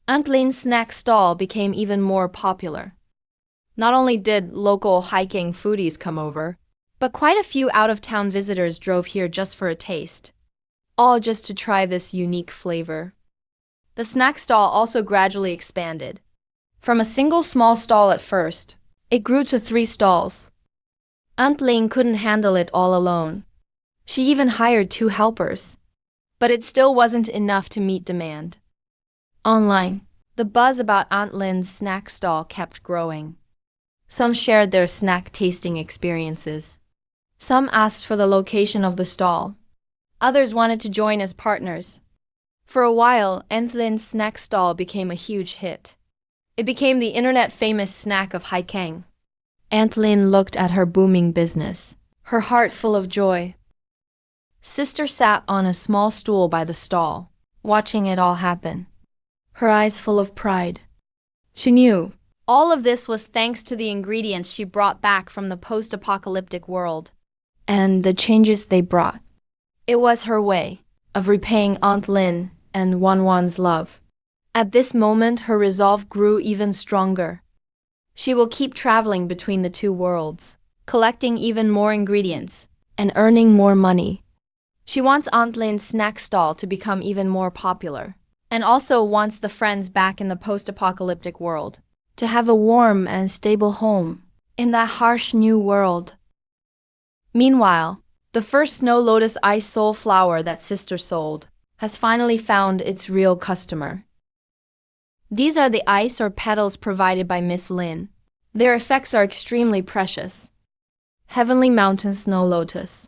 A: Aunt Lynn's snack stall became even more popular. Not only did local hiking foodies come over, but quite a few out-of-town visitors drove here just for a taste, all just to try this unique flavor. The snack stall also gradually expanded. From a single small stall at first, it grew to 3 stalls. Aunt Lynn couldn't handle it all alone. She even hired 2 helpers. But it still wasn't enough to meet demand. Online, the buzz about Aunt Lynn's snack stall kept growing. Some shared their snack tasting experiences. Some asked for the location of the stall. Others wanted to join as partners. For a while, Aunt Lynn's snack stall became a huge hit. It became the internet-famous snack of Haikeng. Aunt Lynn looked at her booming business, her heart full of joy. Sister sat on a small stool by the stall, watching it all happen, her eyes full of pride. She knew all of this was thanks to the ingredients she brought back from the post-apocalyptic world, and the changes they brought. It was her way of repaying Aunt Lynn and Wanwan's love. At this moment, her resolve grew even stronger. She will keep traveling between the 2 worlds, collecting even more ingredients, and earning more money. She wants Aunt Lynn's snack stall to become even more popular, and also wants the friends back in the post-apocalyptic world to have a warm and stable home in that harsh new world. Meanwhile, the first snow lotus ice soul flower that Sister sold has finally found its real customer. These are the ice or petals provided by Miss Lin. Their effects are extremely precious. Heavenly Mountain Snow Lotus.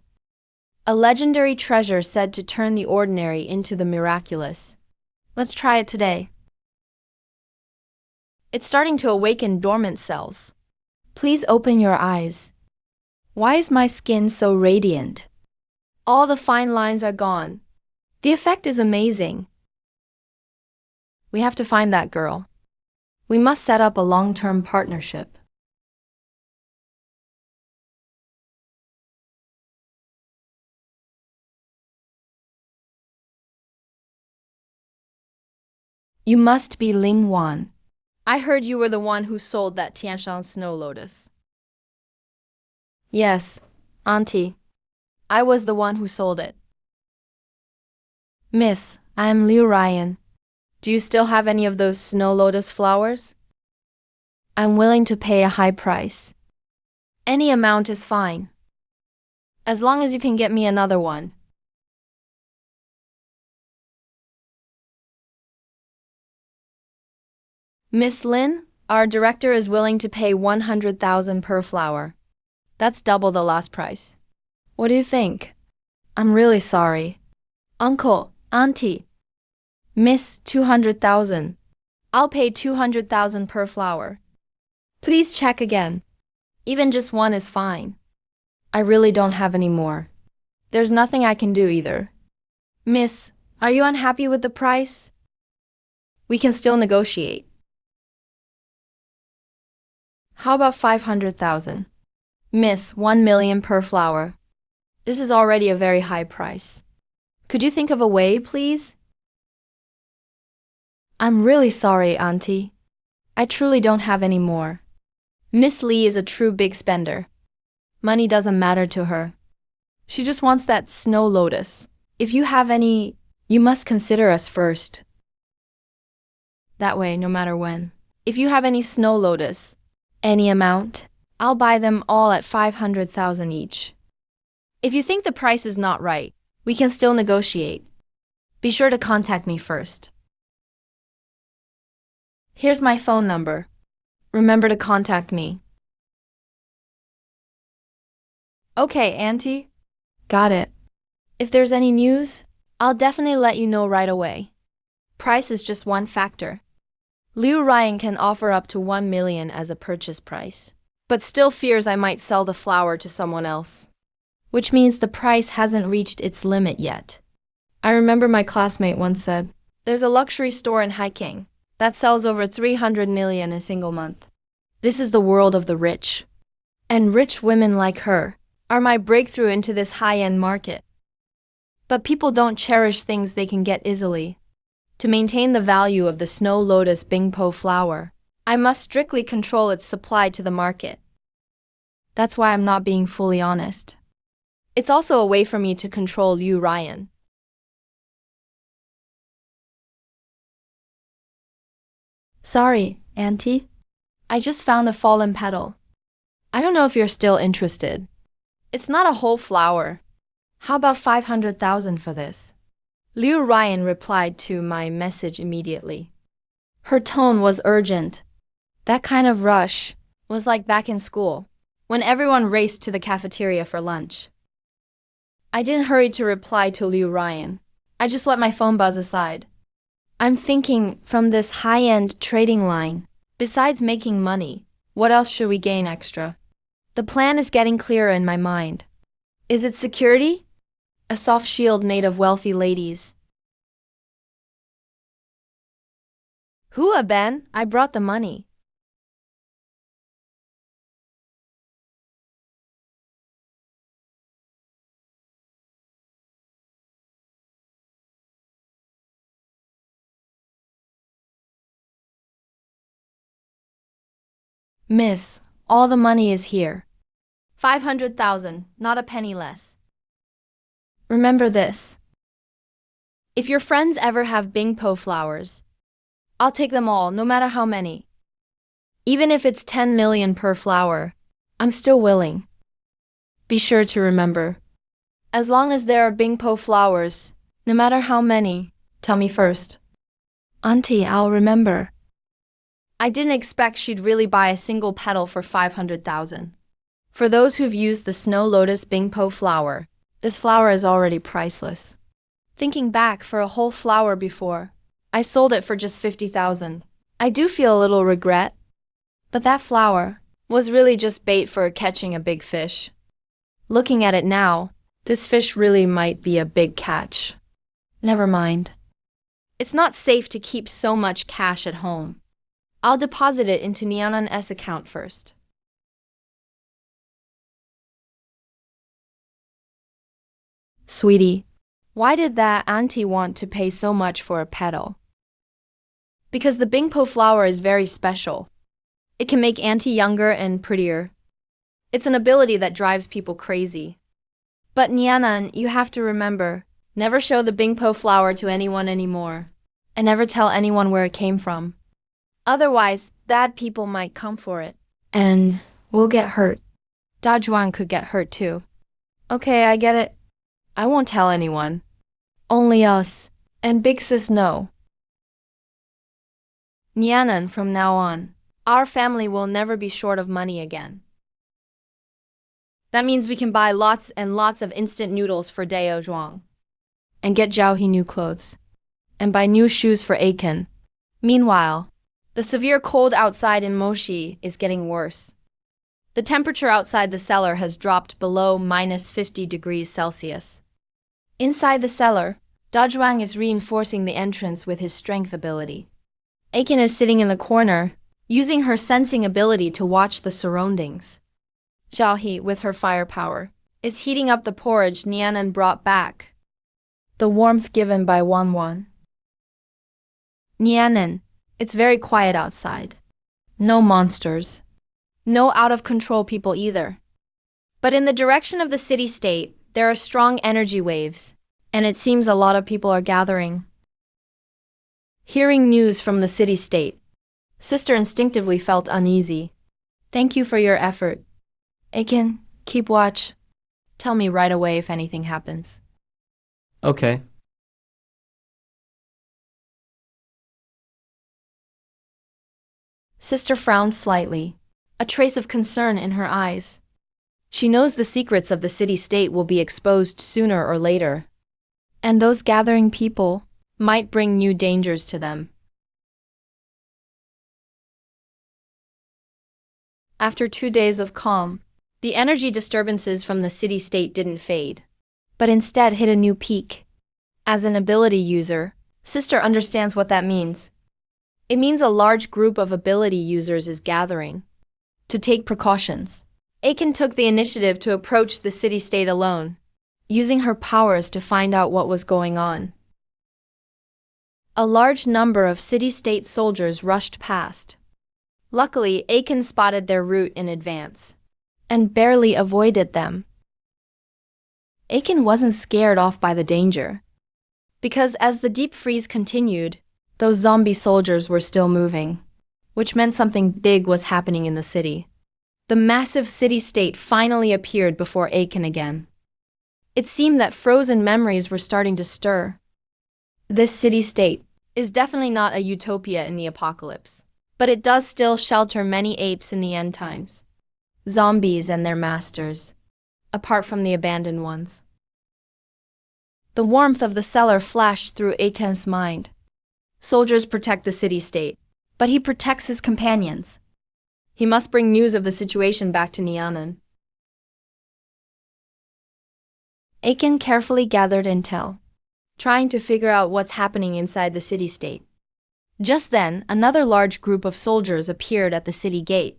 A: A legendary treasure said to turn the ordinary into the miraculous. Let's try it today. It's starting to awaken dormant cells. Please open your eyes. Why is my skin so radiant? All the fine lines are gone. The effect is amazing. We have to find that girl. We must set up a long-term partnership. You must be Ling Wan. I heard you were the one who sold that Tianshan snow lotus. Yes, Auntie. I was the one who sold it. Miss, I am Liu Ryan. Do you still have any of those snow lotus flowers? I'm willing to pay a high price. Any amount is fine. As long as you can get me another one. Miss Lin, our director is willing to pay 100,000 per flower. That's double the last price. What do you think? I'm really sorry. Uncle, Auntie. Miss, 200,000. I'll pay 200,000 per flower. Please check again. Even just one is fine. I really don't have any more. There's nothing I can do either. Miss, are you unhappy with the price? We can still negotiate. How about 500,000? Miss, 1 million per flower. This is already a very high price. Could you think of a way, please? I'm really sorry, Auntie. I truly don't have any more. Miss Lee is a true big spender. Money doesn't matter to her. She just wants that snow lotus. If you have any, You must consider us first. That way, no matter when. If you have any snow lotus, any amount, I'll buy them all at 500,000 each. If you think the price is not right, we can still negotiate. Be sure to contact me first. Here's my phone number. Remember to contact me. Okay, Auntie. Got it. If there's any news, I'll definitely let you know right away. Price is just one factor. Liu Ryan can offer up to 1 million as a purchase price, but still fears I might sell the flower to someone else, which means the price hasn't reached its limit yet. I remember my classmate once said, there's a luxury store in Hiking that sells over 300 million a single month. This is the world of the rich. And rich women like her are my breakthrough into this high-end market. But people don't cherish things they can get easily. To maintain the value of the snow lotus Bingpo flower, I must strictly control its supply to the market. That's why I'm not being fully honest. It's also a way for me to control Liu Ryan. Sorry, Auntie. I just found a fallen petal. I don't know if you're still interested. It's not a whole flower. How about 500,000 for this? Liu Ryan replied to my message immediately. Her tone was urgent. That kind of rush was like back in school, when everyone raced to the cafeteria for lunch. I didn't hurry to reply to Liu Ryan. I just let my phone buzz aside. I'm thinking from this high-end trading line, besides making money, what else should we gain extra? The plan is getting clearer in my mind. Is it security? A soft shield made of wealthy ladies. Hua Ben, I brought the money. Miss, all the money is here. 500,000, not a penny less. Remember this. If your friends ever have Bingpo flowers, I'll take them all, no matter how many. Even if it's 10 million per flower, I'm still willing. Be sure to remember. As long as there are Bingpo flowers, no matter how many, tell me first. Auntie, I'll remember. I didn't expect she'd really buy a single petal for 500,000. For those who've used the snow lotus Bingpo flower, this flower is already priceless. Thinking back, for a whole flower before, I sold it for just 50,000. I do feel a little regret, but that flower was really just bait for catching a big fish. Looking at it now, this fish really might be a big catch. Never mind. It's not safe to keep so much cash at home. I'll deposit it into Nianan's account first. Sweetie, why did that auntie want to pay so much for a petal? Because the Bingpo flower is very special. It can make auntie younger and prettier. It's an ability that drives people crazy. But Nianan, you have to remember, never show the Bingpo flower to anyone anymore. And never tell anyone where it came from. Otherwise, bad people might come for it. And we'll get hurt. Da Zhuang could get hurt too. Okay, I get it. I won't tell anyone. Only us. And Big Sis know. Nianan, from now on, our family will never be short of money again. That means we can buy lots and lots of instant noodles for Dao Zhuang. And get Zhao new clothes. And buy new shoes for Aiken. Meanwhile, the severe cold outside in Moshi is getting worse. The temperature outside the cellar has dropped below -50 degrees Celsius. Inside the cellar, Da Zhuang is reinforcing the entrance with his strength ability. Aiken is sitting in the corner, using her sensing ability to watch the surroundings. Zhao He, with her firepower, is heating up the porridge Nianan brought back. The warmth given by Wanwan. Nianan, it's very quiet outside. No monsters. No out-of-control people either. But in the direction of the city-state, there are strong energy waves. and it seems a lot of people are gathering. Hearing news from the city-state, Sister instinctively felt uneasy. Thank you for your effort. Aiken, keep watch. Tell me right away if anything happens.
C: Okay.
A: Sister frowned slightly, a trace of concern in her eyes. She knows the secrets of the city-state will be exposed sooner or later, and those gathering people might bring new dangers to them. After 2 days of calm, the energy disturbances from the city-state didn't fade, but instead hit a new peak. As an ability user, Sister understands what that means. It means a large group of ability users is gathering. To take precautions, Aiken took the initiative to approach the city-state alone, using her powers to find out what was going on. A large number of city-state soldiers rushed past. Luckily, Aiken spotted their route in advance and barely avoided them. Aiken wasn't scared off by the danger, because as the deep freeze continued, those zombie soldiers were still moving, which meant something big was happening in the city. The massive city-state finally appeared before Aiken again. It seemed that frozen memories were starting to stir. This city-state is definitely not a utopia in the apocalypse, but it does still shelter many apes in the end times. Zombies and their masters, apart from the abandoned ones. The warmth of the cellar flashed through Aiken's mind. Soldiers protect the city-state, but he protects his companions. He must bring news of the situation back to Nianan. Aiken carefully gathered intel, trying to figure out what's happening inside the city-state. Just then, another large group of soldiers appeared at the city gate.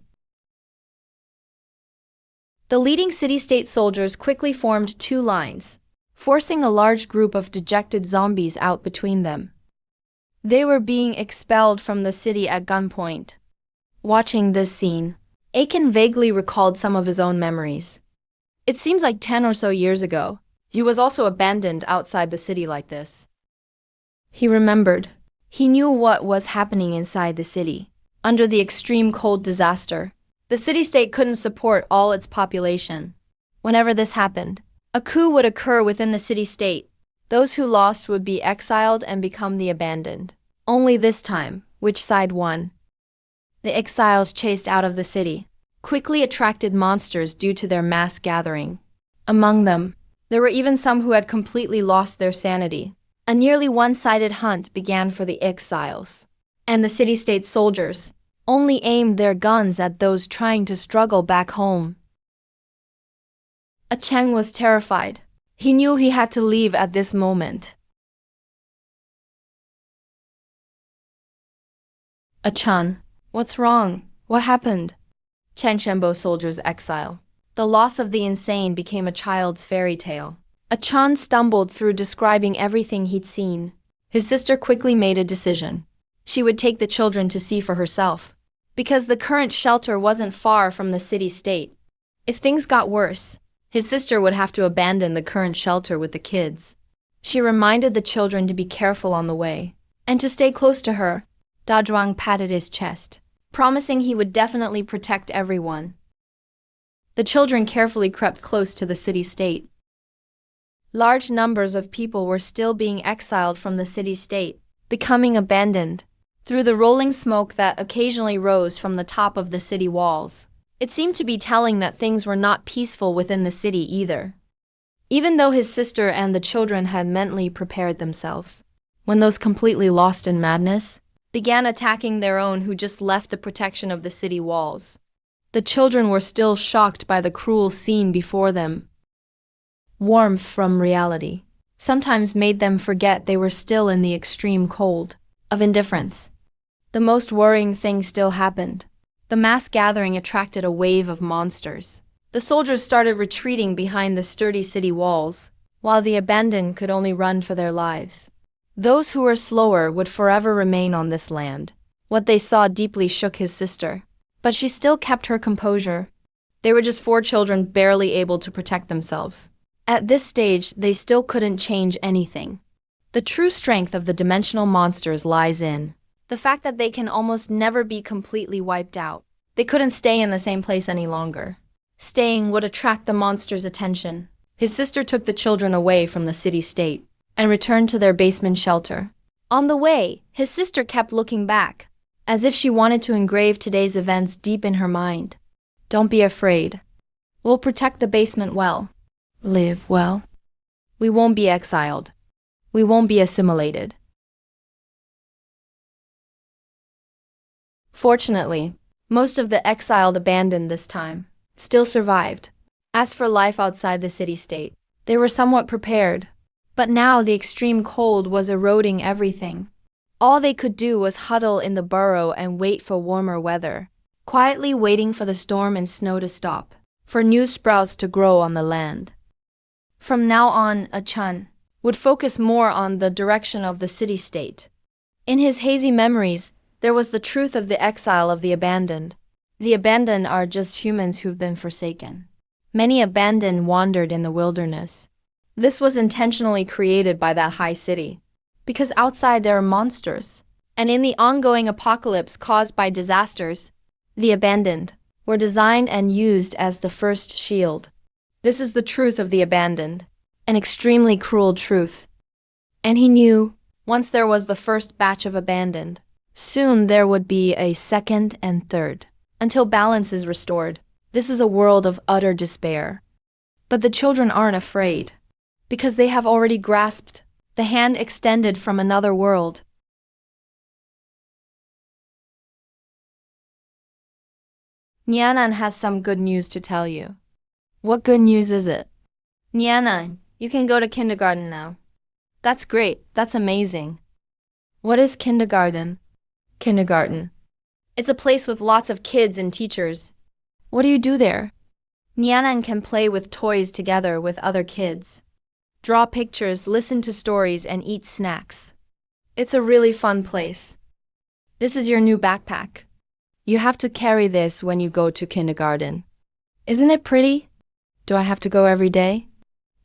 A: The leading city-state soldiers quickly formed 2 lines, forcing a large group of dejected zombies out between them. They were being expelled from the city at gunpoint. Watching this scene, Aiken vaguely recalled some of his own memories. It seems like 10 or so years ago, he was also abandoned outside the city like this. He remembered. He knew what was happening inside the city. Under the extreme cold disaster, the city-state couldn't support all its population. Whenever this happened, a coup would occur within the city-state. Those who lost would be exiled and become the abandoned. Only this time, which side won? The exiles chased out of the city quickly attracted monsters due to their mass gathering. Among them, there were even some who had completely lost their sanity. A nearly one-sided hunt began for the exiles, and the city-state soldiers only aimed their guns at those trying to struggle back home. Cheng was terrified. He knew he had to leave at this moment. Achan, what's wrong? What happened? Chen Shenbo soldier's exile. The loss of the insane became a child's fairy tale. Achan stumbled through describing everything he'd seen. His sister quickly made a decision. She would take the children to see for herself, because the current shelter wasn't far from the city-state. If things got worse, his sister would have to abandon the current shelter with the kids. She reminded the children to be careful on the way, and to stay close to her. Da Zhuang patted his chest, promising he would definitely protect everyone. The children carefully crept close to the city-state. Large numbers of people were still being exiled from the city-state, becoming abandoned. Through the rolling smoke that occasionally rose from the top of the city walls, it seemed to be telling that things were not peaceful within the city either. Even though his sister and the children had mentally prepared themselves, when those completely lost in madness began attacking their own who just left the protection of the city walls, the children were still shocked by the cruel scene before them. Warmth from reality sometimes made them forget they were still in the extreme cold of indifference. The most worrying thing still happened. The mass gathering attracted a wave of monsters. The soldiers started retreating behind the sturdy city walls, while the abandoned could only run for their lives. Those who were slower would forever remain on this land. What they saw deeply shook his sister, but she still kept her composure. They were just 4 children barely able to protect themselves. At this stage, they still couldn't change anything. The true strength of the dimensional monsters lies in the fact that they can almost never be completely wiped out. They couldn't stay in the same place any longer. Staying would attract the monster's attention. His sister took the children away from the city-state and returned to their basement shelter. On the way, his sister kept looking back, as if she wanted to engrave today's events deep in her mind. Don't be afraid. We'll protect the basement well. Live well. We won't be exiled. We won't be assimilated. Fortunately, most of the exiled abandoned this time still survived. As for life outside the city-state, they were somewhat prepared. But now the extreme cold was eroding everything. All they could do was huddle in the burrow and wait for warmer weather, quietly waiting for the storm and snow to stop, for new sprouts to grow on the land. From now on, Achan would focus more on the direction of the city-state. In his hazy memories, there was the truth of the exile of the abandoned. The abandoned are just humans who've been forsaken. Many abandoned wandered in the wilderness. This was intentionally created by that high city, because outside there are monsters, and in the ongoing apocalypse caused by disasters, the abandoned were designed and used as the first shield. This is the truth of the abandoned, an extremely cruel truth. And he knew, once there was the first batch of abandoned, soon there would be a second and third, until balance is restored. This is a world of utter despair. But the children aren't afraid, because they have already grasped the hand extended from another world. Nianan has some good news to tell you. What good news is it? Nianan, you can go to kindergarten now. That's great. That's amazing. What is kindergarten? Kindergarten. It's a place with lots of kids and teachers. What do you do there? Nianan can play with toys together with other kids, draw pictures, listen to stories, and eat snacks. It's a really fun place. This is your new backpack. You have to carry this when you go to kindergarten. Isn't it pretty? Do I have to go every day?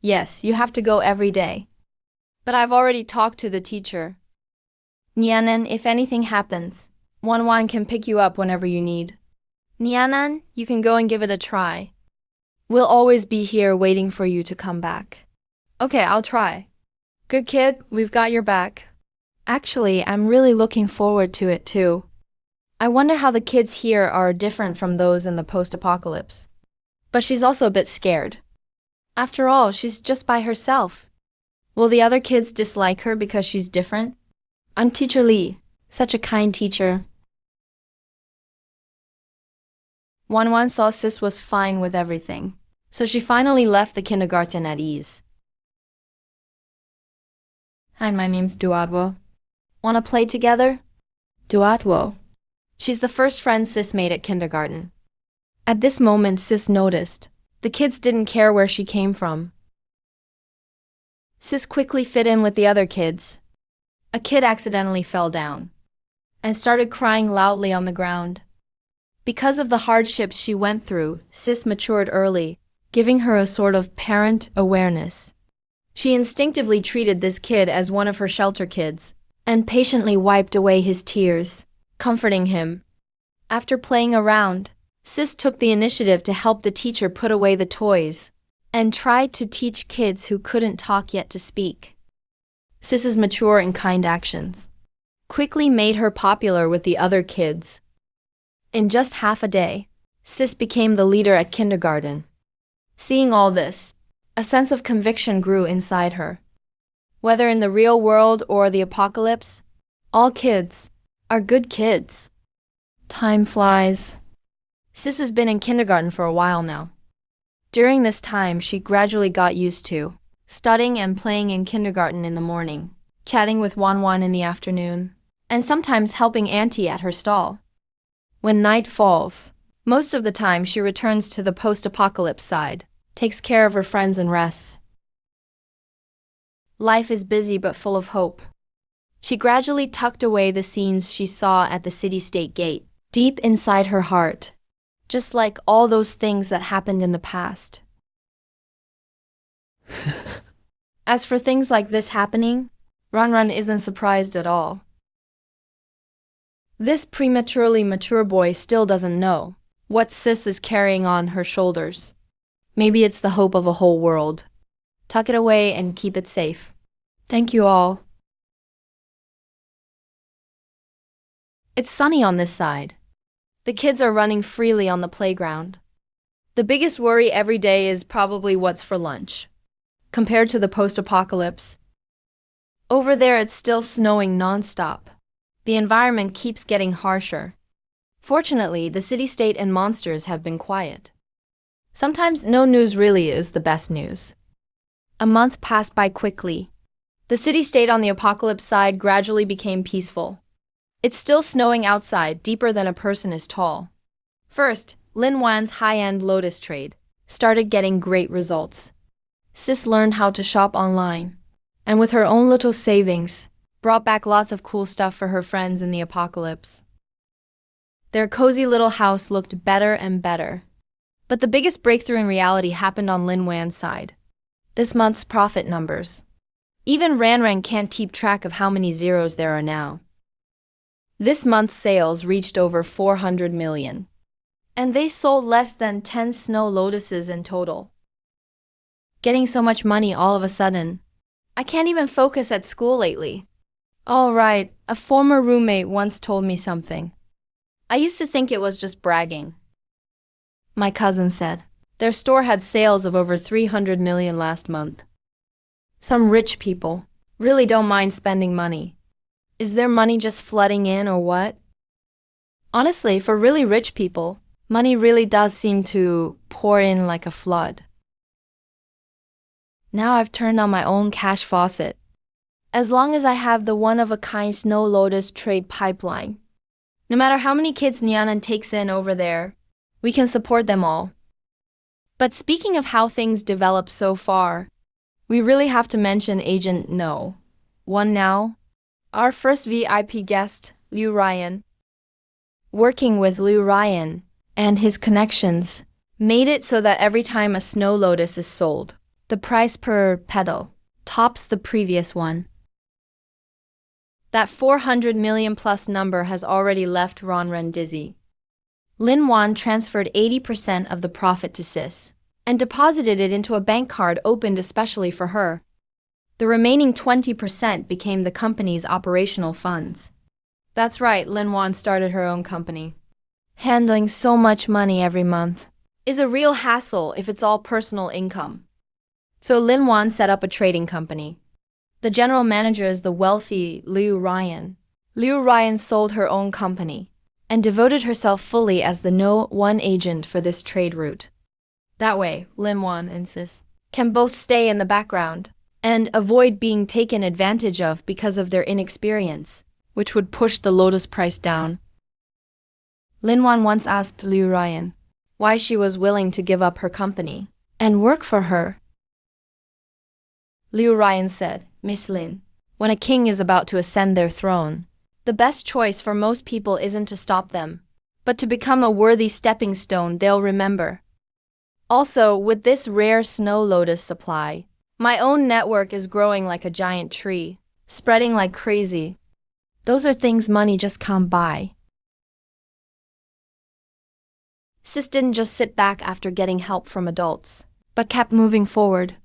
A: Yes, you have to go every day. But I've already talked to the teacher. Nianan, if anything happens, Wanwan can pick you up whenever you need. Nianan, you can go and give it a try. We'll always be here waiting for you to come back. Okay, I'll try. Good kid, we've got your back. Actually, I'm really looking forward to it too. I wonder how the kids here are different from those in the post-apocalypse. But she's also a bit scared. After all, she's just by herself. Will the other kids dislike her because she's different? I'm Teacher Lee, such a kind teacher. Wanwan saw Sis was fine with everything, so she finally left the kindergarten at ease. Hi, my name's Duadwo. Wanna play together? Duadwo. She's the first friend Sis made at kindergarten. At this moment, Sis noticed the kids didn't care where she came from. Sis quickly fit in with the other kids. A kid accidentally fell down and started crying loudly on the ground. Because of the hardships she went through, Sis matured early, giving her a sort of parent awareness. She instinctively treated this kid as one of her shelter kids and patiently wiped away his tears, comforting him. After playing around, Sis took the initiative to help the teacher put away the toys and tried to teach kids who couldn't talk yet to speak. Sis's mature and kind actions quickly made her popular with the other kids. In just half a day, Sis became the leader at kindergarten. Seeing all this, a sense of conviction grew inside her. Whether in the real world or the apocalypse, all kids are good kids. Time flies. Sis has been in kindergarten for a while now. During this time, she gradually got used to studying and playing in kindergarten in the morning, chatting with Wanwan in the afternoon, and sometimes helping Auntie at her stall. When night falls, most of the time she returns to the post-apocalypse side, takes care of her friends and rests. Life is busy but full of hope. She gradually tucked away the scenes she saw at the city-state gate, deep inside her heart, just like all those things that happened in the past. As for things like this happening, Ran isn't surprised at all. This prematurely mature boy still doesn't know what Sis is carrying on her shoulders. Maybe it's the hope of a whole world. Tuck it away and keep it safe. Thank you all. It's sunny on this side. The kids are running freely on the playground. The biggest worry every day is probably what's for lunch. Compared to the post-apocalypse, over there it's still snowing non-stop. The environment keeps getting harsher. Fortunately, the city-state and monsters have been quiet. Sometimes no news really is the best news. A month passed by quickly. The city-state on the apocalypse side gradually became peaceful. It's still snowing outside, deeper than a person is tall. First, Lin Wan's high-end Lotus trade started getting great results. Sis learned how to shop online, and with her own little savings, brought back lots of cool stuff for her friends in the apocalypse. Their cozy little house looked better and better. But the biggest breakthrough in reality happened on Lin Wan's side. This month's profit numbers. Even Ran can't keep track of how many zeros there are now. This month's sales reached over 400 million. And they sold less than 10 snow lotuses in total. Getting so much money all of a sudden. I can't even focus at school lately. All right, a former roommate once told me something. I used to think it was just bragging. My cousin said their store had sales of over 300 million last month. Some rich people really don't mind spending money. Is their money just flooding in or what? Honestly, for really rich people, money really does seem to pour in like a flood. Now I've turned on my own cash faucet. As long as I have the one-of-a-kind Snow Lotus trade pipeline, no matter how many kids Nyanan takes in over there, we can support them all. But speaking of how things developed so far, we really have to mention Agent No. One now, our first VIP guest, Liu Ryan. Working with Liu Ryan and his connections made it so that every time a Snow Lotus is sold, the price per petal tops the previous one. That 400 million plus number has already left Ran dizzy. Lin Wan transferred 80% of the profit to Sis and deposited it into a bank card opened especially for her. The remaining 20% became the company's operational funds. That's right, Lin Wan started her own company. Handling so much money every month is a real hassle if it's all personal income. So Lin Wan set up a trading company. The general manager is the wealthy Liu Ryan. Liu Ryan sold her own company and devoted herself fully as the No. 1 agent for this trade route. That way, Lin Wan and Sis can both stay in the background and avoid being taken advantage of because of their inexperience, which would push the Lotus price down. Lin Wan once asked Liu Ryan why she was willing to give up her company and work for her. Liu Ryan said, "Miss Lin, when a king is about to ascend their throne, the best choice for most people isn't to stop them, but to become a worthy stepping stone they'll remember. Also, with this rare Snow Lotus supply, my own network is growing like a giant tree, spreading like crazy. Those are things money just can't buy." Sis didn't just sit back after getting help from adults, but kept moving forward.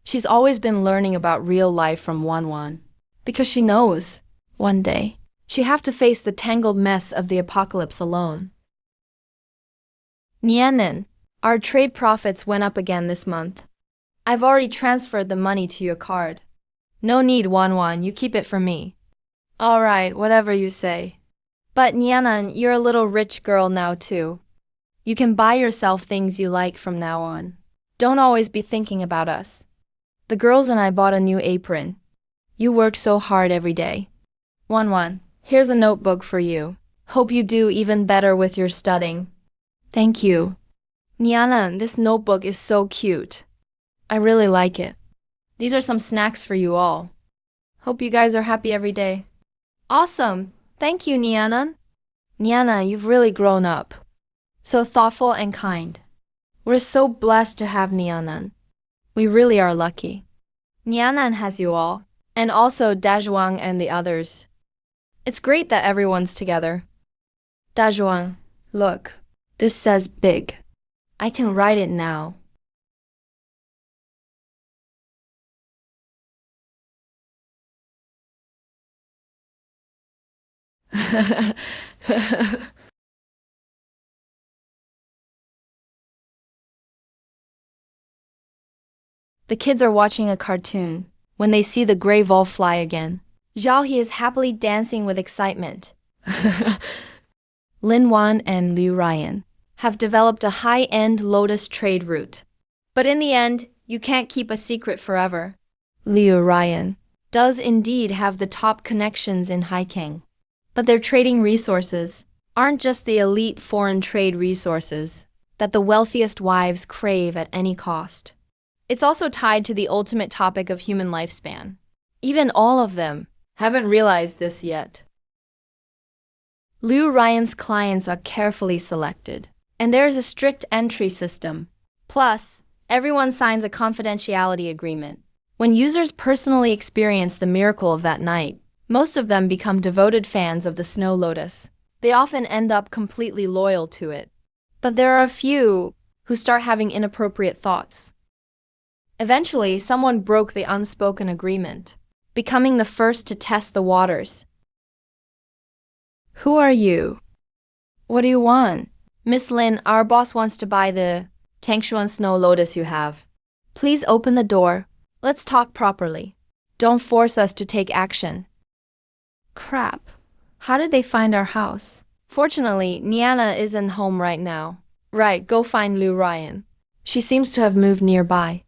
A: She's always been learning about real life from Wan, because she knows, one day, she'll have to face the tangled mess of the apocalypse alone. Nianen, our trade profits went up again this month. I've already transferred the money to your card. No need, Wan, you keep it for me. All right, whatever you say. But Nianen, you're a little rich girl now too. You can buy yourself things you like from now on. Don't always be thinking about us. The girls and I bought a new apron. You work so hard every day. Wan, here's a notebook for you. Hope you do even better with your studying. Thank you. Nianan, this notebook is so cute. I really like it. These are some snacks for you all. Hope you guys are happy every day. Awesome. Thank you, Nianan. Niana, you've really grown up. So thoughtful and kind. We're so blessed to have Nianan. We really are lucky. Nianan has you all, and also Dazhuang and the others. It's great that everyone's together. Dazhuang, look, this says big. I can write it now. The kids are watching a cartoon when they see the gray vol fly again. Zhao He is happily dancing with excitement. Lin Wan and Liu Ryan have developed a high-end lotus trade route. But in the end, you can't keep a secret forever. Liu Ryan does indeed have the top connections in Haikeng. But their trading resources aren't just the elite foreign trade resources that the wealthiest wives crave at any cost. It's also tied to the ultimate topic of human lifespan. Even all of them haven't realized this yet. Liu Ryan's clients are carefully selected, and there is a strict entry system. Plus, everyone signs a confidentiality agreement. When users personally experience the miracle of that night, most of them become devoted fans of the Snow Lotus. They often end up completely loyal to it. But there are a few who start having inappropriate thoughts. Eventually, someone broke the unspoken agreement, becoming the first to test the waters. Who are you? What do you want? Miss Lin, our boss wants to buy the Tangshuan Snow Lotus you have. Please open the door. Let's talk properly. Don't force us to take action. Crap. How did they find our house? Fortunately, Niana isn't home right now. Right, go find Liu Ryan. She seems to have moved nearby.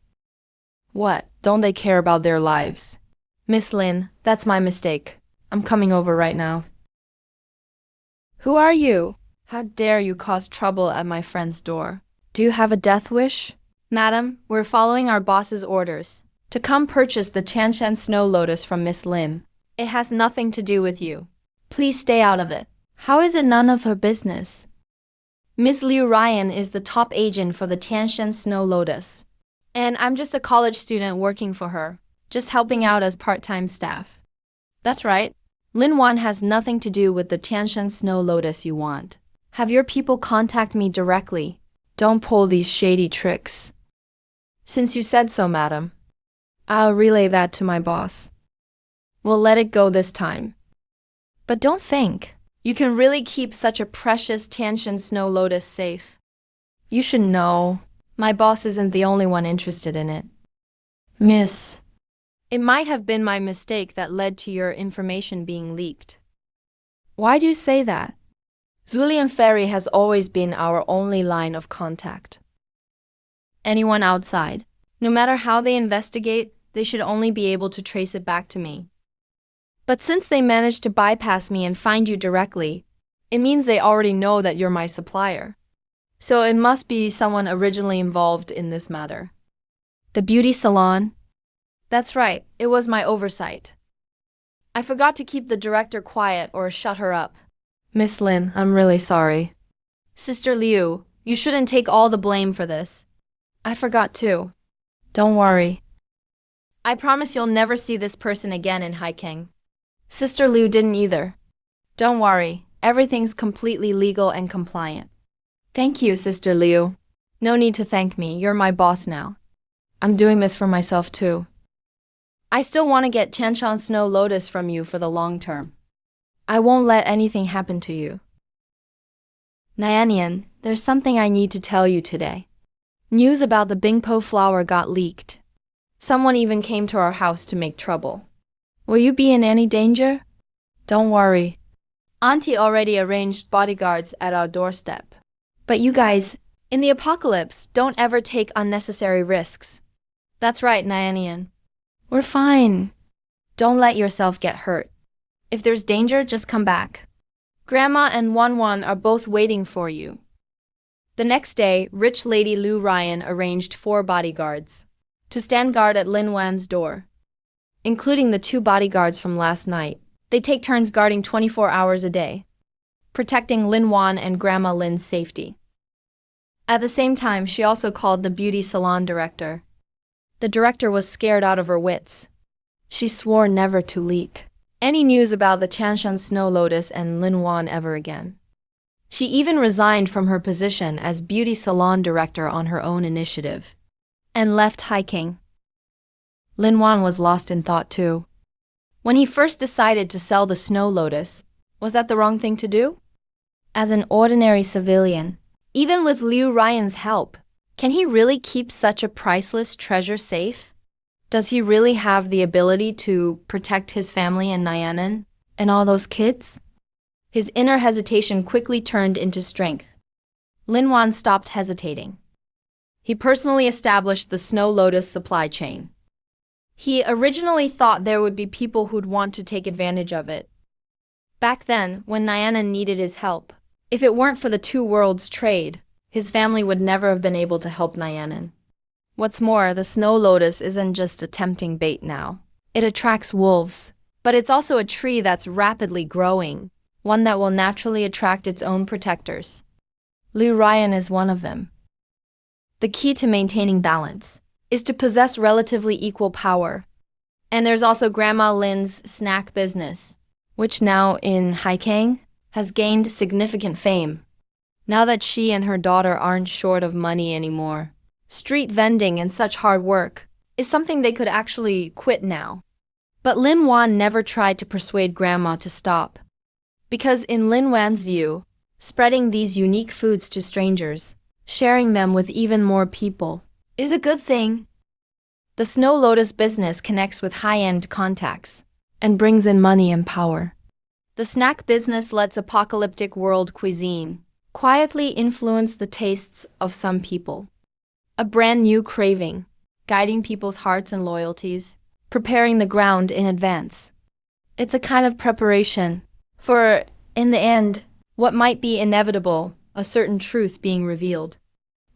A: What? Don't they care about their lives? Miss Lin, that's my mistake. I'm coming over right now. Who are you? How dare you cause trouble at my friend's door? Do you have a death wish? Madam, we're following our boss's orders to come purchase the Tianshan Snow Lotus from Miss Lim. It has nothing to do with you. Please stay out of it. How is it none of her business? Miss Liu Ryan is the top agent for the Tianshan Snow Lotus. And I'm just a college student working for her, just helping out as part-time staff. That's right. Lin Wan has nothing to do with the Tianshan Snow Lotus you want. Have your people contact me directly. Don't pull these shady tricks. Since you said so, madam, I'll relay that to my boss. We'll let it go this time. But don't think you can really keep such a precious Tianshan Snow Lotus safe. You should know, my boss isn't the only one interested in it. Miss, it might have been my mistake that led to your information being leaked. Why do you say that? Zulian Ferry has always been our only line of contact. Anyone outside, no matter how they investigate, they should only be able to trace it back to me. But since they managed to bypass me and find you directly, it means they already know that you're my supplier. So it must be someone originally involved in this matter. The beauty salon? That's right, it was my oversight. I forgot to keep the director quiet or shut her up. Miss Lin, I'm really sorry. Sister Liu, you shouldn't take all the blame for this. I forgot too. Don't worry. I promise you'll never see this person again in Haikeng. Sister Liu didn't either. Don't worry, everything's completely legal and compliant. Thank you, Sister Liu. No need to thank me, you're my boss now. I'm doing this for myself too. I still want to get Tianshan Snow Lotus from you for the long term. I won't let anything happen to you. Nyanian, there's something I need to tell you today. News about the Bingpo flower got leaked. Someone even came to our house to make trouble. Will you be in any danger? Don't worry. Auntie already arranged bodyguards at our doorstep. But you guys, in the apocalypse, don't ever take unnecessary risks. That's right, Nyanian. We're fine. Don't let yourself get hurt. If there's danger, just come back. Grandma and Wan are both waiting for you. The next day, rich lady Liu Ryan arranged 4 bodyguards to stand guard at Lin Wan's door, including the 2 bodyguards from last night. They take turns guarding 24 hours a day, protecting Lin Wan and Grandma Lin's safety. At the same time, she also called the beauty salon director. The director was scared out of her wits. She swore never to leak any news about the Chanshan Snow Lotus and Lin Wan ever again. She even resigned from her position as beauty salon director on her own initiative and left hiking. Lin Wan was lost in thought too. When he first decided to sell the Snow Lotus, was that the wrong thing to do? As an ordinary civilian, even with Liu Ryan's help, can he really keep such a priceless treasure safe? Does he really have the ability to protect his family and Nyanan and all those kids? His inner hesitation quickly turned into strength. Lin Wan stopped hesitating. He personally established the Snow Lotus supply chain. He originally thought there would be people who'd want to take advantage of it. Back then, when Nyanan needed his help, if it weren't for the two worlds' trade, his family would never have been able to help Nyanan. What's more, the Snow Lotus isn't just a tempting bait now. It attracts wolves, but it's also a tree that's rapidly growing, one that will naturally attract its own protectors. Liu Ryan is one of them. The key to maintaining balance is to possess relatively equal power. And there's also Grandma Lin's snack business, which now in Haikang has gained significant fame. Now that she and her daughter aren't short of money anymore, street vending and such hard work is something they could actually quit now. But Lin Wan never tried to persuade Grandma to stop. Because in Lin Wan's view, spreading these unique foods to strangers, sharing them with even more people, is a good thing. The Snow Lotus business connects with high-end contacts and brings in money and power. The snack business lets apocalyptic world cuisine quietly influence the tastes of some people. A brand new craving, guiding people's hearts and loyalties, preparing the ground in advance. It's a kind of preparation for, in the end, what might be inevitable, a certain truth being revealed.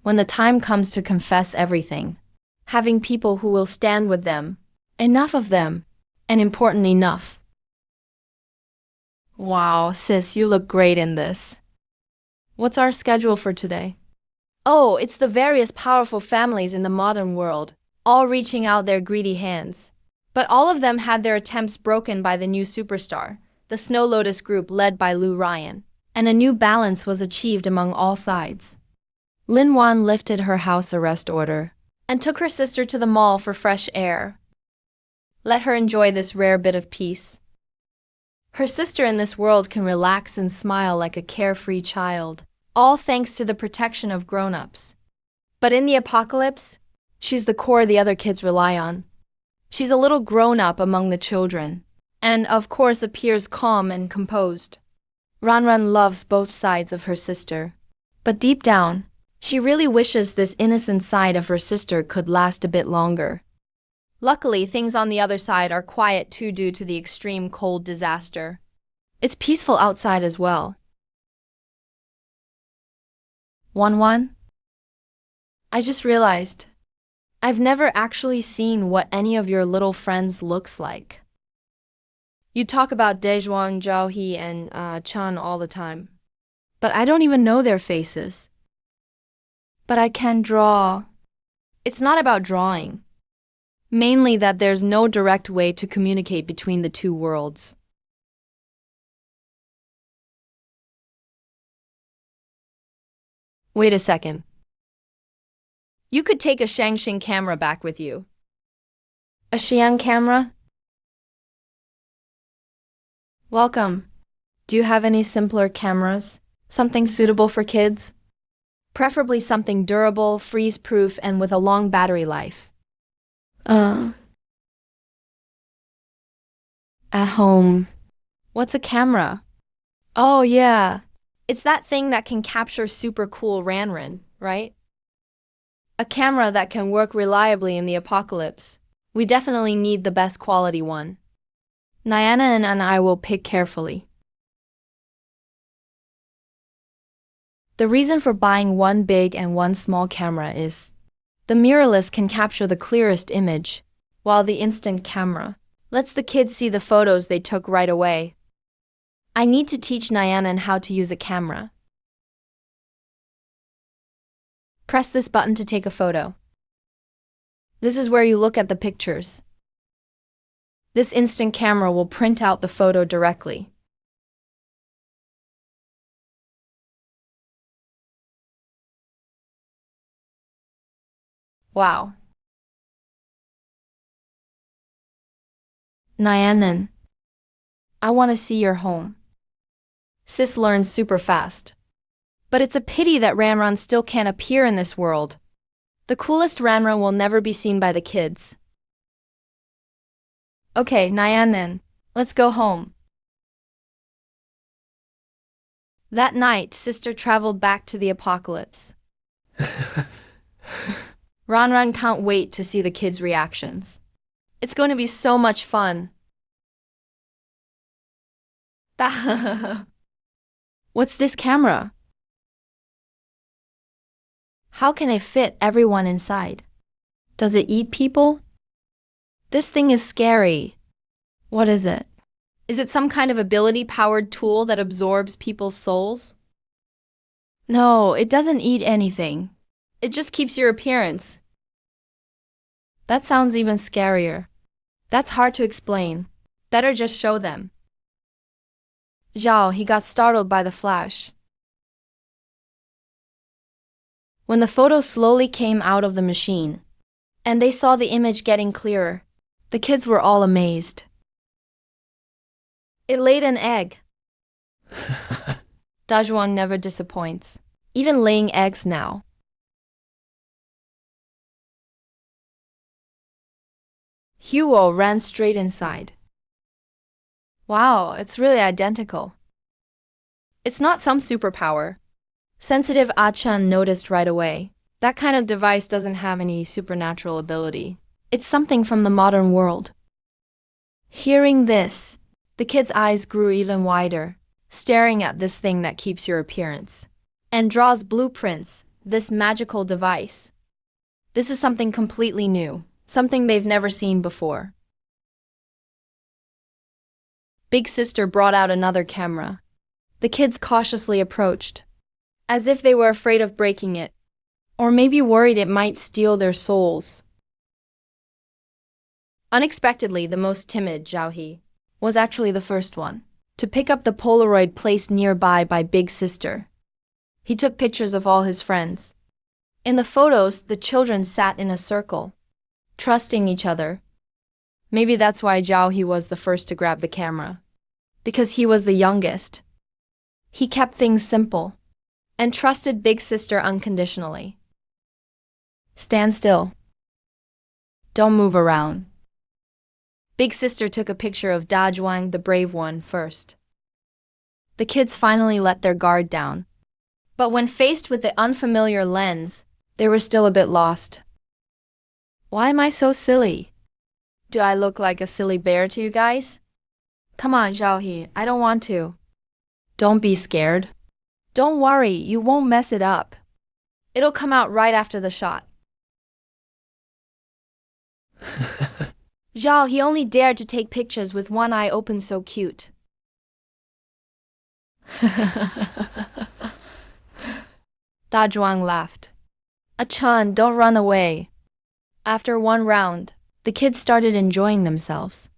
A: When the time comes to confess everything, having people who will stand with them, enough of them, and important enough. Wow, sis, you look great in this. What's our schedule for today? Oh, it's the various powerful families in the modern world, all reaching out their greedy hands. But all of them had their attempts broken by the new superstar, the Snow Lotus group led by Liu Ryan, and a new balance was achieved among all sides. Lin Wan lifted her house arrest order and took her sister to the mall for fresh air. Let her enjoy this rare bit of peace. Her sister in this world can relax and smile like a carefree child, all thanks to the protection of grown-ups. But in the apocalypse, she's the core the other kids rely on. She's a little grown-up among the children, and of course appears calm and composed. Ranran loves both sides of her sister, but deep down, she really wishes this innocent side of her sister could last a bit longer. Luckily, things on the other side are quiet too due to the extreme cold disaster. It's peaceful outside as well. Wan, I just realized, I've never actually seen what any of your little friends looks like. You talk about Dejuan, Zhaohe, and Chan all the time, but I don't even know their faces. But I can draw. It's not about drawing. Mainly that there's no direct way to communicate between the two worlds. Wait a second. You could take a Shangxing camera back with you. A Xi'an camera? Welcome. Do you have any simpler cameras? Something suitable for kids? Preferably something durable, freeze-proof, and with a long battery life. At home. What's a camera? Oh yeah. It's that thing that can capture super cool Ranran, right? A camera that can work reliably in the apocalypse. We definitely need the best quality one. Nyanan and I will pick carefully. The reason for buying one big and one small camera is the mirrorless can capture the clearest image, while the instant camera lets the kids see the photos they took right away. I need to teach Nyanan how to use a camera. Press this button to take a photo. This is where you look at the pictures. This instant camera will print out the photo directly. Wow. Nyanan, I want to see your home. Sis learns super fast. But it's a pity that Ranran still can't appear in this world. The coolest Ranran will never be seen by the kids. Okay, Nyanan, let's go home. That night, sister traveled back to the apocalypse. Ranran can't wait to see the kids' reactions. It's going to be so much fun. What's this camera? How can it fit everyone inside? Does it eat people? This thing is scary. What is it? Is it some kind of ability-powered tool that absorbs people's souls? No, it doesn't eat anything. It just keeps your appearance. That sounds even scarier. That's hard to explain. Better just show them. Zhao, he got startled by the flash. When the photo slowly came out of the machine, and they saw the image getting clearer, the kids were all amazed. It laid an egg. Dazhuang never disappoints, even laying eggs now. Huo ran straight inside. Wow, it's really identical. It's not some superpower. Sensitive Ah-chan noticed right away. That kind of device doesn't have any supernatural ability. It's something from the modern world. Hearing this, the kid's eyes grew even wider, staring at this thing that keeps your appearance and draws blueprints, this magical device. This is something completely new, something they've never seen before. Big sister brought out another camera. The kids cautiously approached, as if they were afraid of breaking it, or maybe worried it might steal their souls. Unexpectedly, the most timid, Zhao He, was actually the first one to pick up the Polaroid placed nearby by Big Sister. He took pictures of all his friends. In the photos, the children sat in a circle, trusting each other. Maybe that's why Zhao He was the first to grab the camera. Because he was the youngest. He kept things simple and trusted Big Sister unconditionally. Stand still. Don't move around. Big Sister took a picture of Dazhuang, the brave one, first. The kids finally let their guard down. But when faced with the unfamiliar lens, they were still a bit lost. Why am I so silly? Do I look like a silly bear to you guys? Come on, Zhao He, I don't want to. Don't be scared. Don't worry, you won't mess it up. It'll come out right after the shot. Zhao, he only dared to take pictures with one eye open so cute. Dazhuang laughed. Achan, don't run away. After one round, the kids started enjoying themselves.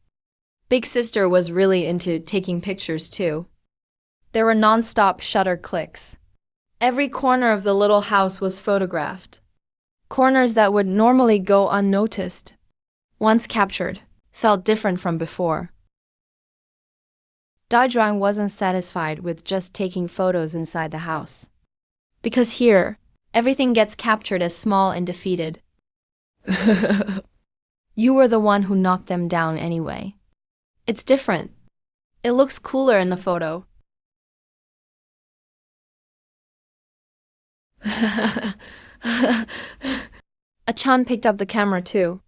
A: Big Sister was really into taking pictures too. There were non-stop shutter clicks. Every corner of the little house was photographed. Corners that would normally go unnoticed, once captured, felt different from before. Dazhuang wasn't satisfied with just taking photos inside the house. Because here, everything gets captured as small and defeated. You were the one who knocked them down anyway. It's different. It looks cooler in the photo. Achan picked up the camera too.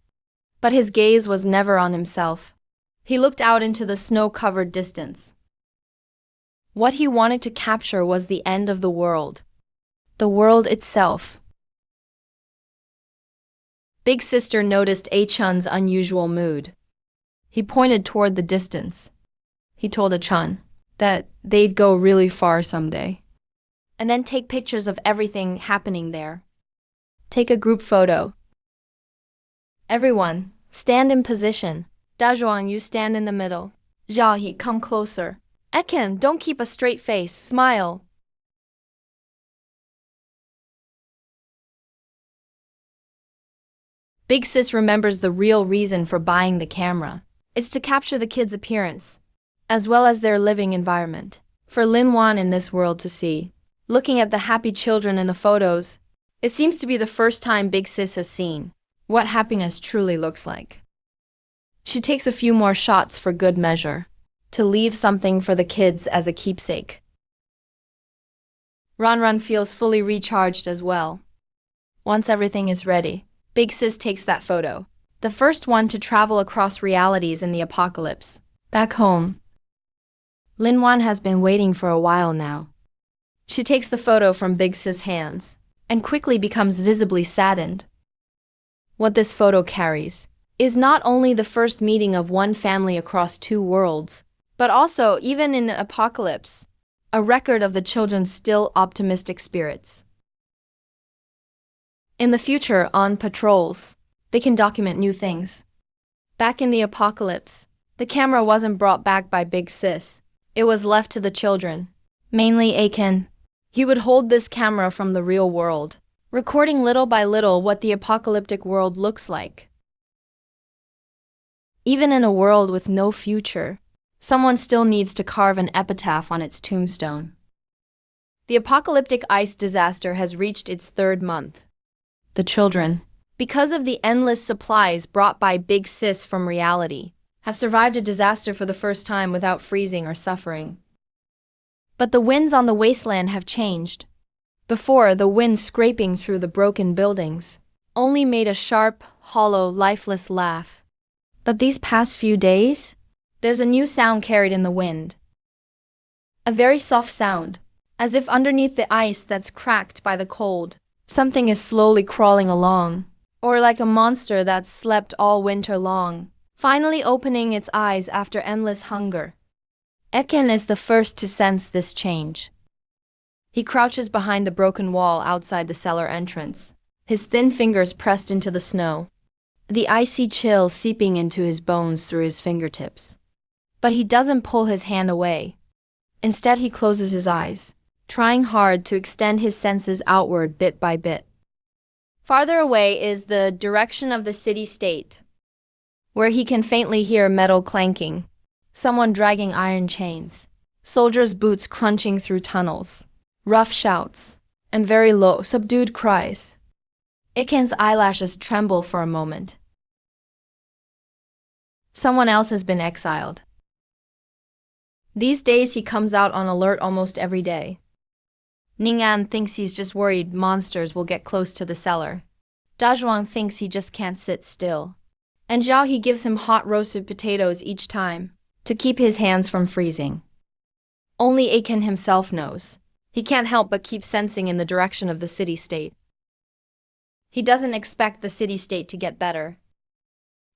A: But his gaze was never on himself. He looked out into the snow-covered distance. What he wanted to capture was the end of the world itself. Big Sister noticed Achun's unusual mood. He pointed toward the distance. He told Achan that they'd go really far someday, and then take pictures of everything happening there. Take a group photo. Everyone, stand in position. Dazhuang, you stand in the middle. Xiaohe, come closer. Eken, don't keep a straight face. Smile. Big Sis remembers the real reason for buying the camera. It's to capture the kids' appearance, as well as their living environment, for Lin Wan in this world to see. Looking at the happy children in the photos, it seems to be the first time Big Sis has seen what happiness truly looks like. She takes a few more shots for good measure, to leave something for the kids as a keepsake. Ran feels fully recharged as well. Once everything is ready, Big Sis takes that photo, the first one to travel across realities in the apocalypse. Back home, Lin Wan has been waiting for a while now. She takes the photo from Big Sis' hands and quickly becomes visibly saddened. What this photo carries is not only the first meeting of one family across two worlds, but also, even in the apocalypse, a record of the children's still optimistic spirits. In the future, on patrols, they can document new things. Back in the apocalypse, the camera wasn't brought back by Big Sis. It was left to the children, mainly Aken. He would hold this camera from the real world, recording little by little what the apocalyptic world looks like. Even in a world with no future, someone still needs to carve an epitaph on its tombstone. The apocalyptic ice disaster has reached its third month. The children, because of the endless supplies brought by Big Sis from reality, have survived a disaster for the first time without freezing or suffering. But the winds on the wasteland have changed. Before, the wind scraping through the broken buildings only made a sharp, hollow, lifeless laugh. But these past few days, there's a new sound carried in the wind. A very soft sound, as if underneath the ice that's cracked by the cold, something is slowly crawling along, or like a monster that's slept all winter long, finally opening its eyes after endless hunger. Eken is the first to sense this change. He crouches behind the broken wall outside the cellar entrance, his thin fingers pressed into the snow, the icy chill seeping into his bones through his fingertips. But he doesn't pull his hand away. Instead, he closes his eyes, trying hard to extend his senses outward bit by bit. Farther away is the direction of the city-state, where he can faintly hear metal clanking, someone dragging iron chains, soldiers' boots crunching through tunnels, rough shouts, and very low, subdued cries. Iken's eyelashes tremble for a moment. Someone else has been exiled. These days he comes out on alert almost every day. Ning'an thinks he's just worried monsters will get close to the cellar. Dazhuang thinks he just can't sit still. And Xiaohe gives him hot roasted potatoes each time, to keep his hands from freezing. Only Aken himself knows. He can't help but keep sensing in the direction of the city-state. He doesn't expect the city-state to get better.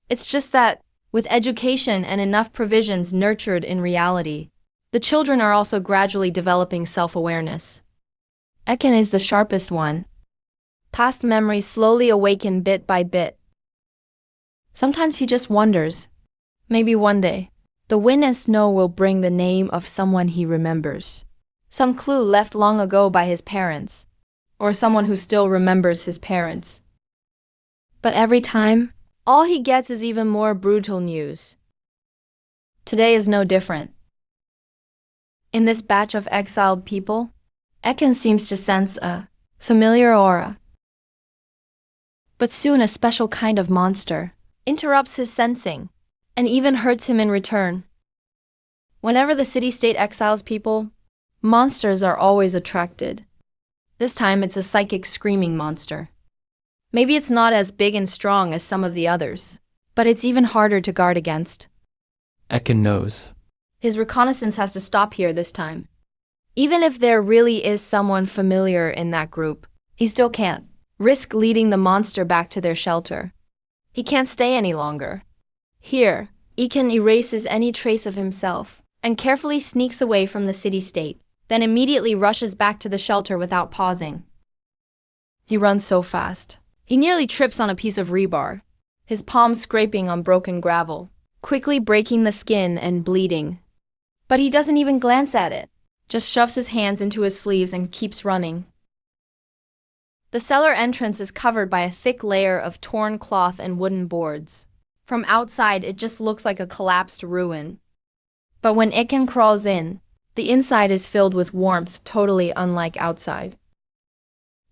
A: It's just that, with education and enough provisions nurtured in reality, the children are also gradually developing self-awareness. Eken is the sharpest one. Past memories slowly awaken bit by bit. Sometimes he just wonders, maybe one day, the wind and snow will bring the name of someone he remembers. Some clue left long ago by his parents, or someone who still remembers his parents. But every time, all he gets is even more brutal news. Today is no different. In this batch of exiled people, Eken seems to sense a familiar aura. But soon a special kind of monster interrupts his sensing, and even hurts him in return. Whenever the city-state exiles people, monsters are always attracted. This time it's a psychic screaming monster. Maybe it's not as big and strong as some of the others, but it's even harder to guard against.
C: Eken knows.
A: His reconnaissance has to stop here this time. Even if there really is someone familiar in that group, he still can't risk leading the monster back to their shelter. He can't stay any longer. Here, Eken erases any trace of himself and carefully sneaks away from the city-state, then immediately rushes back to the shelter without pausing. He runs so fast. He nearly trips on a piece of rebar. his palms scraping on broken gravel, quickly breaking the skin and bleeding. But he doesn't even glance at it, just shoves his hands into his sleeves and keeps running. The cellar entrance is covered by a thick layer of torn cloth and wooden boards. From outside, it just looks like a collapsed ruin. But when Iken crawls in, the inside is filled with warmth totally unlike outside.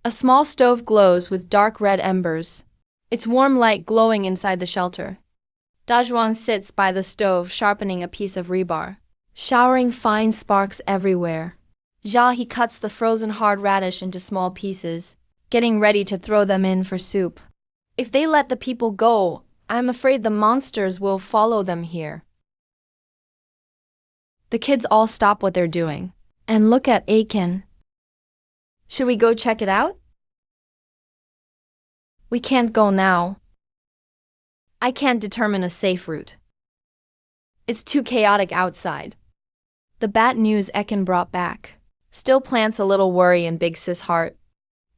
A: A small stove glows with dark red embers, its warm light glowing inside the shelter. Dazhuang sits by the stove sharpening a piece of rebar, showering fine sparks everywhere. He cuts the frozen hard radish into small pieces, getting ready to throw them in for soup. If they let the people go, I'm afraid the monsters will follow them here. The kids all stop what they're doing and look at Aiken. Should we go check it out? We can't go now. I can't determine a safe route. It's too chaotic outside. The bad news Aiken brought back still plants a little worry in Big Sis' heart.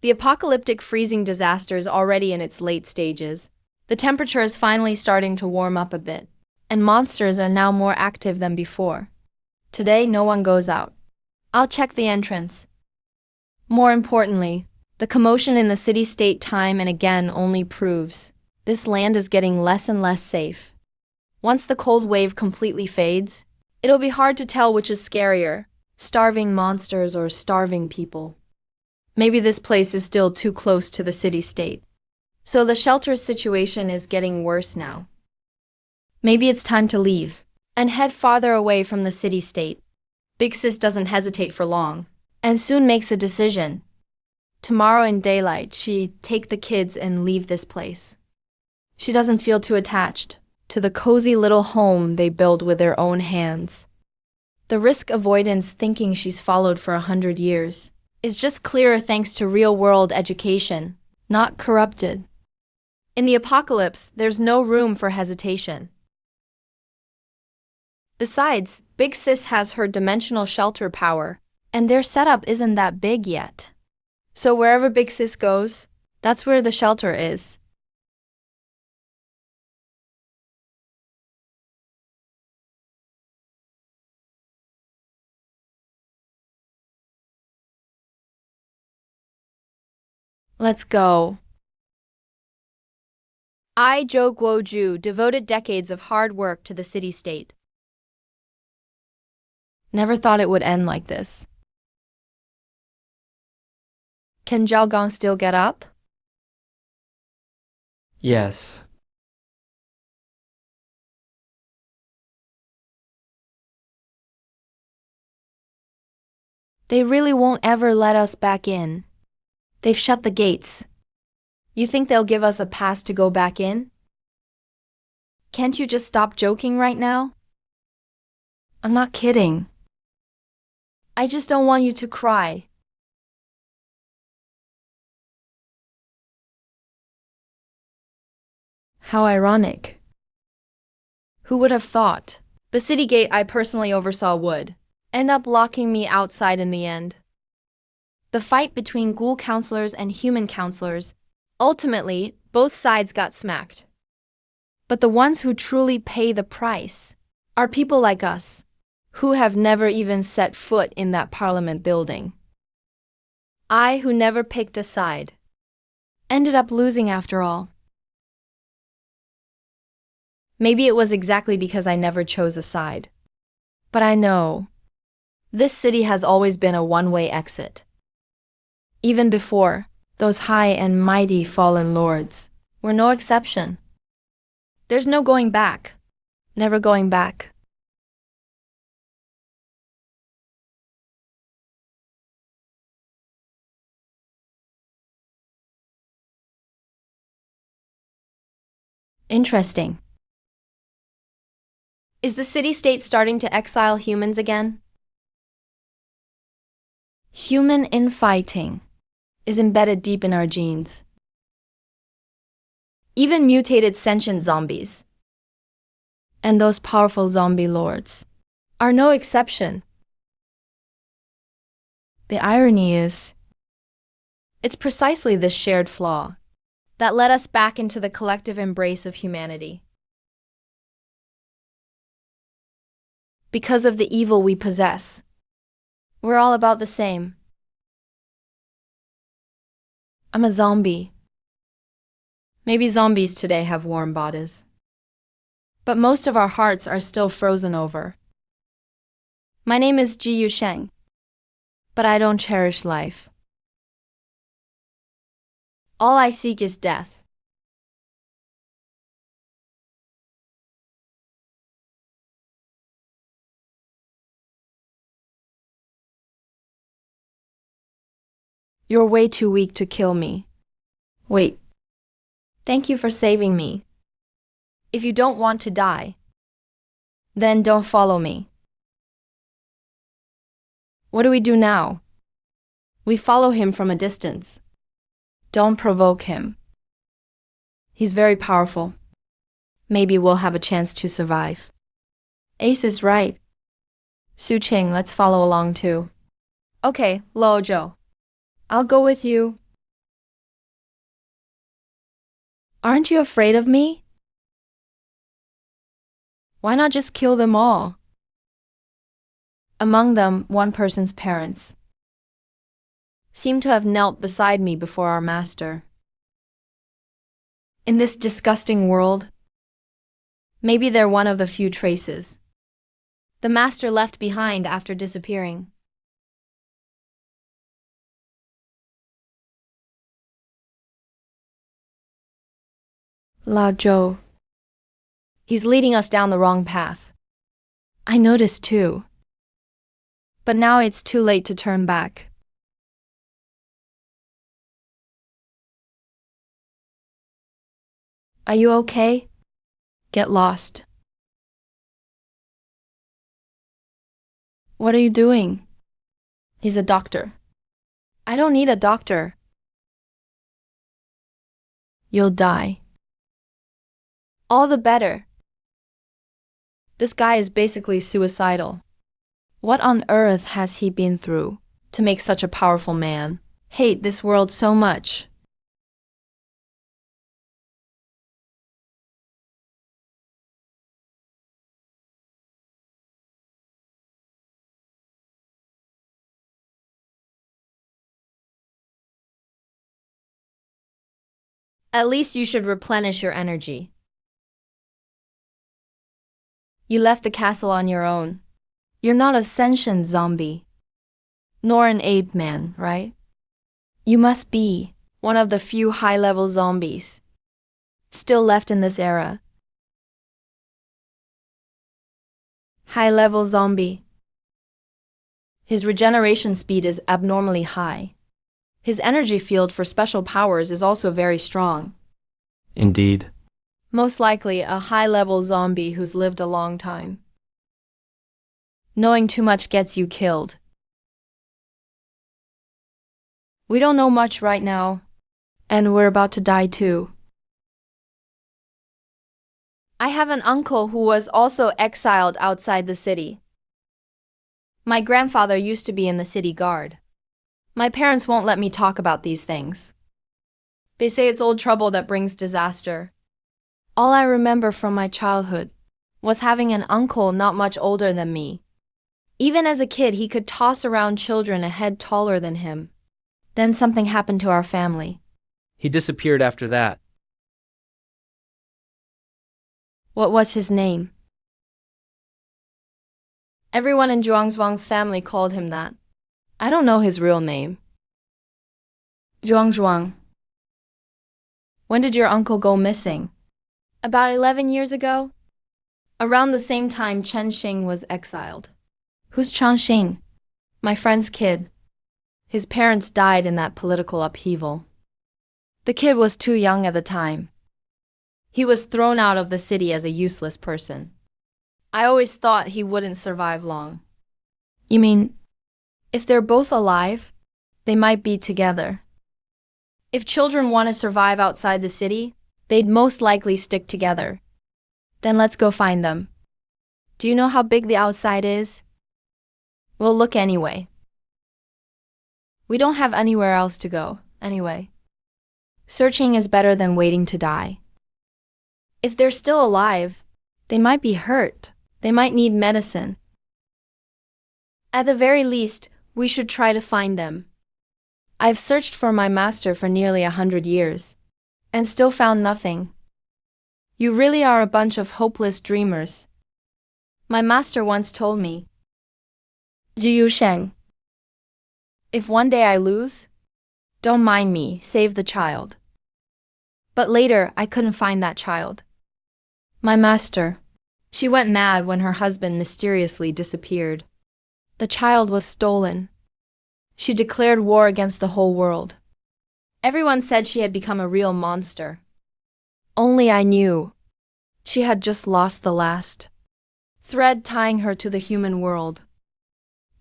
A: The apocalyptic freezing disaster is already in its late stages. The temperature is finally starting to warm up a bit, and monsters are now more active than before. Today, no one goes out. I'll check the entrance. More importantly, the commotion in the city-state time and again only proves this land is getting less and less safe. Once the cold wave completely fades, it'll be hard to tell which is scarier, starving monsters or starving people. Maybe this place is still too close to the city-state. So the shelter's situation is getting worse now. Maybe it's time to leave and head farther away from the city-state. Big Sis doesn't hesitate for long and soon makes a decision. Tomorrow in daylight, she'd take the kids and leave this place. She doesn't feel too attached to the cozy little home they build with their own hands. The risk avoidance thinking she's followed for 100 years is just clearer thanks to real-world education, not corrupted. In the apocalypse, there's no room for hesitation. Besides, Big Sis has her dimensional shelter power, and their setup isn't that big yet. So wherever Big Sis goes, that's where the shelter is. Let's go. I, Zhou Guoju, devoted decades of hard work to the city-state. Never thought it would end like this. Can Zhao Gong still get up?
C: Yes.
A: They really won't ever let us back in. They've shut the gates. You think they'll give us a pass to go back in? Can't you just stop joking right now? I'm not kidding. I just don't want you to cry. How ironic. Who would have thought? The city gate I personally oversaw would end up locking me outside in the end. The fight between ghoul counselors and human counselors, ultimately, both sides got smacked. But the ones who truly pay the price are people like us, who have never even set foot in that parliament building. I, who never picked a side, ended up losing after all. Maybe it was exactly because I never chose a side. But I know, this city has always been a one-way exit. Even before, those high and mighty fallen lords were no exception. There's no going back, never going back. Interesting. Is the city-state starting to exile humans again? Human infighting is embedded deep in our genes. Even mutated sentient zombies, and those powerful zombie lords, are no exception. The irony is, it's precisely this shared flaw that led us back into the collective embrace of humanity. Because of the evil we possess, we're all about the same. I'm a zombie. Maybe zombies today have warm bodies. But most of our hearts are still frozen over. My name is Ji Yusheng, but I don't cherish life. All I seek is death. You're way too weak to kill me. Wait. Thank you for saving me. If you don't want to die, then don't follow me. What do we do now? We follow him from a distance. Don't provoke him. He's very powerful. Maybe we'll have a chance to survive. Ace is right. Su Qing, let's follow along too. Okay, Luo Zhou. I'll go with you. Aren't you afraid of me? Why not just kill them all? Among them, one person's parents seem to have knelt beside me before our master. In this disgusting world, maybe they're one of the few traces the master left behind after disappearing. Lao Zhou. He's leading us down the wrong path. I noticed too. But now it's too late to turn back. Are you okay? Get lost. What are you doing? He's a doctor. I don't need a doctor. You'll die. All the better. This guy is basically suicidal. What on earth has he been through to make such a powerful man hate this world so much? At least you should replenish your energy. You left the castle on your own. You're not a sentient zombie, nor an ape man, right? You must be one of the few high-level zombies still left in this era. High-level zombie. His regeneration speed is abnormally high. His energy field for special powers is also very strong.
C: Indeed.
A: Most likely a high-level zombie who's lived a long time. Knowing too much gets you killed. We don't know much right now, and we're about to die too. I have an uncle who was also exiled outside the city. My grandfather used to be in the city guard. My parents won't let me talk about these things. They say it's old trouble that brings disaster. All I remember from my childhood was having an uncle not much older than me. Even as a kid, he could toss around children a head taller than him. Then something happened to our family.
B: He disappeared after that.
A: What was his name? Everyone in Zhuangzhuang's family called him that. I don't know his real name. Zhuangzhuang. When did your uncle go missing? About 11 years ago. Around the same time Chen Xing was exiled. Who's Chang Xing? My friend's kid. His parents died in that political upheaval. The kid was too young at the time. He was thrown out of the city as a useless person. I always thought he wouldn't survive long. You mean, if they're both alive, they might be together. If children want to survive outside the city, they'd most likely stick together. Then let's go find them. Do you know how big the outside is? We'll look anyway. We don't have anywhere else to go, anyway. Searching is better than waiting to die. If they're still alive, they might be hurt. They might need medicine. At the very least, we should try to find them. I've searched for my master for nearly 100 years, and still found nothing. You really are a bunch of hopeless dreamers. My master once told me, Jiu Sheng, if one day I lose, don't mind me, save the child. But later, I couldn't find that child. My master. She went mad when her husband mysteriously disappeared. The child was stolen. She declared war against the whole world. Everyone said she had become a real monster. Only I knew. She had just lost the last thread tying her to the human world.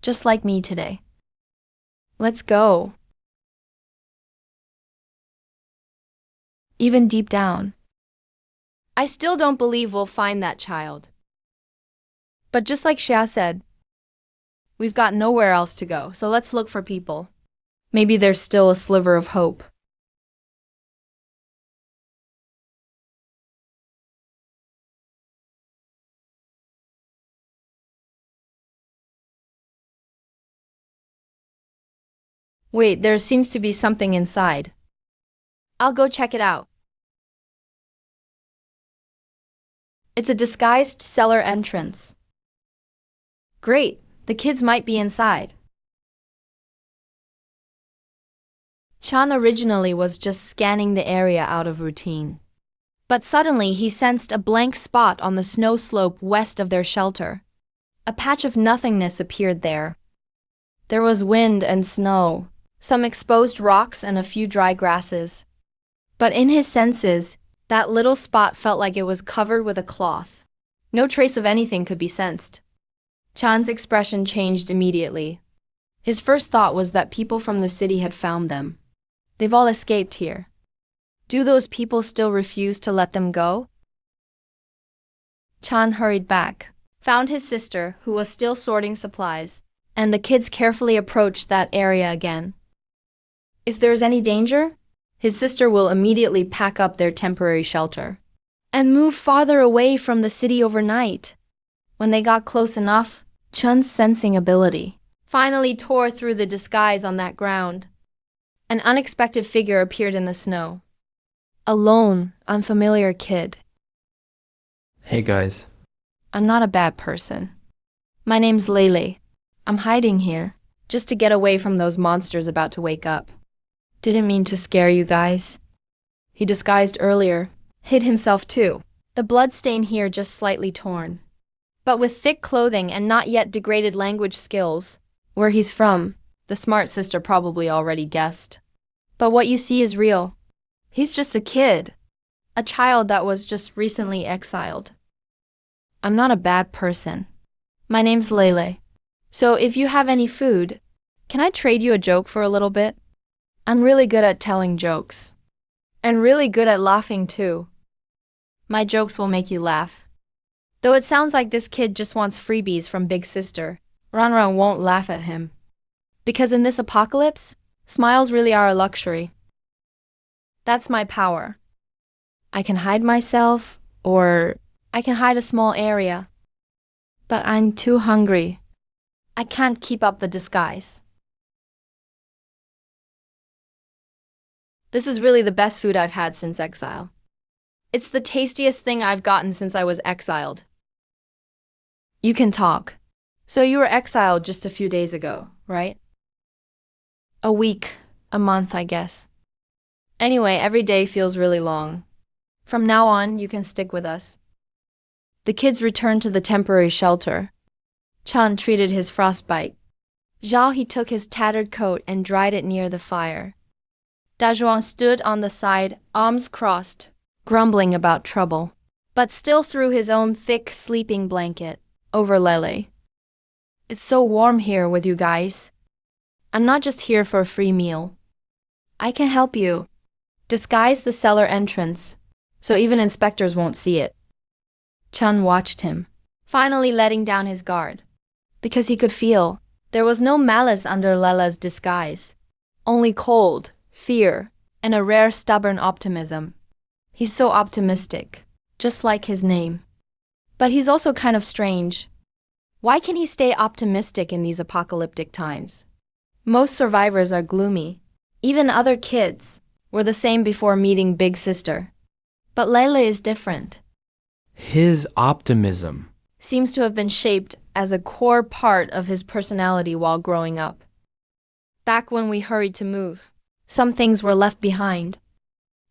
A: Just like me today. Let's go. Even deep down, I still don't believe we'll find that child. But just like Xia said, we've got nowhere else to go, so let's look for people. Maybe there's still a sliver of hope. Wait, there seems to be something inside. I'll go check it out. It's a disguised cellar entrance. Great, the kids might be inside. Chan originally was just scanning the area out of routine. But suddenly he sensed a blank spot on the snow slope west of their shelter. A patch of nothingness appeared there. There was wind and snow, some exposed rocks and a few dry grasses. But in his senses, that little spot felt like it was covered with a cloth. No trace of anything could be sensed. Chan's expression changed immediately. His first thought was that people from the city had found them. They've all escaped here. Do those people still refuse to let them go? Chan hurried back, found his sister, who was still sorting supplies, and the kids carefully approached that area again. If there's any danger, his sister will immediately pack up their temporary shelter and move farther away from the city overnight. When they got close enough, Chun's sensing ability finally tore through the disguise on that ground. An unexpected figure appeared in the snow. A lone, unfamiliar kid.
C: Hey guys.
A: I'm not a bad person. My name's Lele. I'm hiding here, just to get away from those monsters about to wake up. Didn't mean to scare you guys. He disguised earlier, hid himself too. The bloodstain here just slightly torn. But with thick clothing and not yet degraded language skills, where he's from, the smart sister probably already guessed. But what you see is real. He's just a kid. A child that was just recently exiled. I'm not a bad person. My name's Lele. So if you have any food, can I trade you a joke for a little bit? I'm really good at telling jokes. And really good at laughing too. My jokes will make you laugh. Though it sounds like this kid just wants freebies from Big Sister, Ranran won't laugh at him. Because in this apocalypse, smiles really are a luxury. That's my power. I can hide myself, or I can hide a small area. But I'm too hungry. I can't keep up the disguise. This is really the best food I've had since exile. It's the tastiest thing I've gotten since I was exiled. You can talk. So you were exiled just a few days ago, right? A week, a month, I guess. Anyway, every day feels really long. From now on, you can stick with us. The kids returned to the temporary shelter. Chan treated his frostbite. Zhao he took his tattered coat and dried it near the fire. Dazhuang stood on the side, arms crossed, grumbling about trouble, but still threw his own thick sleeping blanket over Lele. It's so warm here with you guys. I'm not just here for a free meal. I can help you. Disguise the cellar entrance, so even inspectors won't see it. Chun watched him, finally letting down his guard, because he could feel there was no malice under Lela's disguise, only cold, fear, and a rare stubborn optimism. He's so optimistic, just like his name. But he's also kind of strange. Why can he stay optimistic in these apocalyptic times? Most survivors are gloomy. Even other kids were the same before meeting Big Sister. But Lele is different.
B: His optimism.
A: Seems to have been shaped as a core part of his personality while growing up. Back when we hurried to move, some things were left behind.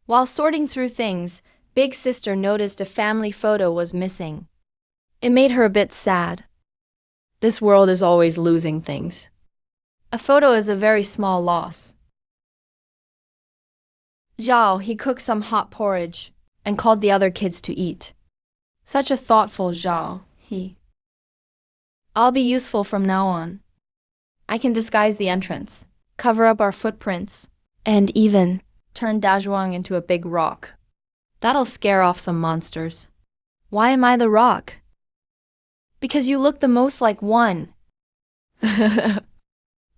A: While sorting through things, Big Sister noticed a family photo was missing. It made her a bit sad. This world is always losing things. A photo is a very small loss. Zhao, he cooked some hot porridge and called the other kids to eat. Such a thoughtful Zhao, he. I'll be useful from now on. I can disguise the entrance, cover up our footprints, and even turn Dazhuang into a big rock. That'll scare off some monsters. Why am I the rock? Because you look the most like one.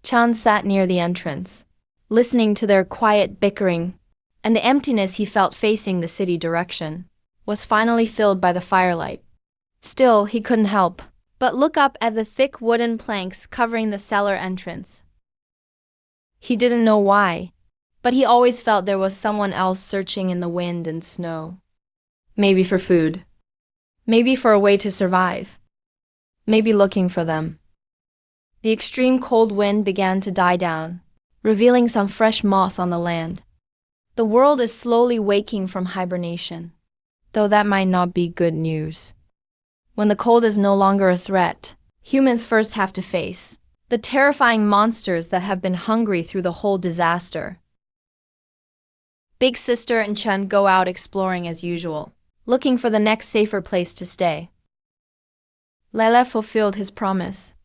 A: Chan sat near the entrance, listening to their quiet bickering, and the emptiness he felt facing the city direction was finally filled by the firelight. Still, he couldn't help but look up at the thick wooden planks covering the cellar entrance. He didn't know why, but he always felt there was someone else searching in the wind and snow. Maybe for food. Maybe for a way to survive. Maybe looking for them. The extreme cold wind began to die down, revealing some fresh moss on the land. The world is slowly waking from hibernation, though that might not be good news. When the cold is no longer a threat, humans first have to face the terrifying monsters that have been hungry through the whole disaster. Big Sister and Chen go out exploring as usual, looking for the next safer place to stay. Lele fulfilled his promise.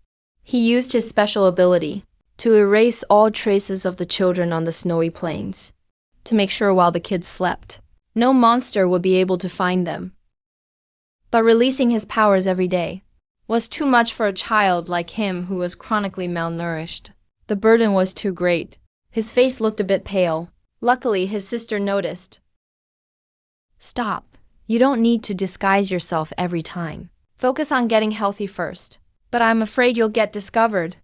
A: He used his special ability to erase all traces of the children on the snowy plains, to make sure while the kids slept, no monster would be able to find them. But releasing his powers every day was too much for a child like him who was chronically malnourished. The burden was too great. His face looked a bit pale. Luckily, his sister noticed. Stop. You don't need to disguise yourself every time. Focus on getting healthy first. But I'm afraid you'll get discovered.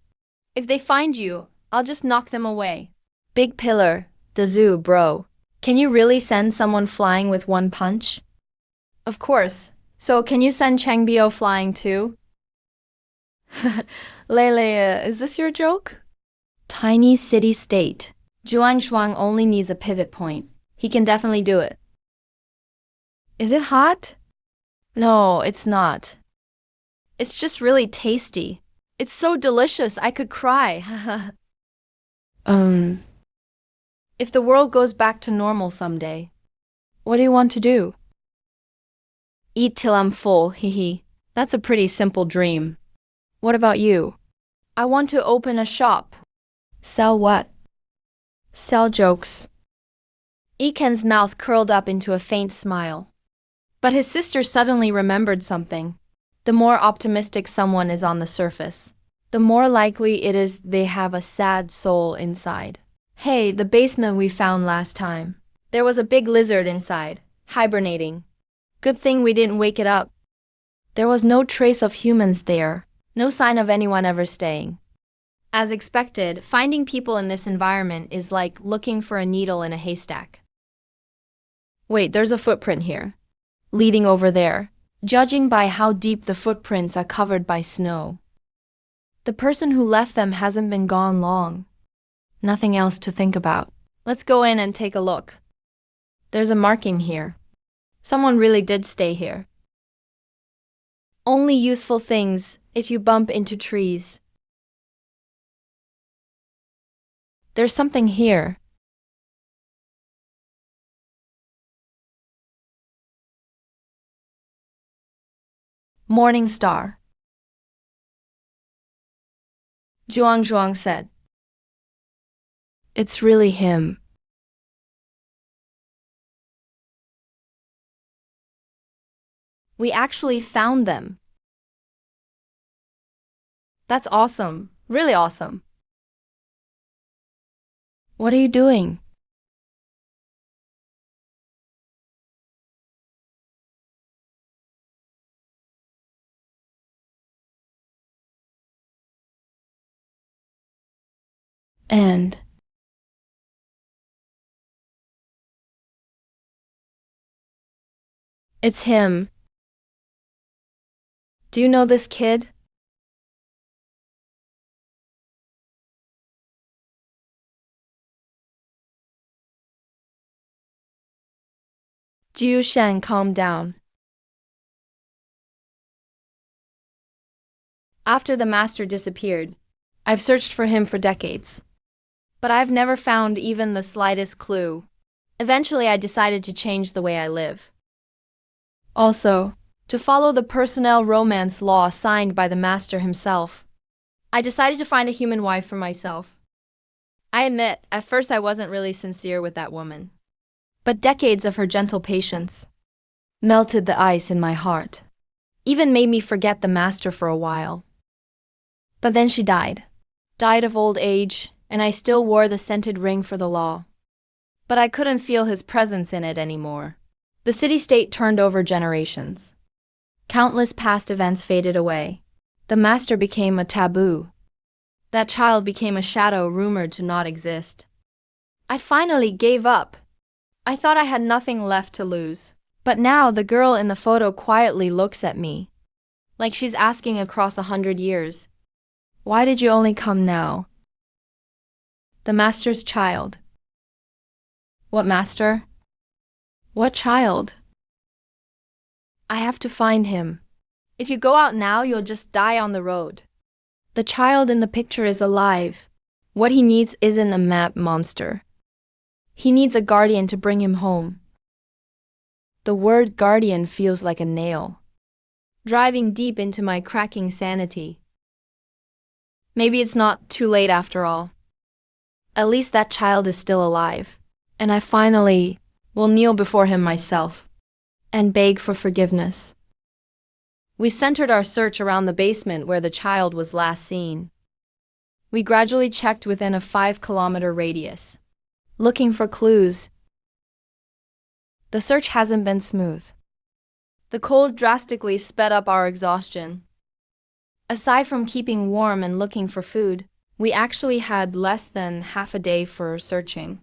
A: If they find you, I'll just knock them away. Big Pillar, the zoo, bro. Can you really send someone flying with one punch? Of course. So can you send Changbio flying too? Lele, is this your joke? Tiny city-state. Zhuang only needs a pivot point. He can definitely do it. Is it hot? No, it's not. It's just really tasty. It's so delicious, I could cry. If the world goes back to normal someday, what do you want to do? Eat till I'm full, hehe. That's a pretty simple dream. What about you? I want to open a shop. Sell what? Sell jokes. Iken's mouth curled up into a faint smile. But his sister suddenly remembered something. The more optimistic someone is on the surface, the more likely it is they have a sad soul inside. Hey, the basement we found last time. There was a big lizard inside, hibernating. Good thing we didn't wake it up. There was no trace of humans there, no sign of anyone ever staying. As expected, finding people in this environment is like looking for a needle in a haystack. Wait, there's a footprint here, leading over there. Judging by how deep the footprints are covered by snow, the person who left them hasn't been gone long. Nothing else to think about. Let's go in and take a look. There's a marking here. Someone really did stay here. Only useful things if you bump into trees. There's something here. Morning star. Zhuang said. It's really him. We actually found them. That's awesome. Really awesome. What are you doing? And it's him. Do you know this kid? Jiu Shen calmed down. After the master disappeared, I've searched for him for decades. But I've never found even the slightest clue. Eventually, I decided to change the way I live. Also, to follow the personnel romance law signed by the master himself. I decided to find a human wife for myself. I admit, at first I wasn't really sincere with that woman. But decades of her gentle patience melted the ice in my heart, even made me forget the master for a while. But then she died of old age, and I still wore the scented ring for the law. But I couldn't feel his presence in it anymore. The city-state turned over generations. Countless past events faded away. The master became a taboo. That child became a shadow rumored to not exist. I finally gave up. I thought I had nothing left to lose. But now the girl in the photo quietly looks at me, like she's asking across 100 years, "Why did you only come now?" The master's child. What master? What child? I have to find him. If you go out now, you'll just die on the road. The child in the picture is alive. What he needs isn't a map monster. He needs a guardian to bring him home. The word guardian feels like a nail, driving deep into my cracking sanity. Maybe it's not too late after all. At least that child is still alive, and I finally will kneel before him myself and beg for forgiveness. We centered our search around the basement where the child was last seen. We gradually checked within a 5-kilometer radius, looking for clues. The search hasn't been smooth. The cold drastically sped up our exhaustion. Aside from keeping warm and looking for food, we actually had less than half a day for searching.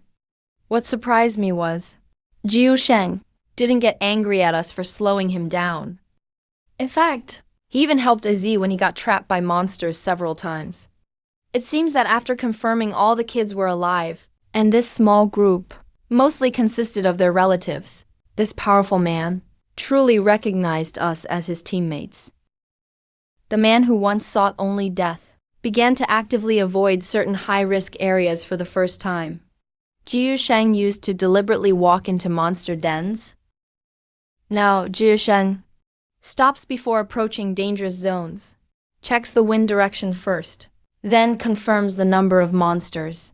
A: What surprised me was, Jiu Sheng didn't get angry at us for slowing him down. In fact, he even helped Aziz when he got trapped by monsters several times. It seems that after confirming all the kids were alive, and this small group mostly consisted of their relatives, this powerful man truly recognized us as his teammates. The man who once sought only death began to actively avoid certain high-risk areas for the first time. Jiu Sheng used to deliberately walk into monster dens. Now, Jiu Sheng stops before approaching dangerous zones, checks the wind direction first, then confirms the number of monsters.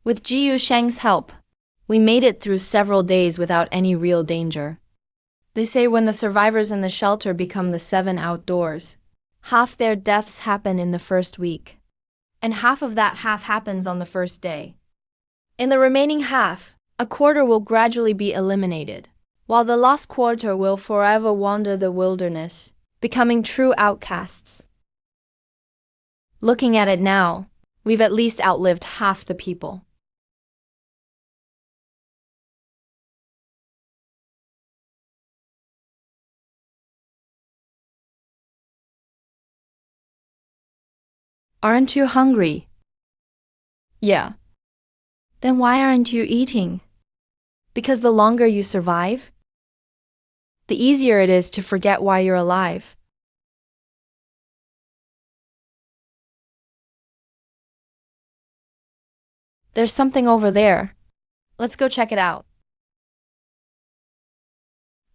A: With Jiu Sheng's help, we made it through several days without any real danger. They say when the survivors in the shelter become the 7 outdoors, half their deaths happen in the first week, and half of that half happens on the first day. In the remaining half, a quarter will gradually be eliminated, while the lost quarter will forever wander the wilderness, becoming true outcasts. Looking at it now, we've at least outlived half the people. Aren't you hungry? Yeah. Then why aren't you eating? Because the longer you survive, the easier it is to forget why you're alive. There's something over there. Let's go check it out.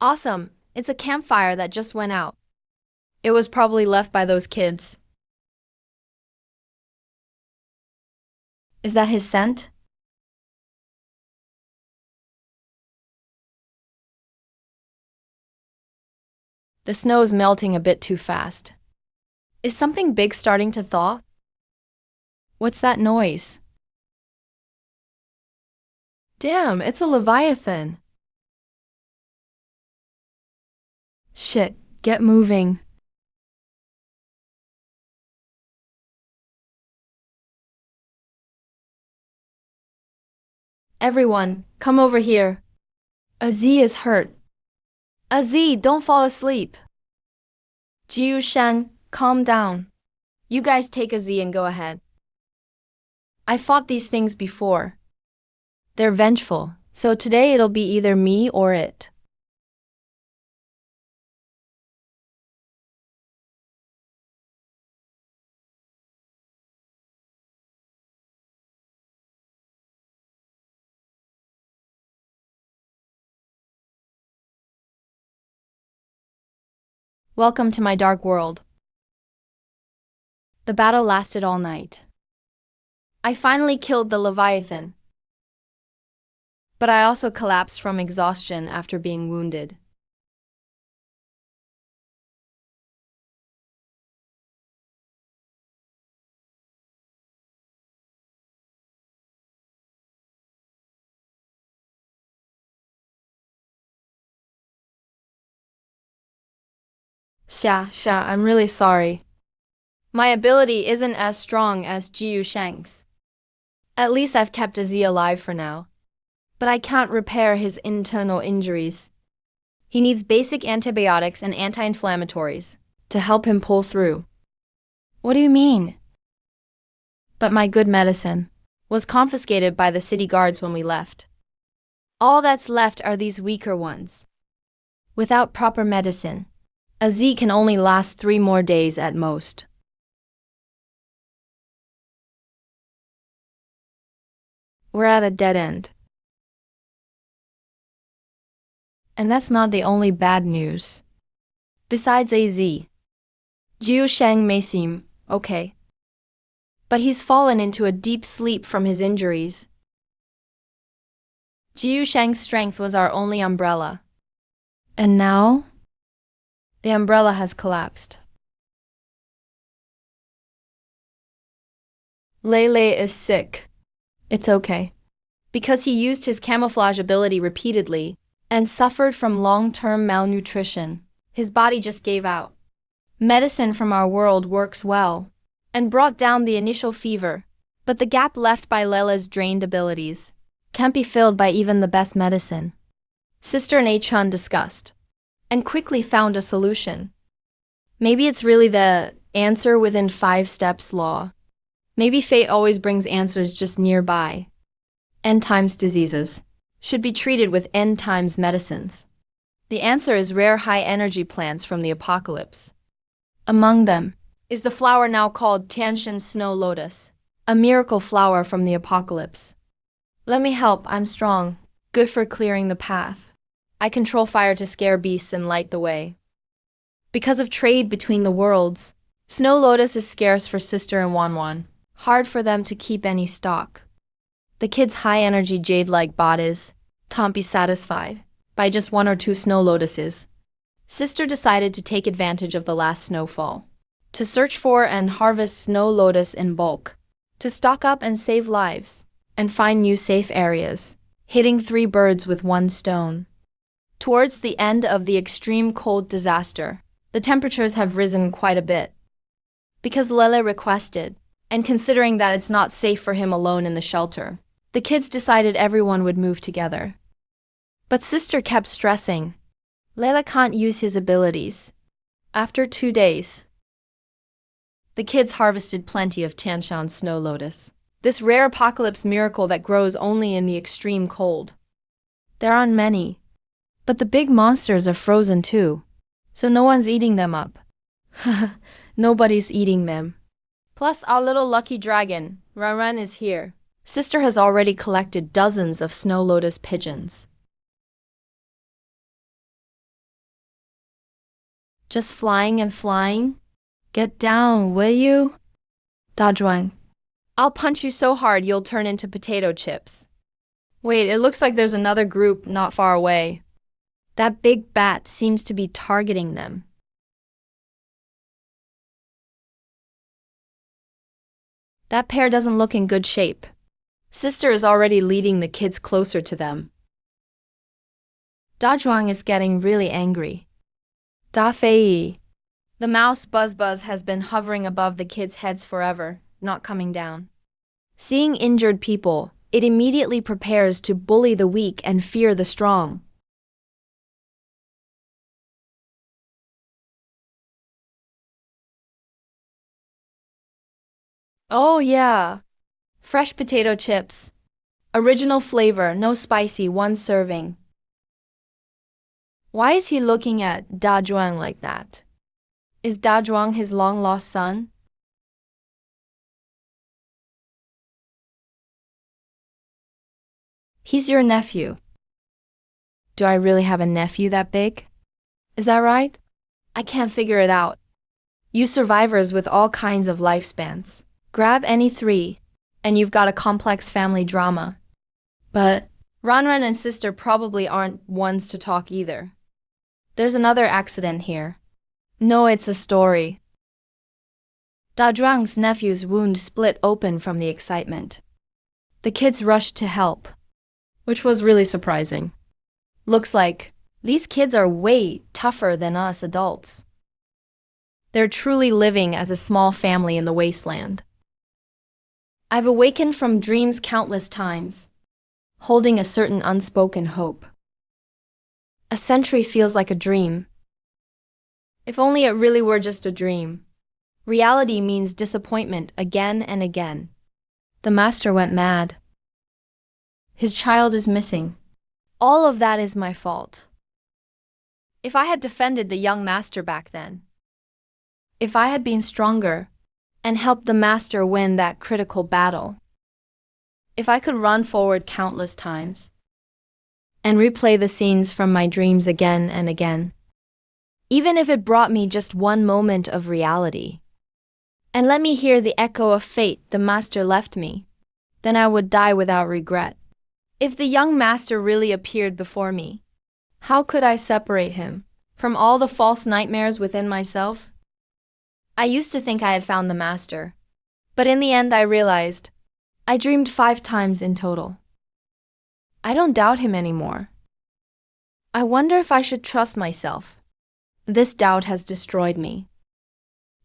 A: Awesome! It's a campfire that just went out. It was probably left by those kids. Is that his scent? The snow's melting a bit too fast. Is something big starting to thaw? What's that noise? Damn, it's a leviathan. Shit, get moving. Everyone, come over here. Azi is hurt. Azi, don't fall asleep. Jiu Shen, calm down. You guys take Azi and go ahead. I fought these things before. They're vengeful, so today it'll be either me or it. Welcome to my dark world. The battle lasted all night. I finally killed the Leviathan. But I also collapsed from exhaustion after being wounded. Sha, I'm really sorry. My ability isn't as strong as Jiu Shang's. At least I've kept Azi alive for now. But I can't repair his internal injuries. He needs basic antibiotics and anti-inflammatories to help him pull through. What do you mean? But my good medicine was confiscated by the city guards when we left. All that's left are these weaker ones. Without proper medicine, Azi can only last 3 more days at most. We're at a dead end. And that's not the only bad news. Besides AZ, Jiu Sheng may seem okay, but he's fallen into a deep sleep from his injuries. Jiu Sheng's strength was our only umbrella. And now, the umbrella has collapsed. Lele is sick. It's okay. Because he used his camouflage ability repeatedly and suffered from long-term malnutrition, his body just gave out. Medicine from our world works well and brought down the initial fever, but the gap left by Lele's drained abilities can't be filled by even the best medicine. Sister and A-chan discussed and quickly found a solution. Maybe it's really the answer within 5 steps law. Maybe fate always brings answers just nearby. End times diseases should be treated with end times medicines. The answer is rare high-energy plants from the apocalypse. Among them is the flower now called Tianshan Snow Lotus, a miracle flower from the apocalypse. Let me help, I'm strong, good for clearing the path. I control fire to scare beasts and light the way. Because of trade between the worlds, Snow Lotus is scarce for Sister and Wanwan, hard for them to keep any stock. The kids' high-energy jade-like bodies can't be satisfied by just 1 or 2 snow lotuses. Sister decided to take advantage of the last snowfall, to search for and harvest snow lotus in bulk, to stock up and save lives, and find new safe areas, hitting 3 birds with 1 stone. Towards the end of the extreme cold disaster, the temperatures have risen quite a bit. Because Lele requested, and considering that it's not safe for him alone in the shelter, the kids decided everyone would move together. But Sister kept stressing, Lele can't use his abilities. After 2 days, the kids harvested plenty of Tianshan snow lotus, this rare apocalypse miracle that grows only in the extreme cold. There aren't many, but the big monsters are frozen too, so no one's eating them up. Nobody's eating them. Plus our little lucky dragon, Ran is here. Sister has already collected dozens of snow lotus pigeons. Just flying and flying? Get down, will you? Dazhuang, I'll punch you so hard you'll turn into potato chips. Wait, it looks like there's another group not far away. That big bat seems to be targeting them. That pair doesn't look in good shape. Sister is already leading the kids closer to them. Dazhuang is getting really angry. Da Fei. The mouse Buzz has been hovering above the kids' heads forever, not coming down. Seeing injured people, it immediately prepares to bully the weak and fear the strong. Oh yeah, fresh potato chips. Original flavor, no spicy, one serving. Why is he looking at Da Zhuang like that? Is Da Zhuang his long-lost son? He's your nephew. Do I really have a nephew that big? Is that right? I can't figure it out. You survivors with all kinds of lifespans. Grab any three, and you've got a complex family drama. But Ranran and sister probably aren't ones to talk either. There's another accident here. No, it's a story. Da Zhuang's nephew's wound split open from the excitement. The kids rushed to help, which was really surprising. Looks like these kids are way tougher than us adults. They're truly living as a small family in the wasteland. I've awakened from dreams countless times, holding a certain unspoken hope. A century feels like a dream. If only it really were just a dream. Reality means disappointment again and again. The master went mad. His child is missing. All of that is my fault. If I had defended the young master back then, if I had been stronger and helped the master win that critical battle, if I could run forward countless times and replay the scenes from my dreams again and again, even if it brought me just one moment of reality, and let me hear the echo of fate the master left me, then I would die without regret. If the young master really appeared before me, how could I separate him from all the false nightmares within myself? I used to think I had found the master, but in the end I realized I dreamed 5 times in total. I don't doubt him anymore. I wonder if I should trust myself. This doubt has destroyed me.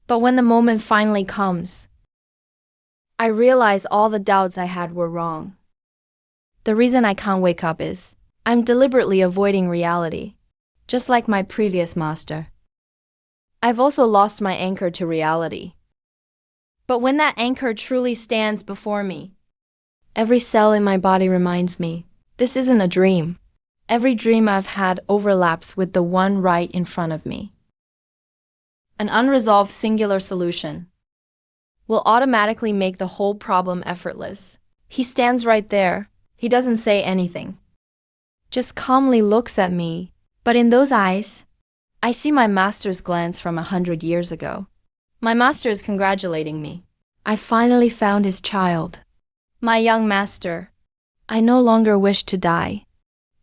A: But when the moment finally comes, I realize all the doubts I had were wrong. The reason I can't wake up is I'm deliberately avoiding reality, just like my previous master. I've also lost my anchor to reality. But when that anchor truly stands before me, every cell in my body reminds me, this isn't a dream. Every dream I've had overlaps with the one right in front of me. An unresolved singular solution will automatically make the whole problem effortless. He stands right there. He doesn't say anything. Just calmly looks at me, but in those eyes, I see my master's glance from 100 years ago. My master is congratulating me. I finally found his child. My young master, I no longer wish to die.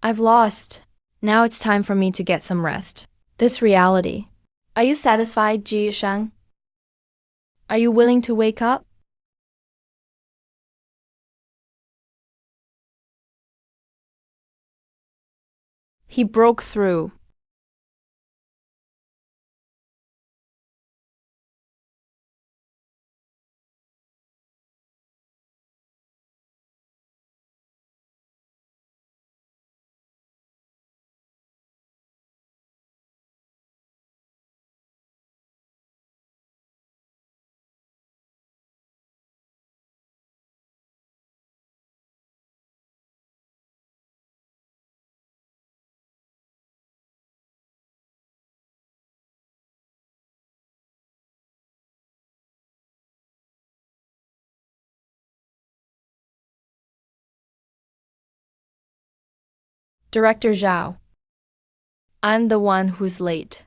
A: I've lost. Now it's time for me to get some rest. This reality. Are you satisfied, Ji Shang? Are you willing to wake up? He broke through. Director Zhao. I'm the one who's late.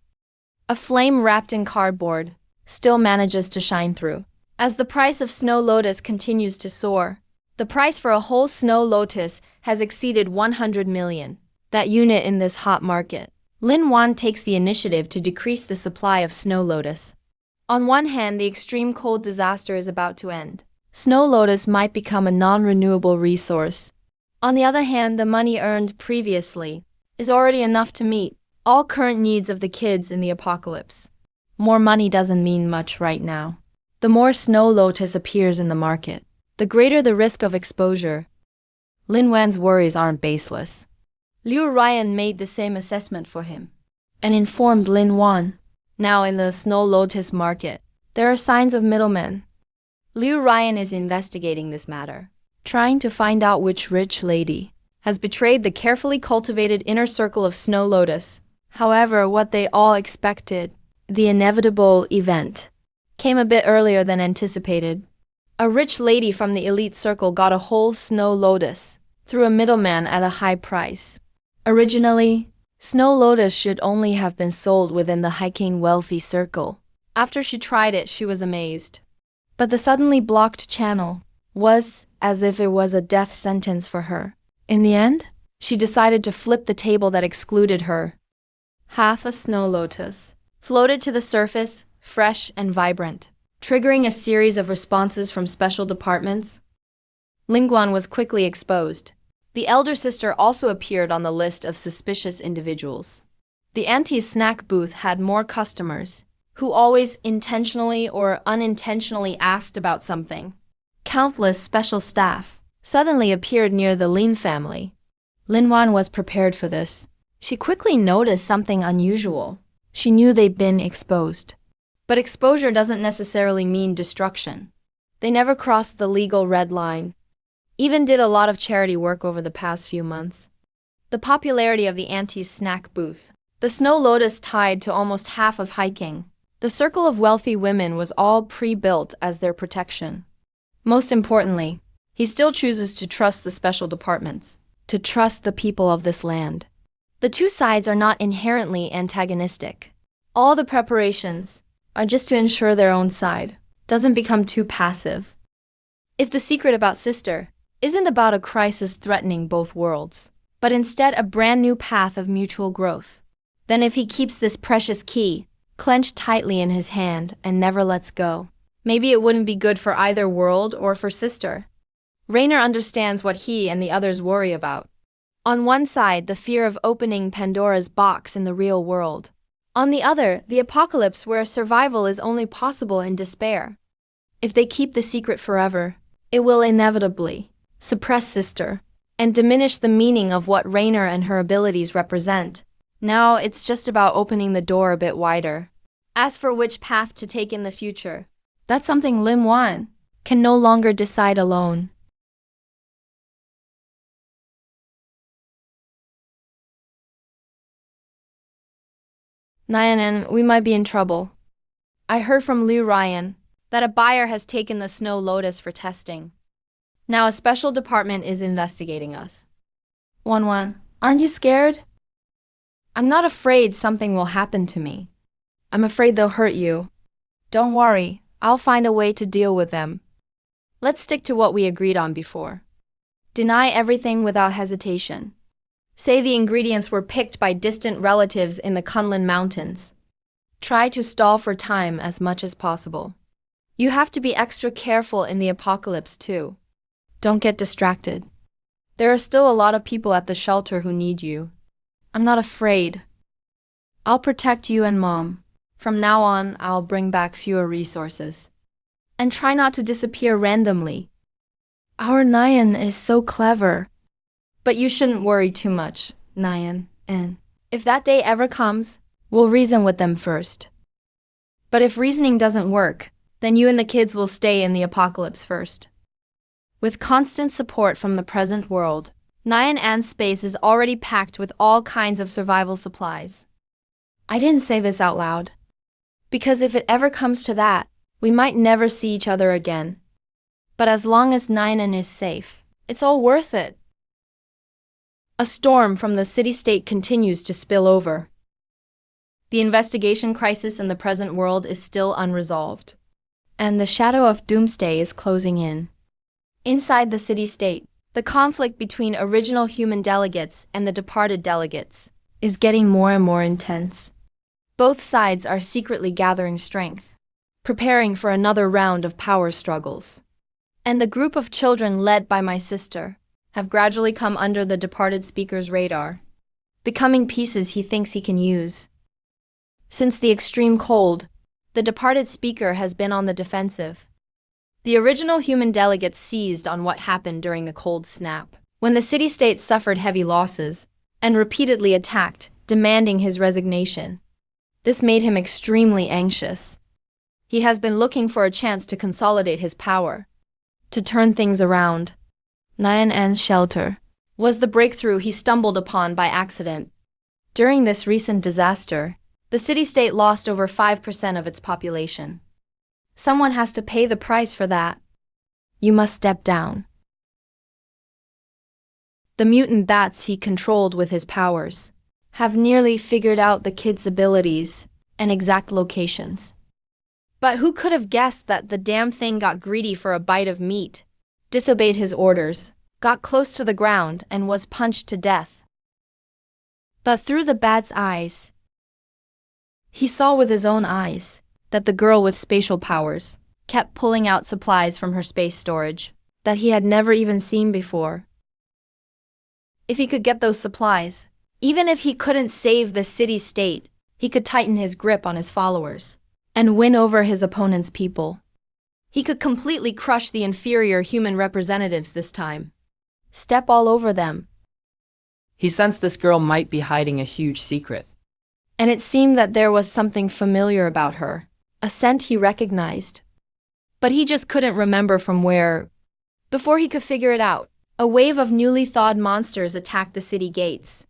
A: A flame wrapped in cardboard still manages to shine through. As the price of Snow Lotus continues to soar, the price for a whole Snow Lotus has exceeded 100 million. That unit in this hot market. Lin Wan takes the initiative to decrease the supply of Snow Lotus. On one hand, the extreme cold disaster is about to end. Snow Lotus might become a non-renewable resource. On the other hand, the money earned previously is already enough to meet all current needs of the kids in the apocalypse. More money doesn't mean much right now. The more Snow Lotus appears in the market, the greater the risk of exposure. Lin Wan's worries aren't baseless. Liu Ryan made the same assessment for him and informed Lin Wan. Now in the Snow Lotus market, there are signs of middlemen. Liu Ryan is investigating this matter, trying to find out which rich lady has betrayed the carefully cultivated inner circle of Snow Lotus. However, what they all expected, the inevitable event, came a bit earlier than anticipated. A rich lady from the elite circle got a whole Snow Lotus through a middleman at a high price. Originally, Snow Lotus should only have been sold within the hiking wealthy circle. After she tried it, she was amazed. But the suddenly blocked channel was as if it was a death sentence for her. In the end, she decided to flip the table that excluded her. Half a Snow Lotus floated to the surface, fresh and vibrant, triggering a series of responses from special departments. Lingguan was quickly exposed. The elder sister also appeared on the list of suspicious individuals. The auntie's snack booth had more customers, who always intentionally or unintentionally asked about something. Countless special staff suddenly appeared near the Lin family. Lin Wan was prepared for this. She quickly noticed something unusual. She knew they'd been exposed. But exposure doesn't necessarily mean destruction. They never crossed the legal red line. Even did a lot of charity work over the past few months. The popularity of the auntie's snack booth, the Snow Lotus tied to almost half of hiking. The circle of wealthy women was all pre-built as their protection. Most importantly, he still chooses to trust the special departments, to trust the people of this land. The two sides are not inherently antagonistic. All the preparations are just to ensure their own side doesn't become too passive. If the secret about Sister isn't about a crisis threatening both worlds, but instead a brand new path of mutual growth, then if he keeps this precious key clenched tightly in his hand and never lets go, maybe it wouldn't be good for either world or for Sister. Raynor understands what he and the others worry about. On one side, the fear of opening Pandora's box in the real world. On the other, the apocalypse where survival is only possible in despair. If they keep the secret forever, it will inevitably suppress Sister and diminish the meaning of what Raynor and her abilities represent. Now it's just about opening the door a bit wider. As for which path to take in the future, that's something Lin Wan can no longer decide alone. Nyanan, we might be in trouble. I heard from Liu Ryan that a buyer has taken the Snow Lotus for testing. Now a special department is investigating us. Wan, aren't you scared? I'm not afraid something will happen to me. I'm afraid they'll hurt you. Don't worry, I'll find a way to deal with them. Let's stick to what we agreed on before. Deny everything without hesitation. Say the ingredients were picked by distant relatives in the Kunlun Mountains. Try to stall for time as much as possible. You have to be extra careful in the apocalypse too. Don't get distracted. There are still a lot of people at the shelter who need you. I'm not afraid. I'll protect you and Mom. From now on, I'll bring back fewer resources. And try not to disappear randomly. Our Nyan is so clever. But you shouldn't worry too much, Nyan, and if that day ever comes, we'll reason with them first. But if reasoning doesn't work, then you and the kids will stay in the apocalypse first. With constant support from the present world, Nyan An's space is already packed with all kinds of survival supplies. I didn't say this out loud, because if it ever comes to that, we might never see each other again. But as long as Nyan is safe, it's all worth it. A storm from the city-state continues to spill over. The investigation crisis in the present world is still unresolved, and the shadow of doomsday is closing in. Inside the city-state, the conflict between original human delegates and the departed delegates is getting more and more intense. Both sides are secretly gathering strength, preparing for another round of power struggles. And the group of children led by my sister have gradually come under the departed speaker's radar, becoming pieces he thinks he can use. Since the extreme cold, the departed speaker has been on the defensive. The original human delegates seized on what happened during the cold snap, when the city-state suffered heavy losses and repeatedly attacked, demanding his resignation. This made him extremely anxious. He has been looking for a chance to consolidate his power, to turn things around. Nyan's shelter was the breakthrough he stumbled upon by accident. During this recent disaster, the city-state lost over 5% of its population. Someone has to pay the price for that. You must step down. The mutant bats he controlled with his powers have nearly figured out the kid's abilities and exact locations. But who could have guessed that the damn thing got greedy for a bite of meat, disobeyed his orders, got close to the ground, and was punched to death? But through the bat's eyes, he saw with his own eyes that the girl with spatial powers kept pulling out supplies from her space storage that he had never even seen before. If he could get those supplies, even if he couldn't save the city-state, he could tighten his grip on his followers and win over his opponent's people. He could completely crush the inferior human representatives this time. Step all over them.
B: He sensed this girl might be hiding a huge secret.
A: And it seemed that there was something familiar about her, a scent he recognized. But he just couldn't remember from where. Before he could figure it out, a wave of newly thawed monsters attacked the city gates.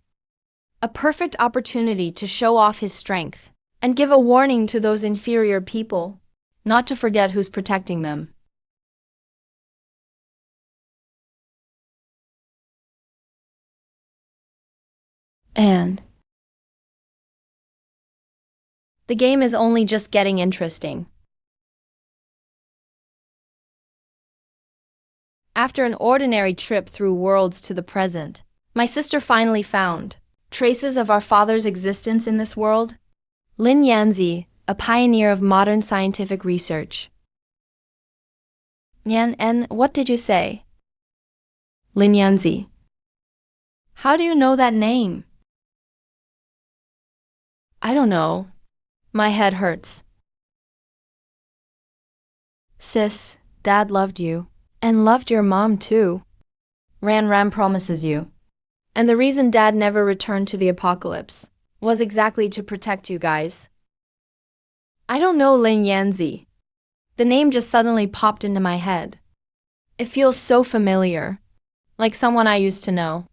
A: A perfect opportunity to show off his strength and give a warning to those inferior people, not to forget who's protecting them. And the game is only just getting interesting. After an ordinary trip through worlds to the present, my sister finally found traces of our father's existence in this world. Lin Yanzi, a pioneer of modern scientific research. Yan, what did you say? Lin Yanzi. How do you know that name? I don't know. My head hurts. Sis, Dad loved you. And loved your mom too. Ran promises you. And the reason Dad never returned to the apocalypse was exactly to protect you guys. I don't know Lin Yanzi. The name just suddenly popped into my head. It feels so familiar, like someone I used to know.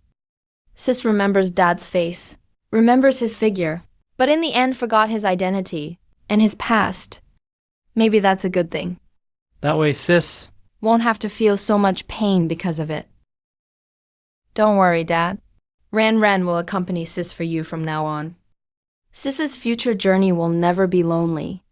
A: Sis remembers Dad's face, remembers his figure, but in the end forgot his identity and his past. Maybe that's a good thing.
B: That way, sis
A: won't have to feel so much pain because of it. Don't worry, Dad. Ran will accompany Sis for you from now on. Sis's future journey will never be lonely.